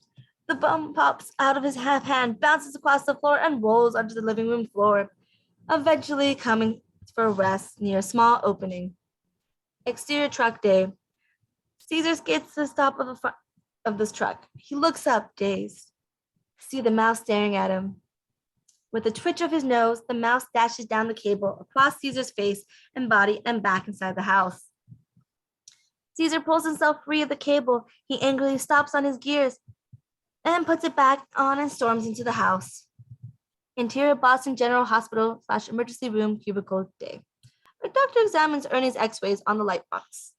The bomb pops out of his half hand, bounces across the floor, and rolls onto the living room floor, eventually coming for a rest near a small opening. Exterior truck day. Caesar skates to the top of the front of this truck. He looks up, dazed. See the mouse staring at him. With a twitch of his nose, the mouse dashes down the cable across Caesar's face and body and back inside the house. Caesar pulls himself free of the cable. He angrily stops on his gears and puts it back on and storms into the house. Interior Boston General Hospital / emergency room cubicle day. The doctor examines Ernie's x-rays on the light box.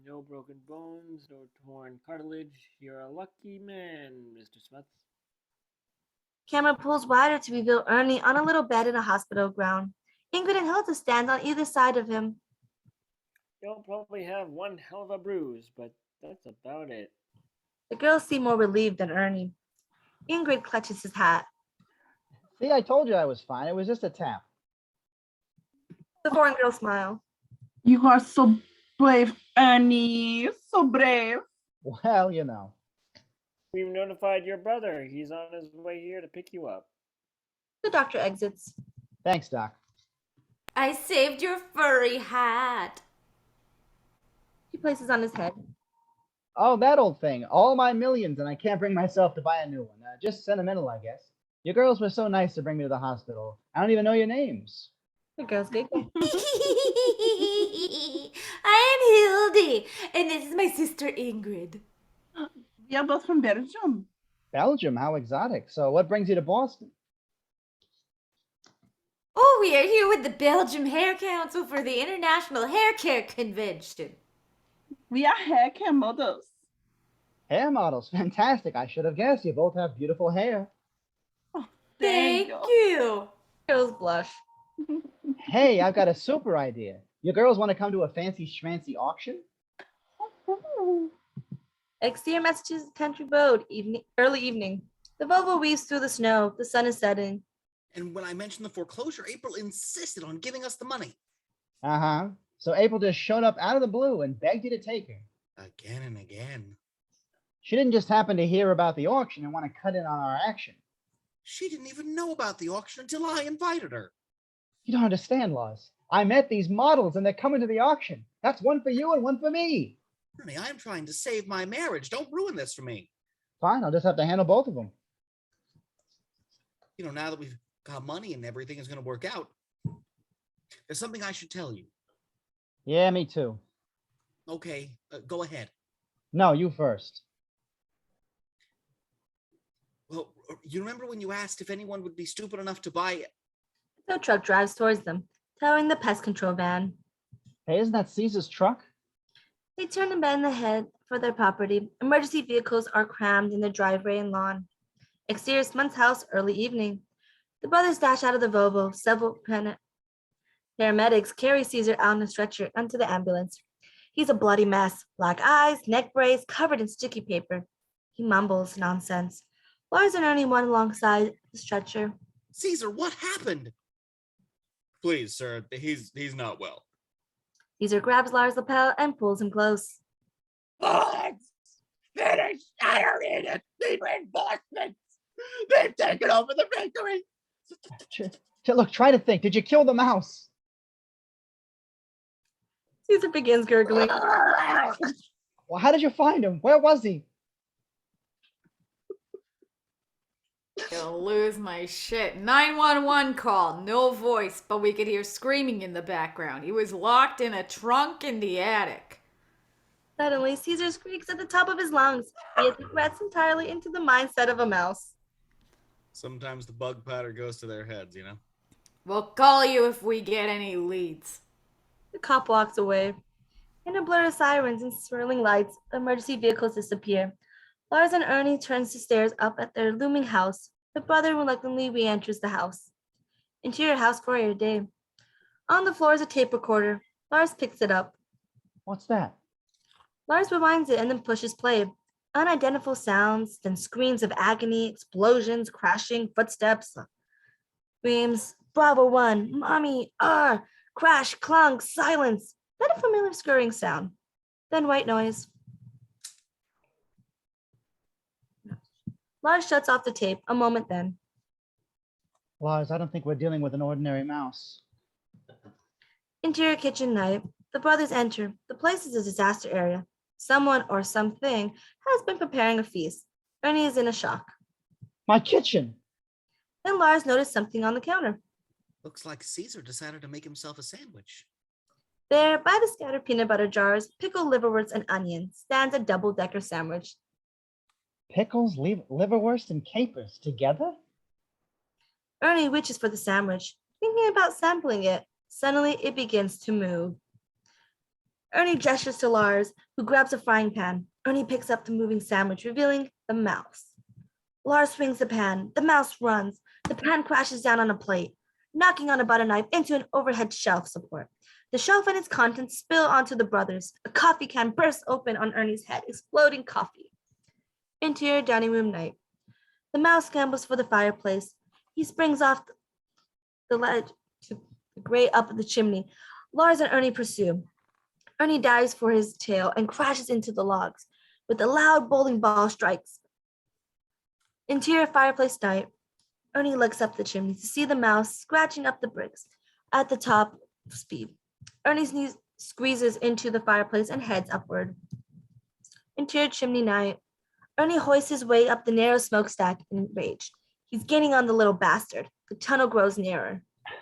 No broken bones, no torn cartilage. You're a lucky man, Mr. Smith. Camera pulls wider to reveal Ernie on a little bed in a hospital ground. Ingrid and Hilda stand on either side of him. You'll probably have one hell of a bruise, but that's about it. The girls seem more relieved than Ernie. Ingrid clutches his hat. See, I told you I was fine. It was just a tap. The foreign girls smile. You are so brave, Ernie. So brave. Well, you know. We've notified your brother. He's on his way here to pick you up. The doctor exits. Thanks, Doc. I saved your furry hat. He places on his head. Oh, that old thing. All my millions, and I can't bring myself to buy a new one. Just sentimental, I guess. You girls were so nice to bring me to the hospital. I don't even know your names. The girls giggle. I am Hildy, and this is my sister Ingrid. We are both from Belgium. Belgium? How exotic. So what brings you to Boston? Oh, we are here with the Belgium Hair Council for the International Hair Care Convention. We are hair care models. Hair models. Fantastic. I should have guessed. You both have beautiful hair. Thank you. Girls blush. Hey, I've got a super idea. You girls want to come to a fancy schmancy auction? Exterior Massachusetts Country Road, early evening. The Volvo weaves through the snow. The sun is setting. And when I mentioned the foreclosure, April insisted on giving us the money. Uh-huh. So April just showed up out of the blue and begged you to take her. Again and again. She didn't just happen to hear about the auction and want to cut in on our action. She didn't even know about the auction until I invited her. You don't understand, Laws. I met these models and they're coming to the auction. That's one for you and one for me. Ernie, I'm trying to save my marriage. Don't ruin this for me. Fine, I'll just have to handle both of them. You know, now that we've got money and everything is going to work out, there's something I should tell you. Yeah, me too. Okay, go ahead. No, you first. Well, you remember when you asked if anyone would be stupid enough to buy it? The truck drives towards them, towing the pest control van. Hey, isn't that Caesar's truck? They turn and bend ahead for their property. Emergency vehicles are crammed in the driveway and lawn. Exterior Smunt's house, early evening. The brothers dash out of the Volvo. Several paramedics carry Caesar out on a stretcher onto the ambulance. He's a bloody mess. Black eyes, neck brace, covered in sticky paper. He mumbles nonsense. Lars and Ernie run alongside the stretcher. Caesar, what happened? Please, sir, he's not well. Caesar grabs Lars' lapel and pulls him close. Bullets! Finished! I don't need it! The reinforcements! They've taken over the bakery! Look, try to think. Did you kill the mouse? Caesar begins gurgling. Well, how did you find him? Where was he? Gonna lose my shit. 911 call, no voice, but we could hear screaming in the background. He was locked in a trunk in the attic. Suddenly, Caesar squeaks at the top of his lungs. He regrets entirely into the mindset of a mouse. Sometimes the bug powder goes to their heads, you know? We'll call you if we get any leads. The cop walks away. In a blur of sirens and swirling lights, emergency vehicles disappear. Lars and Ernie turns to stare up at their looming house. The brother reluctantly re-enters the house. Interior house for a day. On the floor is a tape recorder. Lars picks it up. What's that? Lars rewinds it and then pushes play. Unidentifiable sounds, then screams of agony, explosions, crashing, footsteps, screams, Bravo 1, Mommy, crash, clunk, silence. Then a familiar scurrying sound. Then white noise. Lars shuts off the tape a moment then. Lars, I don't think we're dealing with an ordinary mouse. Interior kitchen night. The brothers enter. The place is a disaster area. Someone or something has been preparing a feast. Ernie is in a shock. My kitchen. Then Lars noticed something on the counter. Looks like Caesar decided to make himself a sandwich. There, by the scattered peanut butter jars, pickled liverwurst and onion, stands a double-decker sandwich. Pickles, liverwurst, and capers together? Ernie reaches for the sandwich, thinking about sampling it. Suddenly, it begins to move. Ernie gestures to Lars, who grabs a frying pan. Ernie picks up the moving sandwich, revealing the mouse. Lars swings the pan. The mouse runs. The pan crashes down on a plate, knocking on a butter knife into an overhead shelf support. The shelf and its contents spill onto the brothers. A coffee can bursts open on Ernie's head, exploding coffee. Interior dining room night. The mouse scrambles for the fireplace. He springs off the ledge to grate up the chimney. Lars and Ernie pursue. Ernie dives for his tail and crashes into the logs. With a loud bowling ball strikes. Interior fireplace night. Ernie looks up the chimney to see the mouse scratching up the bricks at the top speed. Ernie's knee squeezes into the fireplace and heads upward. Interior chimney night. Ernie hoists his way up the narrow smokestack in rage. He's gaining on the little bastard. The tunnel grows nearer.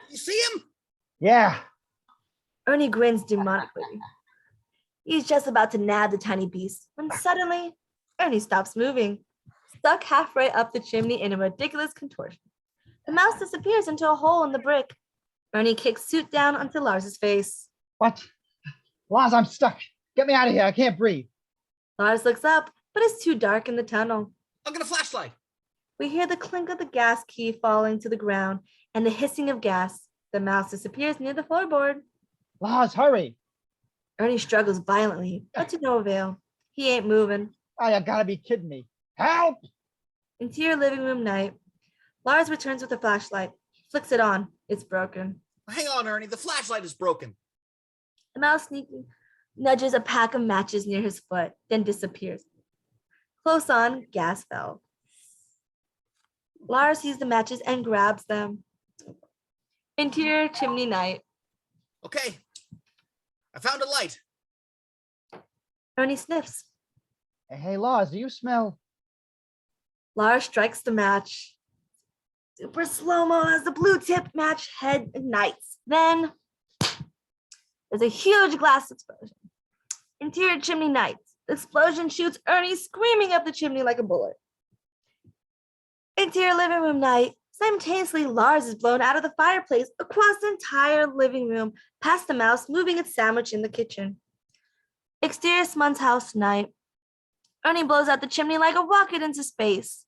You see him? Yeah. Ernie grins demonically. He's just about to nab the tiny beast when suddenly Ernie stops moving, stuck halfway up the chimney in a ridiculous contortion. The mouse disappears into a hole in the brick. Ernie kicks Suit down onto Lars's face. What? Lars, I'm stuck. Get me out of here. I can't breathe. Lars looks up, but it's too dark in the tunnel. I'll get a flashlight. We hear the clink of the gas key falling to the ground and the hissing of gas. The mouse disappears near the floorboard. Lars, hurry. Ernie struggles violently, but to no avail. He ain't moving. Oh, you gotta be kidding me. Help! Interior living room night. Lars returns with a flashlight. He flicks it on. It's broken. Hang on, Ernie. The flashlight is broken. The mouse sneaking nudges a pack of matches near his foot, then disappears. Close on, gas fell. Lars sees the matches and grabs them. Interior chimney night. Okay. I found a light. Ernie sniffs. Hey, Lars, do you smell? Lars strikes the match. Super slow-mo as the blue tip match head ignites. Then there's a huge glass explosion. Interior chimney night. The explosion shoots Ernie screaming up the chimney like a bullet. Interior living room night. Simultaneously, Lars is blown out of the fireplace across the entire living room, past the mouse moving its sandwich in the kitchen. Exterior Smun's house night. Ernie blows out the chimney like a rocket into space.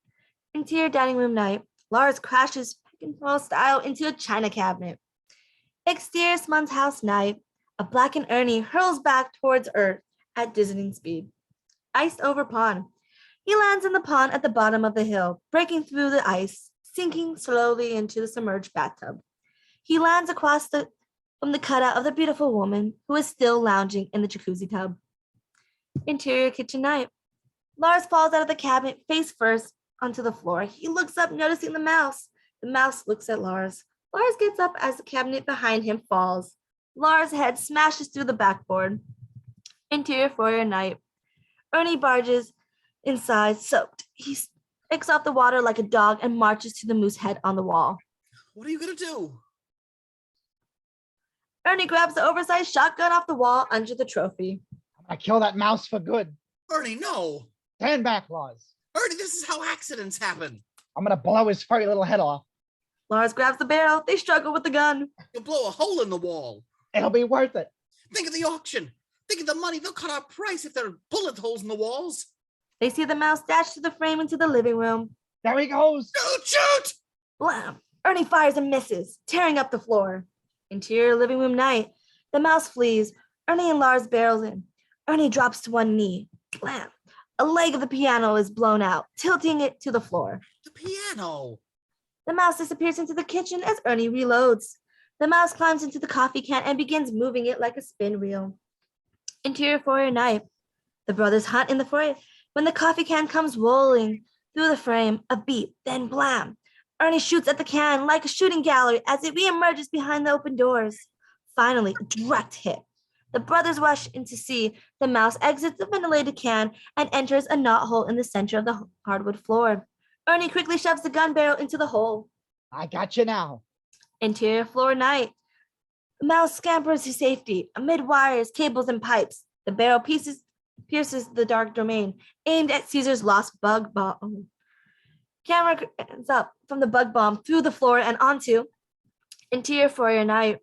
Interior dining room night. Lars crashes pick and roll style into a china cabinet. Exterior Smun's house night. A blackened Ernie hurls back towards Earth at dizzying speed. Iced over pond. He lands in the pond at the bottom of the hill, breaking through the ice, sinking slowly into the submerged bathtub. He lands from the cutout of the beautiful woman who is still lounging in the jacuzzi tub. Interior kitchen night. Lars falls out of the cabinet face first onto the floor. He looks up, noticing the mouse. The mouse looks at Lars. Lars gets up as the cabinet behind him falls. Lars' head smashes through the backboard. Interior foyer night. Ernie barges inside, soaked. He picks off the water like a dog and marches to the moose head on the wall. What are you gonna do? Ernie grabs the oversized shotgun off the wall under the trophy. I'm gonna kill that mouse for good. Ernie, no. Stand back, Lars. Ernie, this is how accidents happen. I'm gonna blow his furry little head off. Lars grabs the barrel. They struggle with the gun. You'll blow a hole in the wall. It'll be worth it. Think of the auction. Think of the money. They'll cut our price if there are bullet holes in the walls. They see the mouse dash to the frame into the living room. There he goes. Shoot! Blam! Ernie fires and misses, tearing up the floor. Interior living room night. The mouse flees. Ernie and Lars barrels in. Ernie drops to one knee. Blam! A leg of the piano is blown out, tilting it to the floor. The piano. The mouse disappears into the kitchen as Ernie reloads. The mouse climbs into the coffee can and begins moving it like a spin wheel. Interior foyer night. The brothers hunt in the foyer. When the coffee can comes rolling through the frame, a beep, then blam. Ernie shoots at the can like a shooting gallery as it reemerges behind the open doors. Finally, a direct hit. The brothers rush in to see the mouse exits the ventilated can and enters a knot hole in the center of the hardwood floor. Ernie quickly shoves the gun barrel into the hole. I got you now. Interior floor night. The mouse scampers to safety amid wires, cables, and pipes. The barrel pierces the dark domain, aimed at Caesar's lost bug bomb. Camera ends up from the bug bomb through the floor and onto interior foyer night.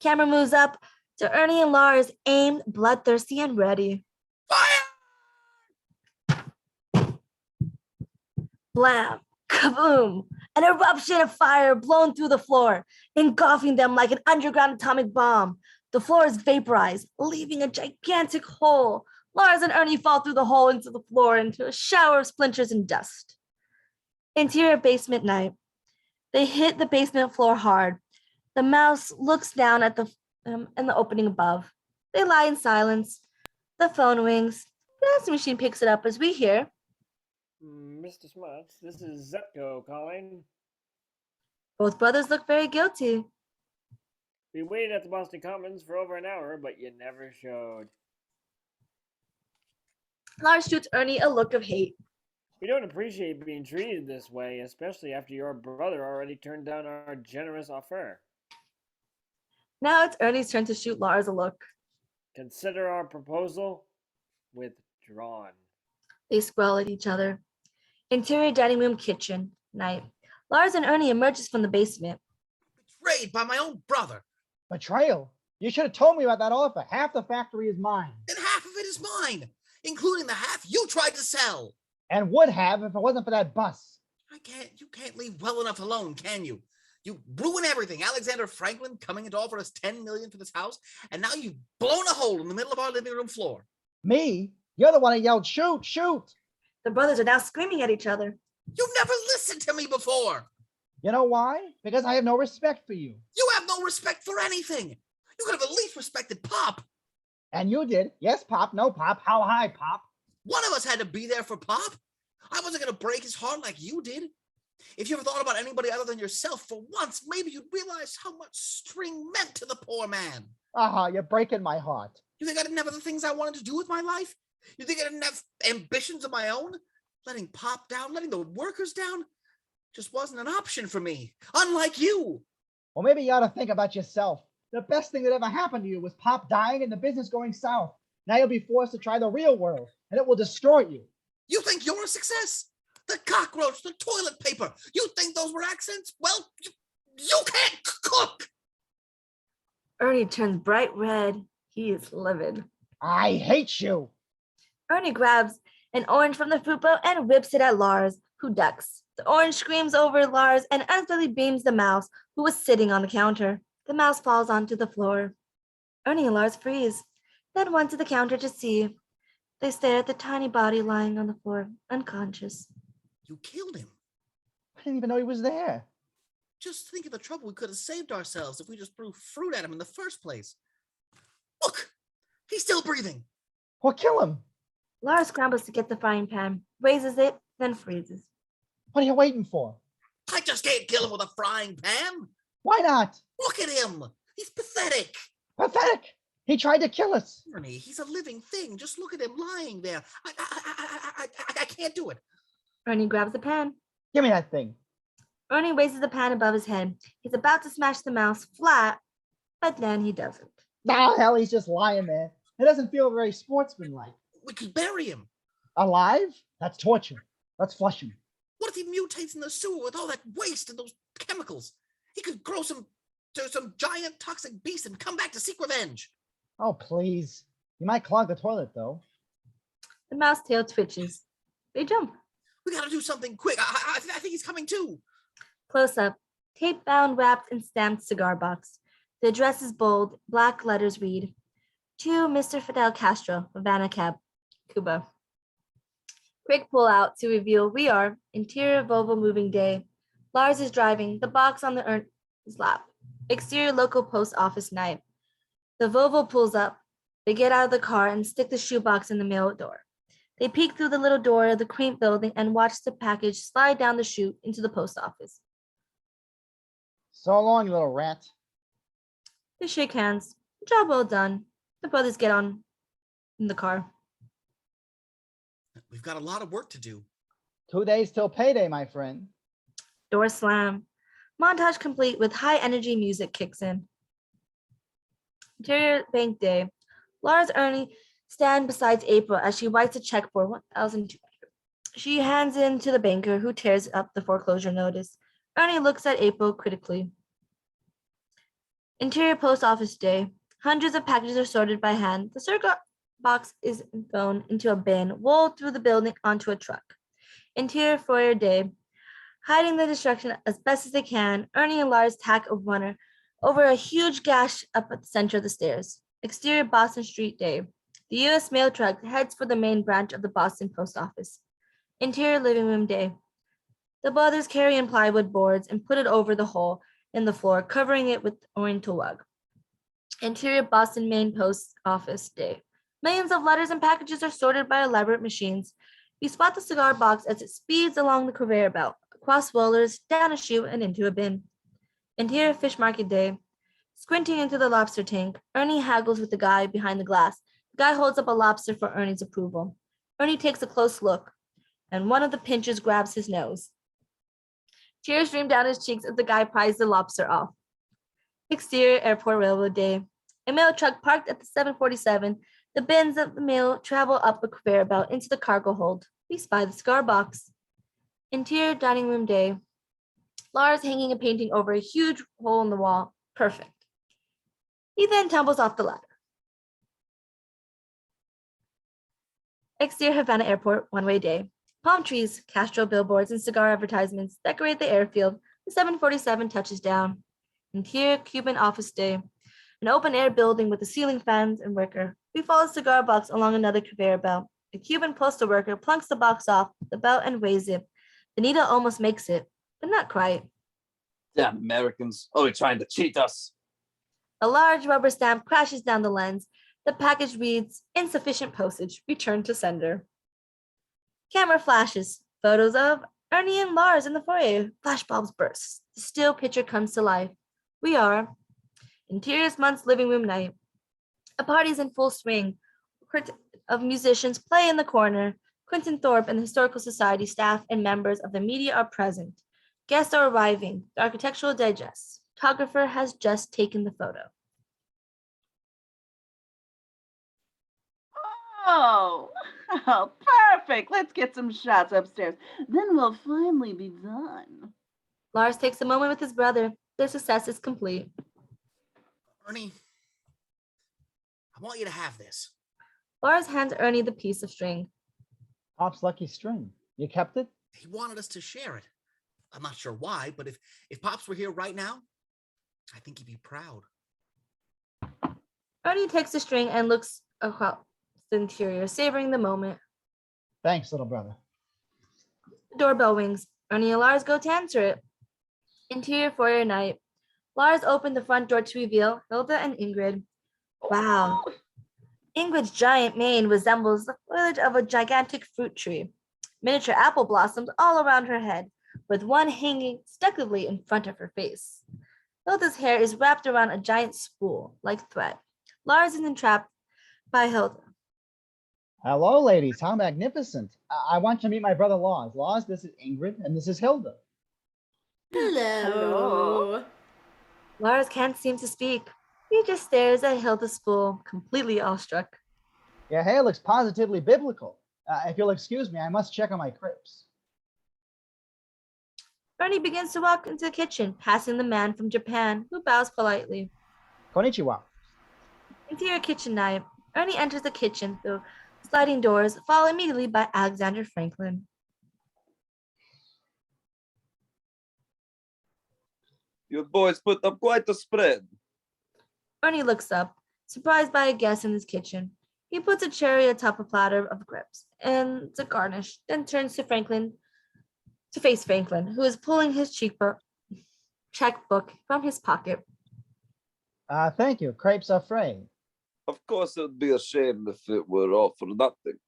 Camera moves up to Ernie and Lars, aimed, bloodthirsty, and ready. Fire! Blam! Kaboom! An eruption of fire blown through the floor, engulfing them like an underground atomic bomb. The floor is vaporized, leaving a gigantic hole. Lars and Ernie fall through the hole into the floor into a shower of splinters and dust. Interior basement night. They hit the basement floor hard. The mouse looks down at the in the opening above. They lie in silence. The phone rings. The answering machine picks it up as we hear. Mr. Smuts, this is Zepko calling. Both brothers look very guilty. We waited at the Boston Commons for over an hour, but you never showed. Lars shoots Ernie a look of hate. We don't appreciate being treated this way, especially after your brother already turned down our generous offer. Now it's Ernie's turn to shoot Lars a look. Consider our proposal withdrawn. They squall at each other. Interior dining room kitchen night. Lars and Ernie emerges from the basement. Betrayed by my own brother. Betrayal. You should have told me about that offer. Half the factory is mine. And half of it is mine, including the half you tried to sell. And would have if it wasn't for that bus. You can't leave well enough alone, can you? You ruin everything. Alexander Franklin coming to offer us $10 million for this house, and now you've blown a hole in the middle of our living room floor. Me? You're the one who yelled, shoot, shoot. The brothers are now screaming at each other. You've never listened to me before. You know why? Because I have no respect for you. You have no respect for anything. You could have at least respected Pop. And you did. Yes, Pop. No, Pop. How high, Pop? One of us had to be there for Pop. I wasn't going to break his heart like you did. If you ever thought about anybody other than yourself for once, maybe you'd realize how much string meant to the poor man. You're breaking my heart. You think I didn't have other things I wanted to do with my life? You think I didn't have ambitions of my own? Letting Pop down, letting the workers down, just wasn't an option for me, unlike you. Well, maybe you ought to think about yourself. The best thing that ever happened to you was Pop dying and the business going south. Now you'll be forced to try the real world, and it will destroy you. You think you're a success? The cockroach, the toilet paper, you think those were accents? Well, you can't cook. Ernie turns bright red. He is livid. I hate you. Ernie grabs an orange from the fruit bowl and whips it at Lars, who ducks. The orange screams over Lars and instantly beams the mouse, who was sitting on the counter. The mouse falls onto the floor. Ernie and Lars freeze, then run to the counter to see. They stare at the tiny body lying on the floor, unconscious. You killed him. I didn't even know he was there. Just think of the trouble we could have saved ourselves if we just threw fruit at him in the first place. Look, he's still breathing. Well, kill him. Lars scrambles to get the frying pan, raises it, then freezes. What are you waiting for? I just can't kill him with a frying pan. Why not? Look at him. He's pathetic. Pathetic. He tried to kill us. Ernie, he's a living thing. Just look at him lying there. I can't do it. Ernie grabs the pan. Give me that thing. Ernie raises the pan above his head. He's about to smash the mouse flat, but then he doesn't. Nah, hell, he's just lying there. It doesn't feel very sportsmanlike. We could bury him. Alive? That's torture. Let's flush him. What if he mutates in the sewer with all that waste and those chemicals? He could grow to some giant toxic beast and come back to seek revenge. Oh, please. You might clog the toilet, though. The mouse tail twitches. They jump. We gotta do something quick. I think he's coming too. Close up. Tape bound, wrapped, and stamped cigar box. The address is bold. Black letters read, to Mr. Fidel Castro, Havana Cab, Cuba. Quick pull out to reveal we are interior Volvo moving day. Lars is driving, the box on the his lap. Exterior local post office night. The Volvo pulls up. They get out of the car and stick the shoebox in the mail door. They peek through the little door of the quaint building and watch the package slide down the chute into the post office. So long, you little rat. They shake hands. Job well done. The brothers get on in the car. We've got a lot of work to do. 2 days till payday, my friend. Door slam. Montage complete with high energy music kicks in. Interior bank day. Lars Ernie stand beside April as she writes a check for $1,200. She hands in to the banker who tears up the foreclosure notice. Ernie looks at April critically. Interior post office day. Hundreds of packages are sorted by hand. The cigar box is thrown into a bin, rolled through the building onto a truck. Interior foyer day. Hiding the destruction as best as they can, Ernie and Lars tack a runner over a huge gash up at the center of the stairs. Exterior Boston Street day. The U.S. mail truck heads for the main branch of the Boston post office. Interior living room day. The brothers carry in plywood boards and put it over the hole in the floor, covering it with oriental rug. Interior Boston main post office day. Millions of letters and packages are sorted by elaborate machines. You spot the cigar box as it speeds along the conveyor belt, across rollers, down a chute, and into a bin. Interior fish market day. Squinting into the lobster tank, Ernie haggles with the guy behind the glass. The guy holds up a lobster for Ernie's approval. Ernie takes a close look, and one of the pinchers grabs his nose. Tears stream down his cheeks as the guy pries the lobster off. Exterior airport railroad day. A mail truck parked at the 747. The bins of the mail travel up a conveyor belt into the cargo hold. We spy the cigar box. Interior dining room day. Lars hanging a painting over a huge hole in the wall. Perfect. He then tumbles off the ladder. Exterior Havana Airport one-way day. Palm trees, Castro billboards, and cigar advertisements decorate the airfield. The 747 touches down. Interior Cuban office day. An open-air building with a ceiling fans and wicker. We follow the cigar box along another conveyor belt. A Cuban postal worker plunks the box off the belt and weighs it. The needle almost makes it, but not quite. Damn Americans, always trying to cheat us. A large rubber stamp crashes down the lens. The package reads, insufficient postage, return to sender. Camera flashes, photos of Ernie and Lars in the foyer. Flashbulbs burst. The still picture comes to life. We are Interior's month's living room night. A party's in full swing. Of musicians play in the corner. Quentin Thorpe and the Historical Society staff and members of the media are present. Guests are arriving. The Architectural Digest. Photographer has just taken the photo. Oh, oh, perfect. Let's get some shots upstairs. Then we'll finally be done. Lars takes a moment with his brother. Their success is complete. Ernie, I want you to have this. Lars hands Ernie the piece of string. Pop's lucky string. You kept it? He wanted us to share it. I'm not sure why, but if Pops were here right now, I think he'd be proud. Ernie takes the string and looks across the interior, savoring the moment. Thanks, little brother. The doorbell rings. Ernie and Lars go to answer it. Interior foyer night. Lars opened the front door to reveal Hilda and Ingrid. Wow. Ingrid's giant mane resembles the foliage of a gigantic fruit tree. Miniature apple blossoms all around her head, with one hanging seductively in front of her face. Hilda's hair is wrapped around a giant spool, like thread. Lars is entrapped by Hilda. Hello, ladies. How magnificent. I want to meet my brother Laws. Laws, this is Ingrid, and this is Hilda. Hello. Lars can't seem to speak. He just stares at Hilda's spool, completely awestruck. Your hair looks positively biblical. If you'll excuse me, I must check on my crepes. Ernie begins to walk into the kitchen, passing the man from Japan, who bows politely. Konnichiwa. Interior kitchen night. Ernie enters the kitchen through sliding doors, followed immediately by Alexander Franklin. You boys put up quite a spread. Ernie looks up, surprised by a guest in his kitchen. He puts a cherry atop a platter of grapes and the garnish, then turns to face Franklin, who is pulling his checkbook from his pocket. Thank you. Crepes are free. Of course, it would be a shame if it were all for nothing.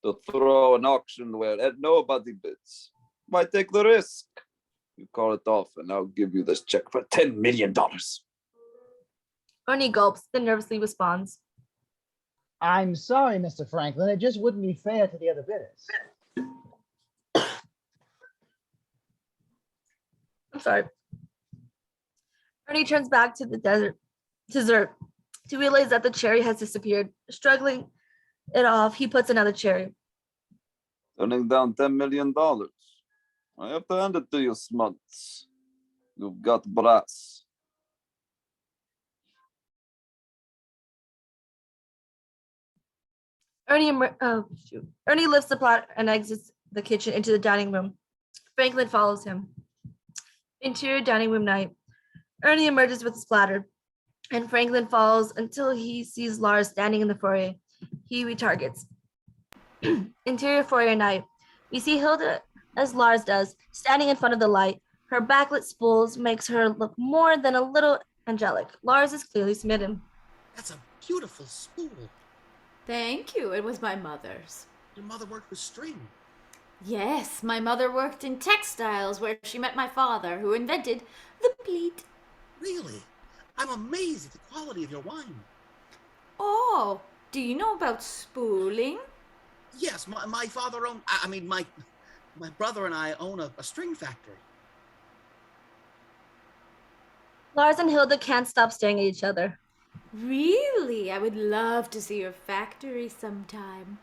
To throw an auction where nobody bids. Why take the risk? You call it off, and I'll give you this check for $10 million. Ernie gulps, then nervously responds. I'm sorry, Mr. Franklin. It just wouldn't be fair to the other bidders. I'm sorry. Ernie turns back to the dessert to realize that the cherry has disappeared. Struggling it off, he puts another cherry. Turning down $10 million. I have to hand it to you, Smuts. You've got brass. Ernie lifts the pot and exits the kitchen into the dining room. Franklin follows him. Interior dining room night. Ernie emerges with his platter, and Franklin follows until he sees Lars standing in the foyer. He retargets. Interior foyer night. We see Hilda, as Lars does, standing in front of the light. Her backlit spools makes her look more than a little angelic. Lars is clearly smitten. That's a beautiful spool. Thank you. It was my mother's. Your mother worked with string. Yes, my mother worked in textiles where she met my father, who invented the pleat. Really? I'm amazed at the quality of your wine. Oh, do you know about spooling? Yes, my father owned, my brother and I own a string factory. Lars and Hilda can't stop staring at each other. Really? I would love to see your factory sometime.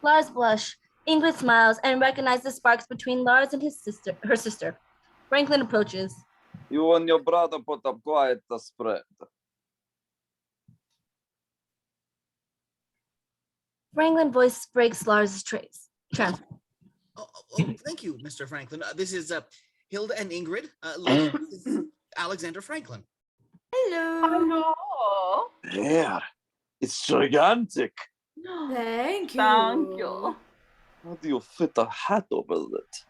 Lars blush. Ingrid smiles and recognizes the sparks between Lars and her sister. Franklin approaches. You and your brother put up quite a spread. Franklin's voice breaks Lars' trace. Oh, thank you, Mr. Franklin. This is Hilda and Ingrid. This is Alexander Franklin. Hello. Hello. Yeah, it's gigantic. Thank you. Thank you. How do you fit a hat over it?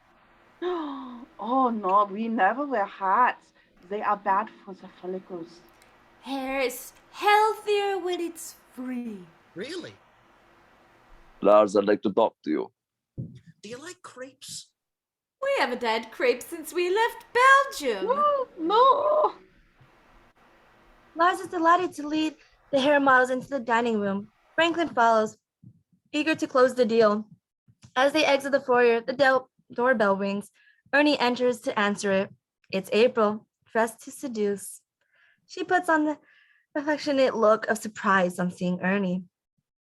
Oh no, we never wear hats. They are bad for the follicles. Hair is healthier when it's free. Really? Lars, I'd like to talk to you. Do you like crepes? We haven't had crepes since we left Belgium. No. Lars is delighted to lead the hair models into the dining room. Franklin follows, eager to close the deal. As they exit the foyer, the doorbell rings. Ernie enters to answer it. It's April, dressed to seduce. She puts on the affectionate look of surprise on seeing Ernie.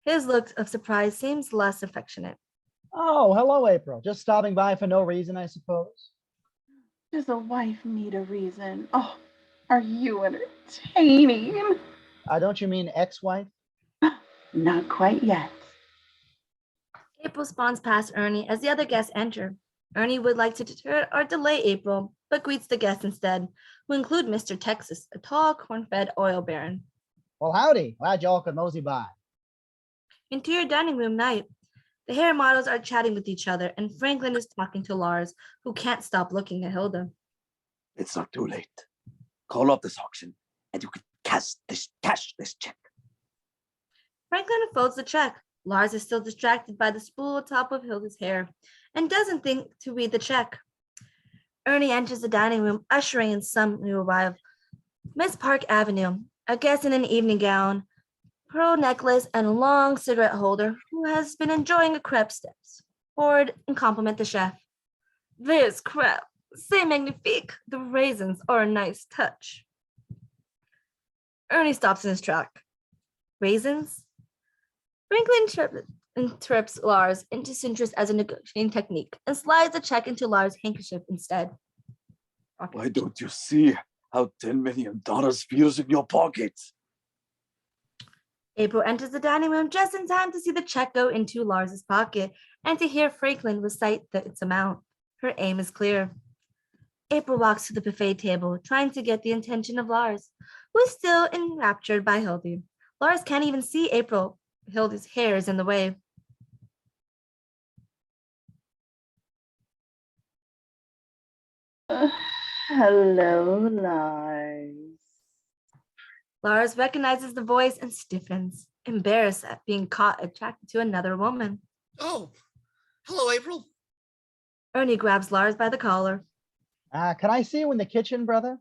His look of surprise seems less affectionate. Oh, hello, April. Just stopping by for no reason, I suppose. Does a wife need a reason? Oh, are you entertaining? Don't you mean ex-wife? Not quite yet. April spawns past Ernie as the other guests enter. Ernie would like to deter or delay April, but greets the guests instead, who include Mr. Texas, a tall, corn-fed oil baron. Well, howdy. Glad y'all could mosey by. Interior dining room night. The hair models are chatting with each other, and Franklin is talking to Lars, who can't stop looking at Hilda. It's not too late. Call off this auction and you can cash this check. Franklin folds the check. Lars is still distracted by the spool atop of Hilda's hair and doesn't think to read the check. Ernie enters the dining room, ushering in some new arrival. Miss Park Avenue, a guest in an evening gown, pearl necklace, and a long cigarette holder who has been enjoying a crepe steps, forward and compliment the chef. This crepe, c'est magnifique. The raisins are a nice touch. Ernie stops in his track. Raisins? Franklin interrupts Lars into interest as a negotiating technique and slides the check into Lars' handkerchief instead. Why don't you see how $10 million feels in your pocket? April enters the dining room just in time to see the check go into Lars's pocket and to hear Franklin recite its amount. Her aim is clear. April walks to the buffet table, trying to get the attention of Lars, who is still enraptured by Hildy. Lars can't even see April. Hildy's hair is in the way. Hello, Lars. Lars recognizes the voice and stiffens, embarrassed at being caught attracted to another woman. Oh, hello, April. Ernie grabs Lars by the collar. Can I see you in the kitchen, brother?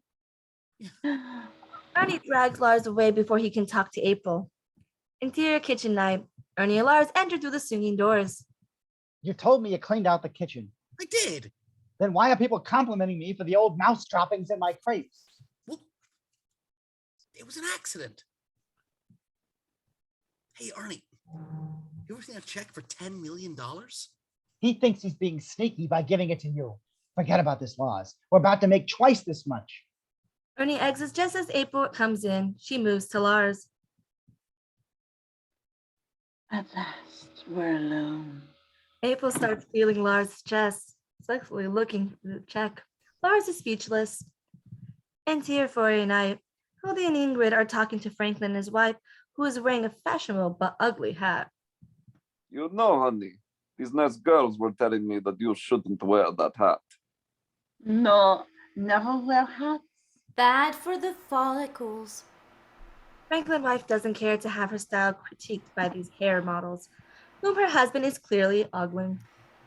Ernie drags Lars away before he can talk to April. Interior kitchen night. Ernie and Lars enter through the swinging doors. You told me you cleaned out the kitchen. I did. Then why are people complimenting me for the old mouse droppings in my crepes? Well, it was an accident. Hey, Ernie, you ever seen a check for $10 million? He thinks he's being sneaky by giving it to you. Forget about this, Laws. We're about to make twice this much. Ernie exits just as April comes in. She moves to Lars. At last, we're alone. April starts feeling Lars' chest, sexually looking for the check. Lars is speechless. Interior Friday night. Hildy and Ingrid are talking to Franklin and his wife, who is wearing a fashionable but ugly hat. You know, honey, these nice girls were telling me that you shouldn't wear that hat. No, never wear hats. Bad for the follicles. Franklin's wife doesn't care to have her style critiqued by these hair models, whom her husband is clearly ogling.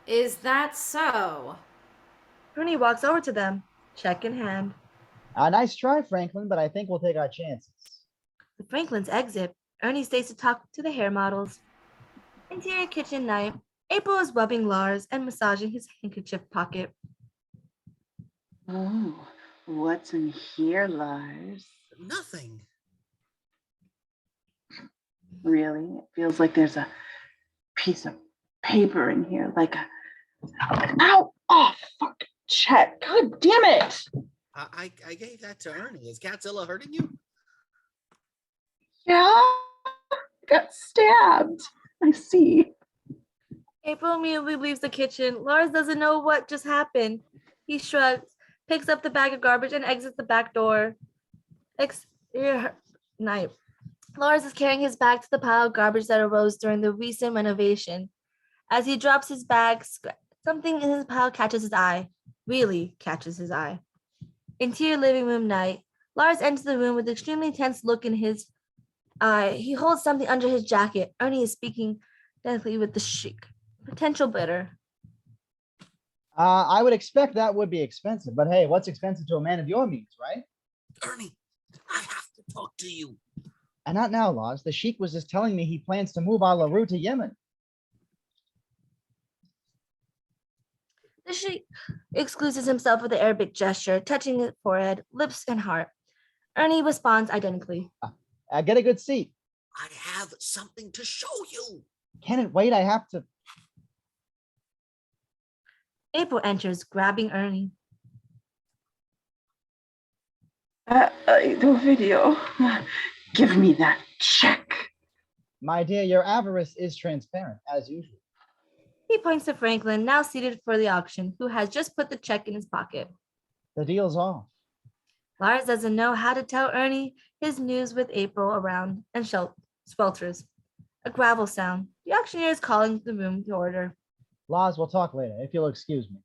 Is that so? Ernie walks over to them, check in hand. A nice try, Franklin, but I think we'll take our chances. The Franklins exit. Ernie stays to talk to the hair models. Interior kitchen night. April is rubbing Lars and massaging his handkerchief pocket. Oh, what's in here, Lars? Nothing. Really? It feels like there's a piece of paper in here, like a ow! Oh, fuck! Check. God damn it! I gave that to Ernie. Is Catzilla hurting you? Yeah, got stabbed. I see. April immediately leaves the kitchen. Lars doesn't know what just happened. He shrugs, picks up the bag of garbage, and exits the back door. Night. Lars is carrying his bag to the pile of garbage that arose during the recent renovation. As he drops his bag, something in his pile catches his eye. Really catches his eye. Interior living room night. Lars enters the room with an extremely tense look in his eye. He holds something under his jacket. Ernie is speaking deftly with the sheik. Potential bidder. I would expect that would be expensive, but hey, what's expensive to a man of your means, right? Ernie, I have to talk to you. And not now, Laws. The Sheik was just telling me he plans to move Al Larue to Yemen. The sheik excuses himself with an Arabic gesture, touching his forehead, lips, and heart. Ernie responds identically. Get a good seat. I have something to show you. Can it wait? I have to. April enters, grabbing Ernie. The video. Give me that check. My dear, your avarice is transparent, as usual. He points to Franklin, now seated for the auction, who has just put the check in his pocket. The deal's off. Lars doesn't know how to tell Ernie his news with April around and swelters. A gravel sound. The auctioneer is calling the room to order. Laws, we'll talk later, if you'll excuse me.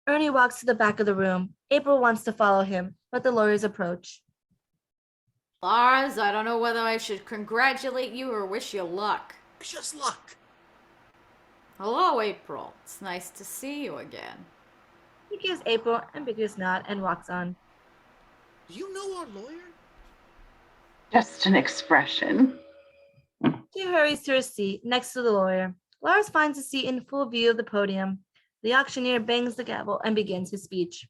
Ernie walks to the back of the room. April wants to follow him, but the lawyers approach. Lars, I don't know whether I should congratulate you or wish you luck. Just luck. Hello, April. It's nice to see you again. He gives April an ambiguous nod and walks on. Do you know our lawyer? Just an expression. She hurries to her seat next to the lawyer. Lars finds a seat in full view of the podium. The auctioneer bangs the gavel and begins his speech.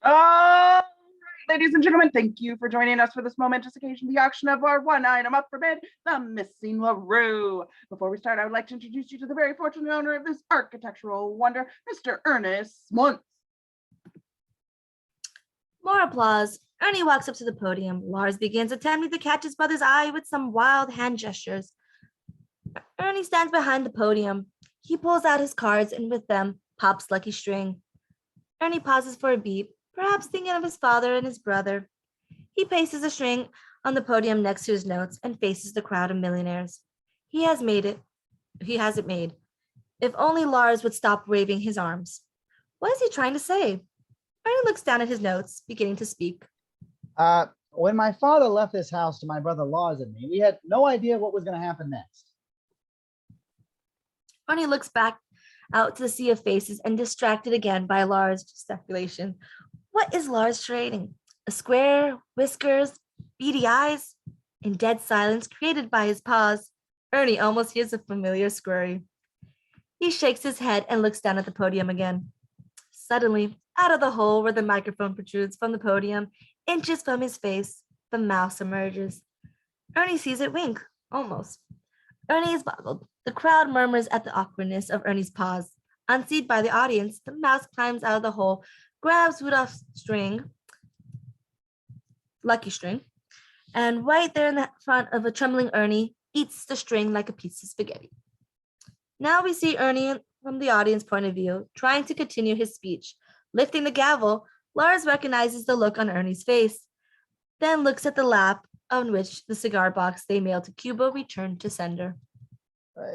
All right, ladies and gentlemen, thank you for joining us for this momentous occasion, the auction of our one item up for bid, the missing LaRue. Before we start, I would like to introduce you to the very fortunate owner of this architectural wonder, Mr. Ernest Muntz. More applause. Ernie walks up to the podium. Lars begins attempting to catch his brother's eye with some wild hand gestures. Ernie stands behind the podium. He pulls out his cards and with them pops Lucky String. Ernie pauses for a beat, perhaps thinking of his father and his brother. He paces the string on the podium next to his notes and faces the crowd of millionaires. He has made it. He has it made. If only Lars would stop waving his arms. What is he trying to say? Ernie looks down at his notes, beginning to speak. When my father left this house to my brother Lars and me, we had no idea what was going to happen next. Ernie looks back out to the sea of faces and distracted again by Lars' speculation. What is Lars trading? A square, whiskers, beady eyes? In dead silence created by his pause, Ernie almost hears a familiar scurry. He shakes his head and looks down at the podium again. Suddenly, out of the hole where the microphone protrudes from the podium, inches from his face, the mouse emerges. Ernie sees it wink, almost. Ernie is boggled. The crowd murmurs at the awkwardness of Ernie's pause. Unseen by the audience, the mouse climbs out of the hole, grabs Rudolph's string, Lucky String, and right there in the front of a trembling Ernie, eats the string like a piece of spaghetti. Now we see Ernie from the audience point of view, trying to continue his speech. Lifting the gavel, Lars recognizes the look on Ernie's face, then looks at the lap on which the cigar box they mailed to Cuba returned to sender.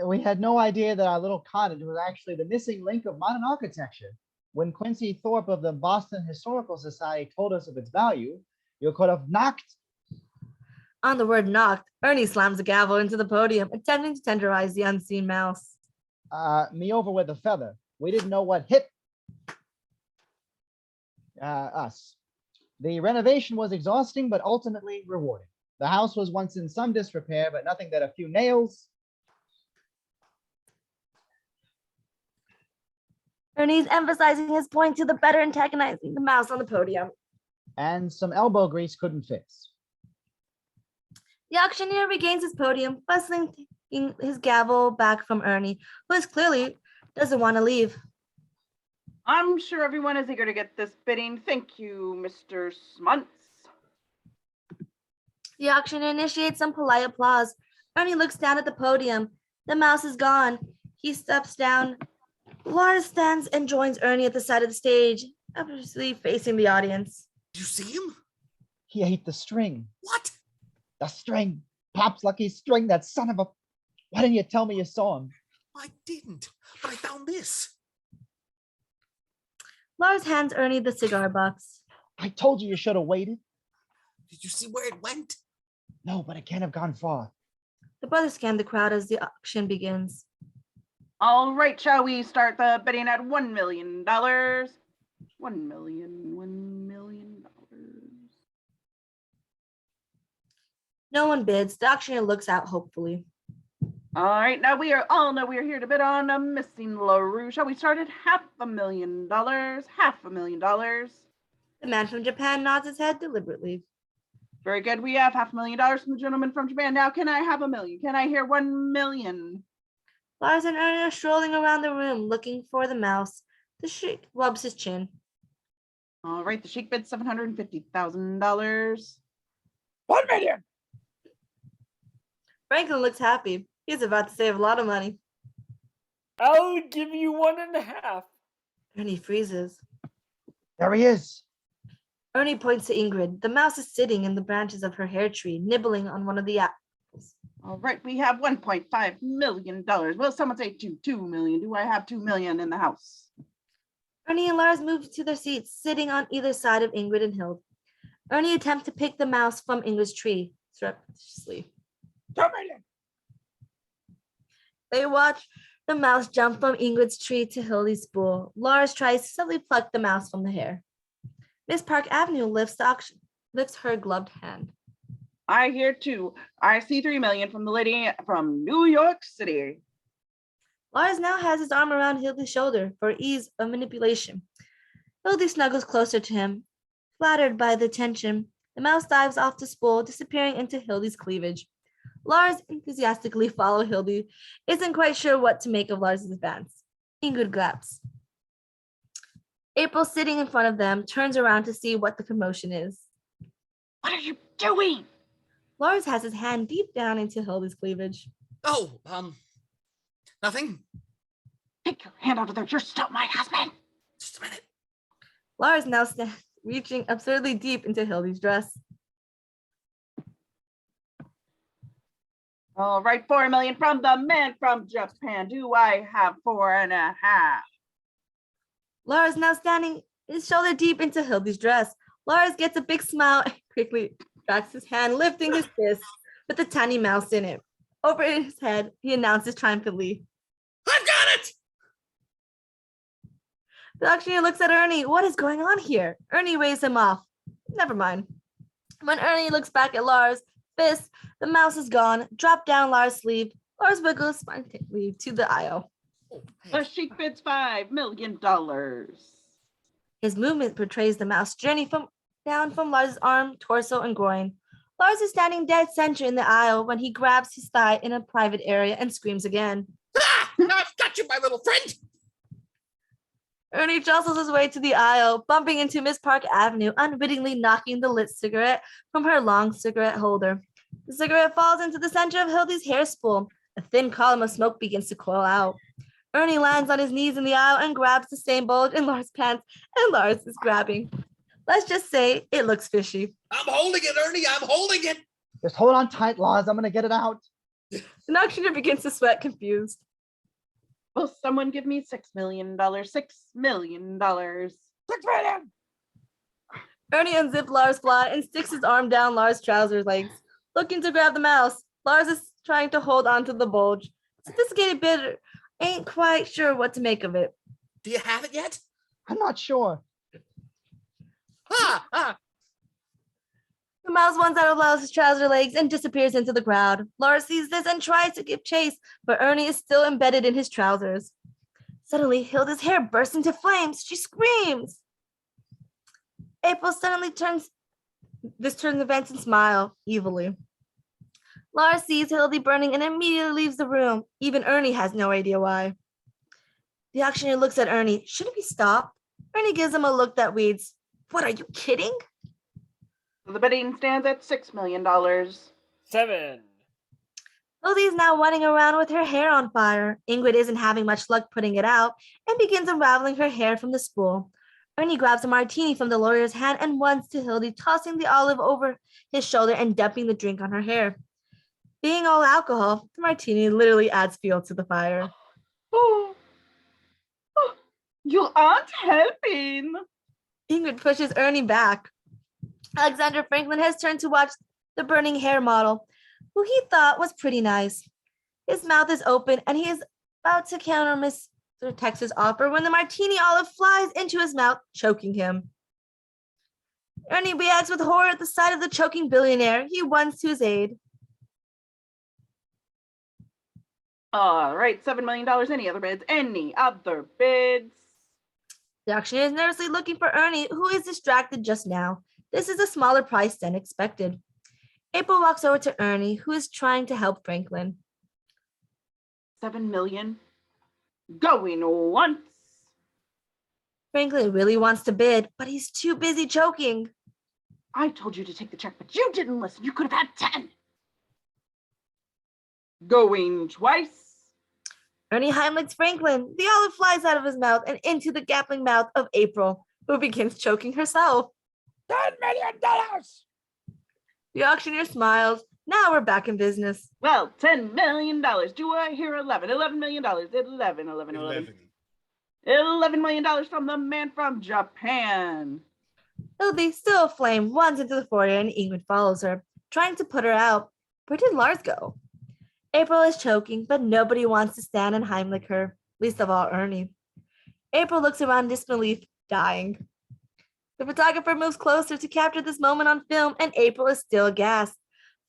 We had no idea that our little cottage was actually the missing link of modern architecture. When Quincy Thorpe of the Boston Historical Society told us of its value, you could have knocked. On the word knocked, Ernie slams the gavel into the podium, attempting to tenderize the unseen mouse. Me over with a feather. We didn't know what hit us. The renovation was exhausting, but ultimately rewarding. The house was once in some disrepair, but nothing that a few nails. Ernie's emphasizing his point to the better antagonizing the mouse on the podium. And some elbow grease couldn't fix. The auctioneer regains his podium, bustling his gavel back from Ernie, who is clearly doesn't want to leave. I'm sure everyone is eager to get this bidding. Thank you, Mr. Smuntz. The auctioneer initiates some polite applause. Ernie looks down at the podium. The mouse is gone. He steps down. Lars stands and joins Ernie at the side of the stage, obviously facing the audience. Did you see him? He ate the string. What? The string. Pop's lucky string, that son of a... Why didn't you tell me you saw him? I didn't, but I found this. Lars hands Ernie the cigar box. I told you you should have waited. Did you see where it went? No, but it can't have gone far. The brothers scan the crowd as the auction begins. All right, shall we start the bidding at $1 million? $1 million. No one bids. The auctioneer looks out hopefully. All right, now we are here to bid on a missing LaRue. Shall we start at $500,000? $500,000. The man from Japan nods his head deliberately. Very good. We have $500,000 from the gentleman from Japan. Now, can I have $1 million? Can I hear $1 million? Lars and Ernie are strolling around the room looking for the mouse. The sheik rubs his chin. All right, the sheik bids $750,000. $1 million. Franklin looks happy. He's about to save a lot of money. I'll give you 1.5. Ernie freezes. There he is. Ernie points to Ingrid. The mouse is sitting in the branches of her hair tree, nibbling on one of the apples. All right, we have $1.5 million. Will someone say 2 million? Do I have 2 million in the house? Ernie and Lars move to their seats, sitting on either side of Ingrid and Hild. Ernie attempts to pick the mouse from Ingrid's tree surreptitiously. 2 million. They watch the mouse jump from Ingrid's tree to Hildy's spool. Lars tries to subtly pluck the mouse from the hair. Miss Park Avenue lifts her gloved hand. I hear 2. I see 3 million from the lady from New York City. Lars now has his arm around Hildy's shoulder for ease of manipulation. Hildy snuggles closer to him. Flattered by the tension, the mouse dives off the spool, disappearing into Hildy's cleavage. Lars enthusiastically follows Hildy, isn't quite sure what to make of Lars' advance. Ingrid claps. April, sitting in front of them, turns around to see what the commotion is. What are you doing? Lars has his hand deep down into Hildy's cleavage. Oh, nothing. Take your hand out of there. You're still my husband. Just a minute. Lars now stands, reaching absurdly deep into Hildy's dress. All right, 4 million from the man from Japan. Do I have 4.5? Lars now standing his shoulder deep into Hildy's dress. Lars gets a big smile and quickly tracks his hand, lifting his fist with a tiny mouse in it. Over his head, he announces triumphantly, I've got it! The auctioneer looks at Ernie. What is going on here? Ernie waves him off. Never mind. When Ernie looks back at Lars' fist, the mouse is gone. Drop down Lars' sleeve. Lars wiggles spontaneously to the aisle. The sheik bids $5 million. His movement portrays the mouse journey down from Lars' arm, torso, and groin. Lars is standing dead center in the aisle when he grabs his thigh in a private area and screams again. Ah! I've got you, my little friend! Ernie jostles his way to the aisle, bumping into Miss Park Avenue, unwittingly knocking the lit cigarette from her long cigarette holder. The cigarette falls into the center of Hildy's hair spool. A thin column of smoke begins to coil out. Ernie lands on his knees in the aisle and grabs the same bulge in Lars' pants, and Lars is grabbing. Let's just say it looks fishy. I'm holding it, Ernie. I'm holding it. Just hold on tight, Lars. I'm gonna get it out. The auctioneer begins to sweat, confused. Will someone give me $6 million? $6 million. 6 million. Ernie unzips Lars' fly and sticks his arm down Lars' trouser legs, looking to grab the mouse. Lars is trying to hold onto the bulge. Sophisticated bidder ain't quite sure what to make of it. Do you have it yet? I'm not sure. Ah! The mouse runs out of Lars' trouser legs and disappears into the crowd. Lars sees this and tries to give chase, but Ernie is still embedded in his trousers. Suddenly, Hilda's hair bursts into flames. She screams. April suddenly turns events and smiles evilly. Lars sees Hildy burning and immediately leaves the room. Even Ernie has no idea why. The auctioneer looks at Ernie. Shouldn't we stop? Ernie gives him a look that reads, "What, are you kidding?" The bidding stands at $6 million. 7. Hildy is now running around with her hair on fire. Ingrid isn't having much luck putting it out and begins unraveling her hair from the spool. Ernie grabs a martini from the lawyer's hand and runs to Hildy, tossing the olive over his shoulder and dumping the drink on her hair. Being all alcohol, the martini literally adds fuel to the fire. Oh, you aren't helping. Ingrid pushes Ernie back. Alexander Franklin has turned to watch the burning hair model, who he thought was pretty nice. His mouth is open and he is about to counter Mr. Tex's offer when the martini olive flies into his mouth, choking him. Ernie reacts with horror at the sight of the choking billionaire. He runs to his aid. All right, $7 million. Any other bids? Any other bids? The auctioneer is nervously looking for Ernie, who is distracted just now. This is a smaller price than expected. April walks over to Ernie, who is trying to help Franklin. 7 million. Going once. Franklin really wants to bid, but he's too busy choking. I told you to take the check, but you didn't listen. You could have had 10. Going twice. Ernie Heimlich's Franklin. The olive flies out of his mouth and into the gaping mouth of April, who begins choking herself. $10 million. The auctioneer smiles, Now we're back in business. Well, $10 million. Do I hear 11? $11 million. 11. $11 million from the man from Japan. Hildy, still aflame, runs into the foyer and Ingrid follows her, trying to put her out. Where did Lars go? April is choking, but nobody wants to stand and Heimlich her, least of all Ernie. April looks around in disbelief, dying. The photographer moves closer to capture this moment on film, and April is still aghast.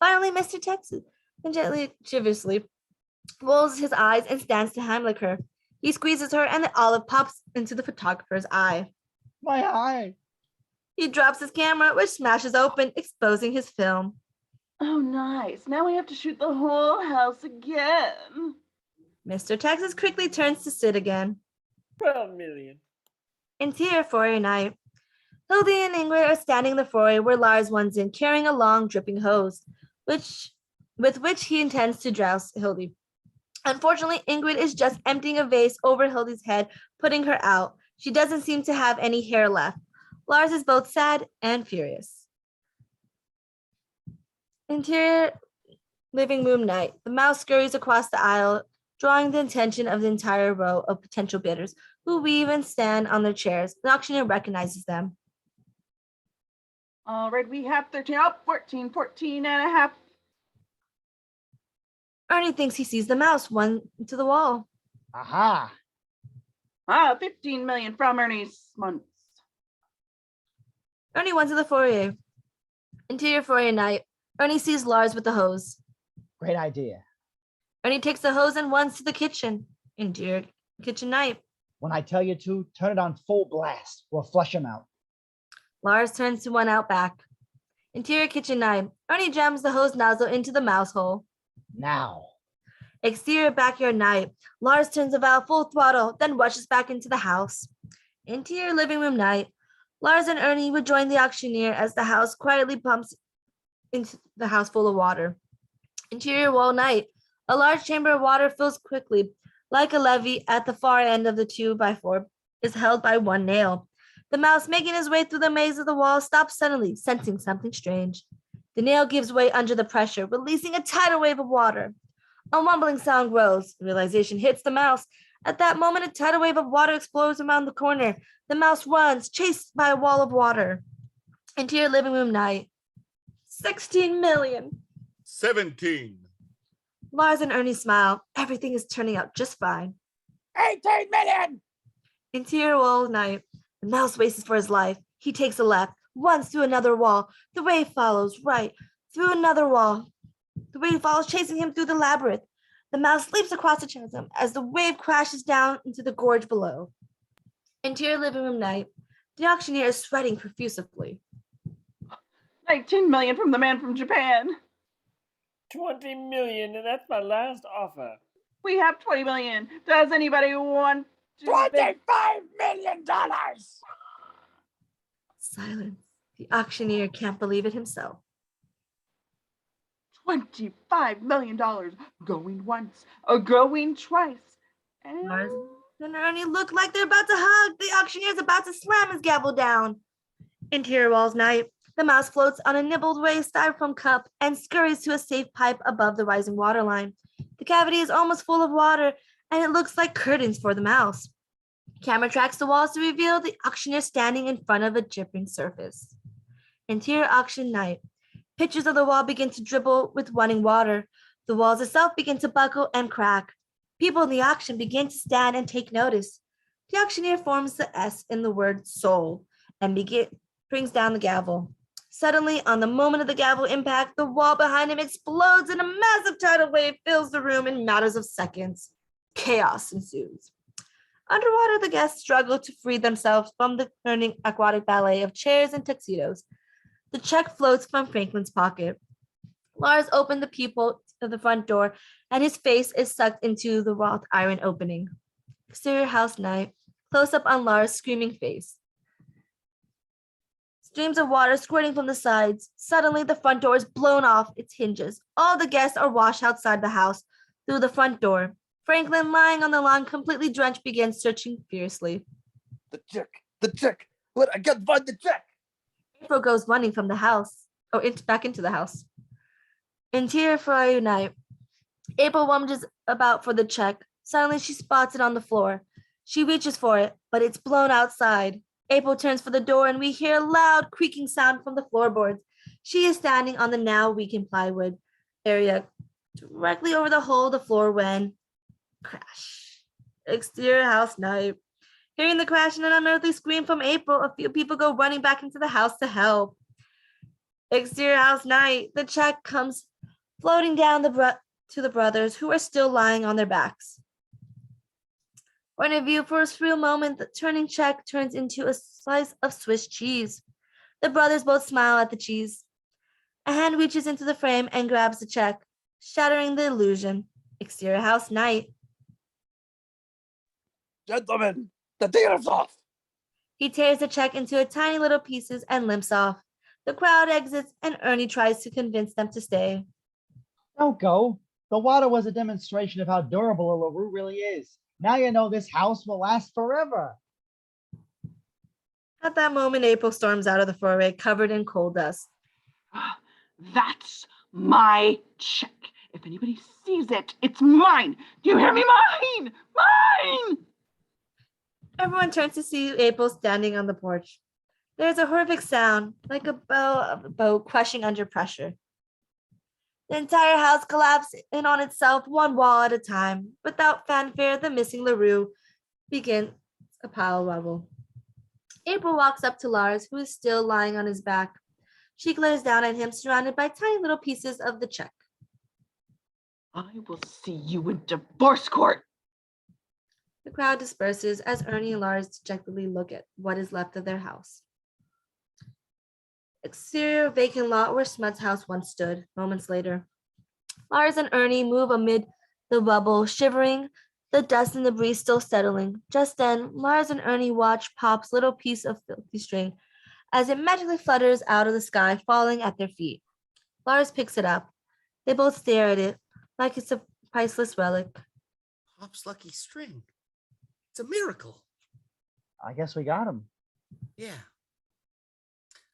Finally, Mr. Texas, and gently, chivalrously, rolls his eyes and stands to Heimlich her. He squeezes her, and the olive pops into the photographer's eye. My eye. He drops his camera, which smashes open, exposing his film. Oh, nice. Now we have to shoot the whole house again. Mr. Texas quickly turns to sit again. 12 million. Interior foyer night. Hildy and Ingrid are standing in the foyer where Lars runs in, carrying a long, dripping hose, with which he intends to douse Hildy. Unfortunately, Ingrid is just emptying a vase over Hildy's head, putting her out. She doesn't seem to have any hair left. Lars is both sad and furious. Interior living room night. The mouse scurries across the aisle, drawing the attention of the entire row of potential bidders, who weave and stand on their chairs. The auctioneer recognizes them. All right, we have 13, 14 and a half. Ernie thinks he sees the mouse run to the wall. Aha. 15 million from Ernie Smuntz. Ernie runs to the foyer. Interior foyer night. Ernie sees Lars with the hose. Great idea. Ernie takes the hose and runs to the kitchen. Interior kitchen night. When I tell you to, turn it on full blast. We'll flush them out. Lars turns to one out back. Interior kitchen night. Ernie jams the hose nozzle into the mouse hole. Now. Exterior backyard night. Lars turns the valve full throttle, then rushes back into the house. Interior living room night. Lars and Ernie would join the auctioneer as the house quietly pumps into the house full of water. Interior wall night. A large chamber of water fills quickly, like a levee at the far end of the 2x4 is held by one nail. The mouse, making his way through the maze of the wall, stops suddenly, sensing something strange. The nail gives way under the pressure, releasing a tidal wave of water. A mumbling sound grows. Realization hits the mouse. At that moment, a tidal wave of water explodes around the corner. The mouse runs, chased by a wall of water. Interior living room night. 16 million. 17. Lars and Ernie smile. Everything is turning out just fine. 18 million. Interior wall night. The mouse races for his life. He takes a left, runs through another wall. The wave follows right, through another wall. The wave follows, chasing him through the labyrinth. The mouse leaps across the chasm as the wave crashes down into the gorge below. Interior living room night. The auctioneer is sweating profusely. 19 million from the man from Japan. 20 million, and that's my last offer. We have 20 million. Does anybody want to $25 million. Silence. The auctioneer can't believe it himself. $25 million. Going once, or going twice. And Lars and Ernie look like they're about to hug. The auctioneer's about to slam his gavel down. Interior walls night. The mouse floats on a nibbled away styrofoam cup and scurries to a safe pipe above the rising water line. The cavity is almost full of water, and it looks like curtains for the mouse. Camera tracks the walls to reveal the auctioneer standing in front of a dripping surface. Interior auction night. Pictures of the wall begin to dribble with running water. The walls itself begin to buckle and crack. People in the auction begin to stand and take notice. The auctioneer forms the S in the word soul and brings down the gavel. Suddenly, on the moment of the gavel impact, the wall behind him explodes and a massive tidal wave fills the room in matters of seconds. Chaos ensues. Underwater, the guests struggle to free themselves from the turning aquatic ballet of chairs and tuxedos. The check floats from Franklin's pocket. Lars opened the peephole of the front door, and his face is sucked into the wrought iron opening. Exterior house night. Close up on Lars' screaming face. Streams of water squirting from the sides. Suddenly, the front door is blown off its hinges. All the guests are washed outside the house through the front door. Franklin, lying on the lawn, completely drenched, begins searching fiercely. The check. What? I got to find the check. April goes running from the house, back into the house. Interior Friday night. April rummages about for the check. Suddenly, she spots it on the floor. She reaches for it, but it's blown outside. April turns for the door, and we hear a loud creaking sound from the floorboards. She is standing on the now weakened plywood area, directly over the hole of the floor when crash. Exterior house night. Hearing the crash and an unearthly scream from April, a few people go running back into the house to help. Exterior house night. The check comes floating down to the brothers, who are still lying on their backs. Point of view, for a real moment, the turning check turns into a slice of Swiss cheese. The brothers both smile at the cheese. A hand reaches into the frame and grabs the check, shattering the illusion. Exterior house night. Gentlemen, the deal's off. He tears the check into tiny little pieces and limps off. The crowd exits, and Ernie tries to convince them to stay. Don't go. The water was a demonstration of how durable a LaRue really is. Now you know this house will last forever. At that moment, April storms out of the foyer, covered in coal dust. That's my check. If anybody sees it, it's mine. Do you hear me? Mine! Mine! Everyone turns to see April standing on the porch. There's a horrific sound, like a boat crushing under pressure. The entire house collapses in on itself, one wall at a time. Without fanfare, the missing LaRue begins a pile of rubble. April walks up to Lars, who is still lying on his back. She glares down at him, surrounded by tiny little pieces of the check. I will see you in divorce court. The crowd disperses as Ernie and Lars dejectedly look at what is left of their house. Exterior vacant lot where Smut's house once stood. Moments later, Lars and Ernie move amid the rubble, shivering, the dust and debris still settling. Just then, Lars and Ernie watch Pop's little piece of filthy string as it magically flutters out of the sky, falling at their feet. Lars picks it up. They both stare at it like it's a priceless relic. Pop's lucky string. It's a miracle. I guess we got him. Yeah.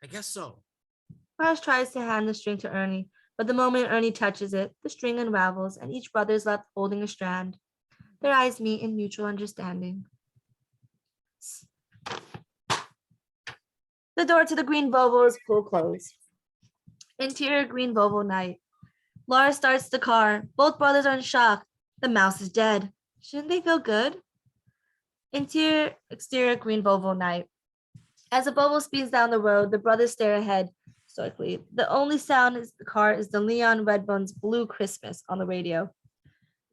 I guess so. Lars tries to hand the string to Ernie, but the moment Ernie touches it, the string unravels and each brother is left holding a strand. Their eyes meet in mutual understanding. The door to the green Volvo is full closed. Interior green Volvo night. Lars starts the car. Both brothers are in shock. The mouse is dead. Shouldn't they feel good? Exterior green Volvo night. As the Volvo speeds down the road, the brothers stare ahead stoically. The only sound in the car is the Leon Redbone's Blue Christmas on the radio.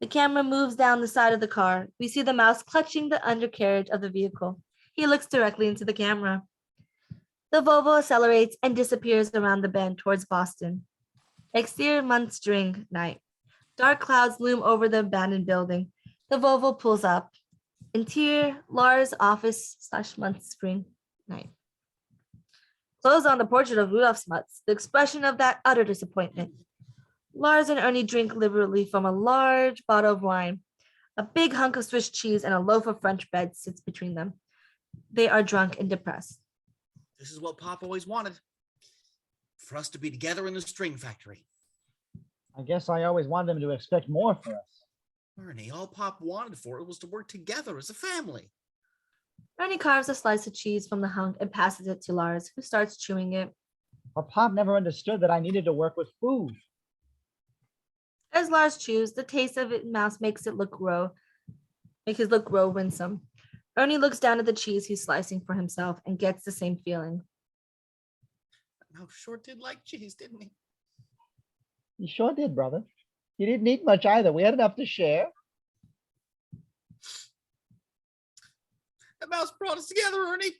The camera moves down the side of the car. We see the mouse clutching the undercarriage of the vehicle. He looks directly into the camera. The Volvo accelerates and disappears around the bend towards Boston. Exterior month string night. Dark clouds loom over the abandoned building. The Volvo pulls up. Interior Lars' office / month spring night. Close on the portrait of Rudolph Smuts, the expression of that utter disappointment. Lars and Ernie drink liberally from a large bottle of wine. A big hunk of Swiss cheese and a loaf of French bread sits between them. They are drunk and depressed. This is what Pop always wanted. For us to be together in the string factory. I guess I always wanted him to expect more for us. Ernie, all Pop wanted for it was to work together as a family. Ernie carves a slice of cheese from the hunk and passes it to Lars, who starts chewing it. But Pop never understood that I needed to work with food. As Lars chews, the taste of it mouse makes his look grow winsome. Ernie looks down at the cheese he's slicing for himself and gets the same feeling. That mouse sure did like cheese, didn't he? You sure did, brother. You didn't eat much either. We had enough to share. That mouse brought us together, Ernie.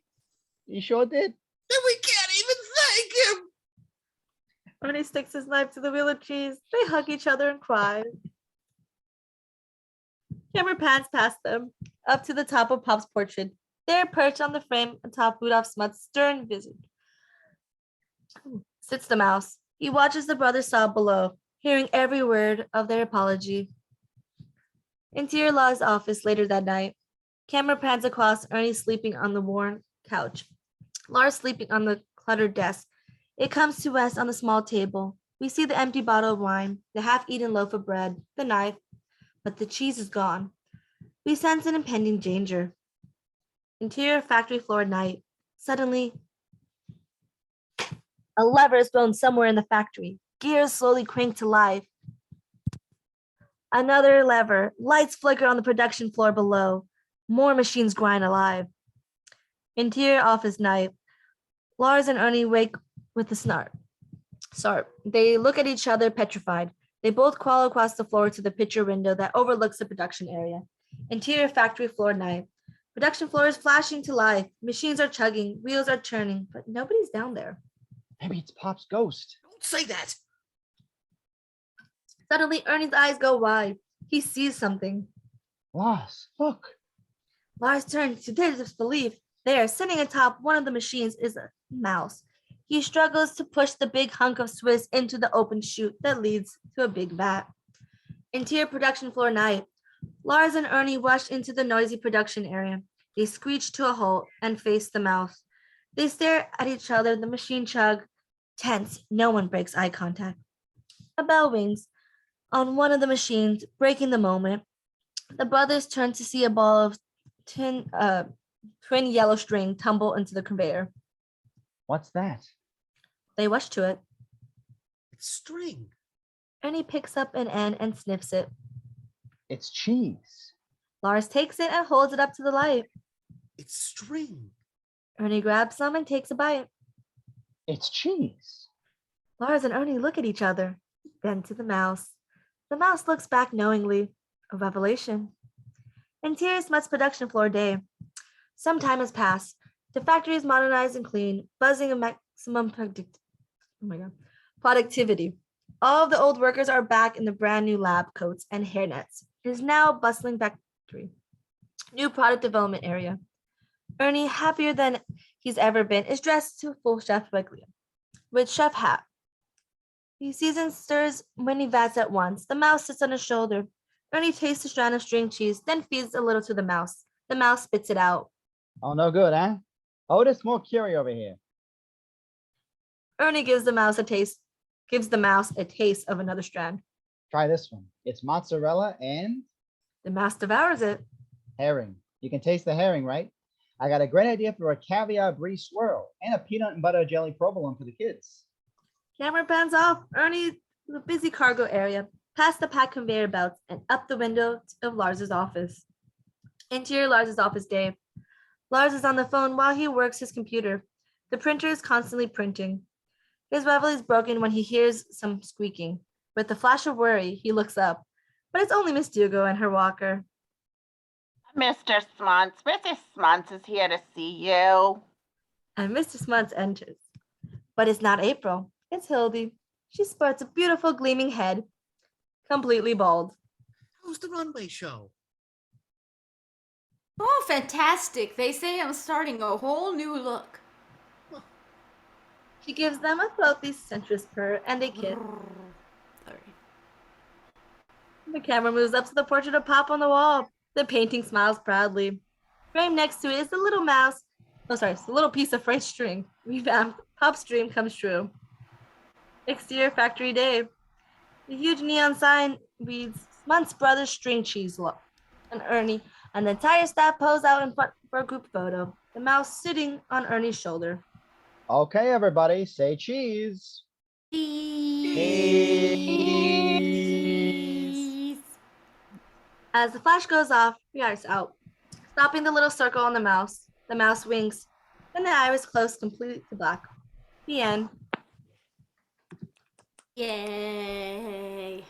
You sure did. And we can't even thank him. Ernie sticks his knife to the wheel of cheese. They hug each other and cry. Camera pans past them, up to the top of Pop's portrait. There, perched on the frame atop Rudolph Smut's stern visage, sits the mouse. He watches the brothers sob below, hearing every word of their apology. Interior Law's office later that night. Camera pans across Ernie sleeping on the worn couch. Lars sleeping on the cluttered desk. It comes to rest on the small table. We see the empty bottle of wine, the half-eaten loaf of bread, the knife, but the cheese is gone. We sense an impending danger. Interior factory floor at night. Suddenly, a lever is thrown somewhere in the factory. Gears slowly crank to life. Another lever. Lights flicker on the production floor below. More machines grind alive. Interior office night. Lars and Ernie wake with a snort. They look at each other petrified. They both crawl across the floor to the picture window that overlooks the production area. Interior factory floor night. Production floor is flashing to life. Machines are chugging, wheels are turning, but nobody's down there. Maybe it's Pop's ghost. Don't say that. Suddenly, Ernie's eyes go wide. He sees something. Lars, look. Lars turns to disbelief. There, sitting atop one of the machines, is a mouse. He struggles to push the big hunk of Swiss into the open chute that leads to a big vat. Interior production floor night. Lars and Ernie rush into the noisy production area. They screech to a halt and face the mouse. They stare at each other, the machine chug. Tense, no one breaks eye contact. A bell rings on one of the machines, breaking the moment. The brothers turn to see a ball of twin yellow string tumble into the conveyor. What's that? They rush to it. It's string. Ernie picks up an end and sniffs it. It's cheese. Lars takes it and holds it up to the light. It's string. Ernie grabs some and takes a bite. It's cheese. Lars and Ernie look at each other, then to the mouse. The mouse looks back knowingly. A revelation. Interior Smuts production floor day. Some time has passed. The factory is modernized and clean, buzzing of maximum productivity. All of the old workers are back in the brand new lab coats and hairnets. It is now a bustling factory. New product development area. Ernie, happier than he's ever been, is dressed to full chef regalia with chef hat. He seasons stirs many vats at once. The mouse sits on his shoulder. Ernie tastes a strand of string cheese, then feeds a little to the mouse. The mouse spits it out. Oh, no good, huh? Otis, more curry over here. Ernie gives the mouse a taste of another strand. Try this one. It's mozzarella and The mouse devours it. herring. You can taste the herring, right? I got a great idea for a caviar brie swirl and a peanut and butter jelly provolone for the kids. Camera pans off. Ernie, the busy cargo area, past the packed conveyor belts and up the window of Lars's office. Interior Lars's office day. Lars is on the phone while he works his computer. The printer is constantly printing. His reveille is broken when he hears some squeaking. With a flash of worry, he looks up, but it's only Miss Dugo and her walker. Mr. Smuntz, Mrs. Smuntz is here to see you. And Mr. Smuntz enters. But it's not April, it's Hildy. She sports a beautiful gleaming head, completely bald. How's the runway show? Oh, fantastic. They say I'm starting a whole new look. She gives them a throaty, sensuous purr, and they kiss. Sorry. The camera moves up to the portrait of Pop on the wall. The painting smiles proudly. Framed next to it is the little mouse. It's a little piece of French string. Revamped. Pop's dream comes true. Exterior factory day. The huge neon sign reads Smuntz Brothers String Cheese and Ernie, and the entire staff pose out in front for a group photo. The mouse sitting on Ernie's shoulder. Okay, everybody, say cheese. Cheese. As the flash goes off, we are out, stopping the little circle on the mouse. The mouse winks, then the iris closes completely to black. The end. Yay.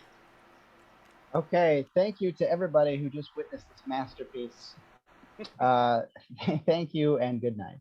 Okay, thank you to everybody who just witnessed this masterpiece. Thank you and good night.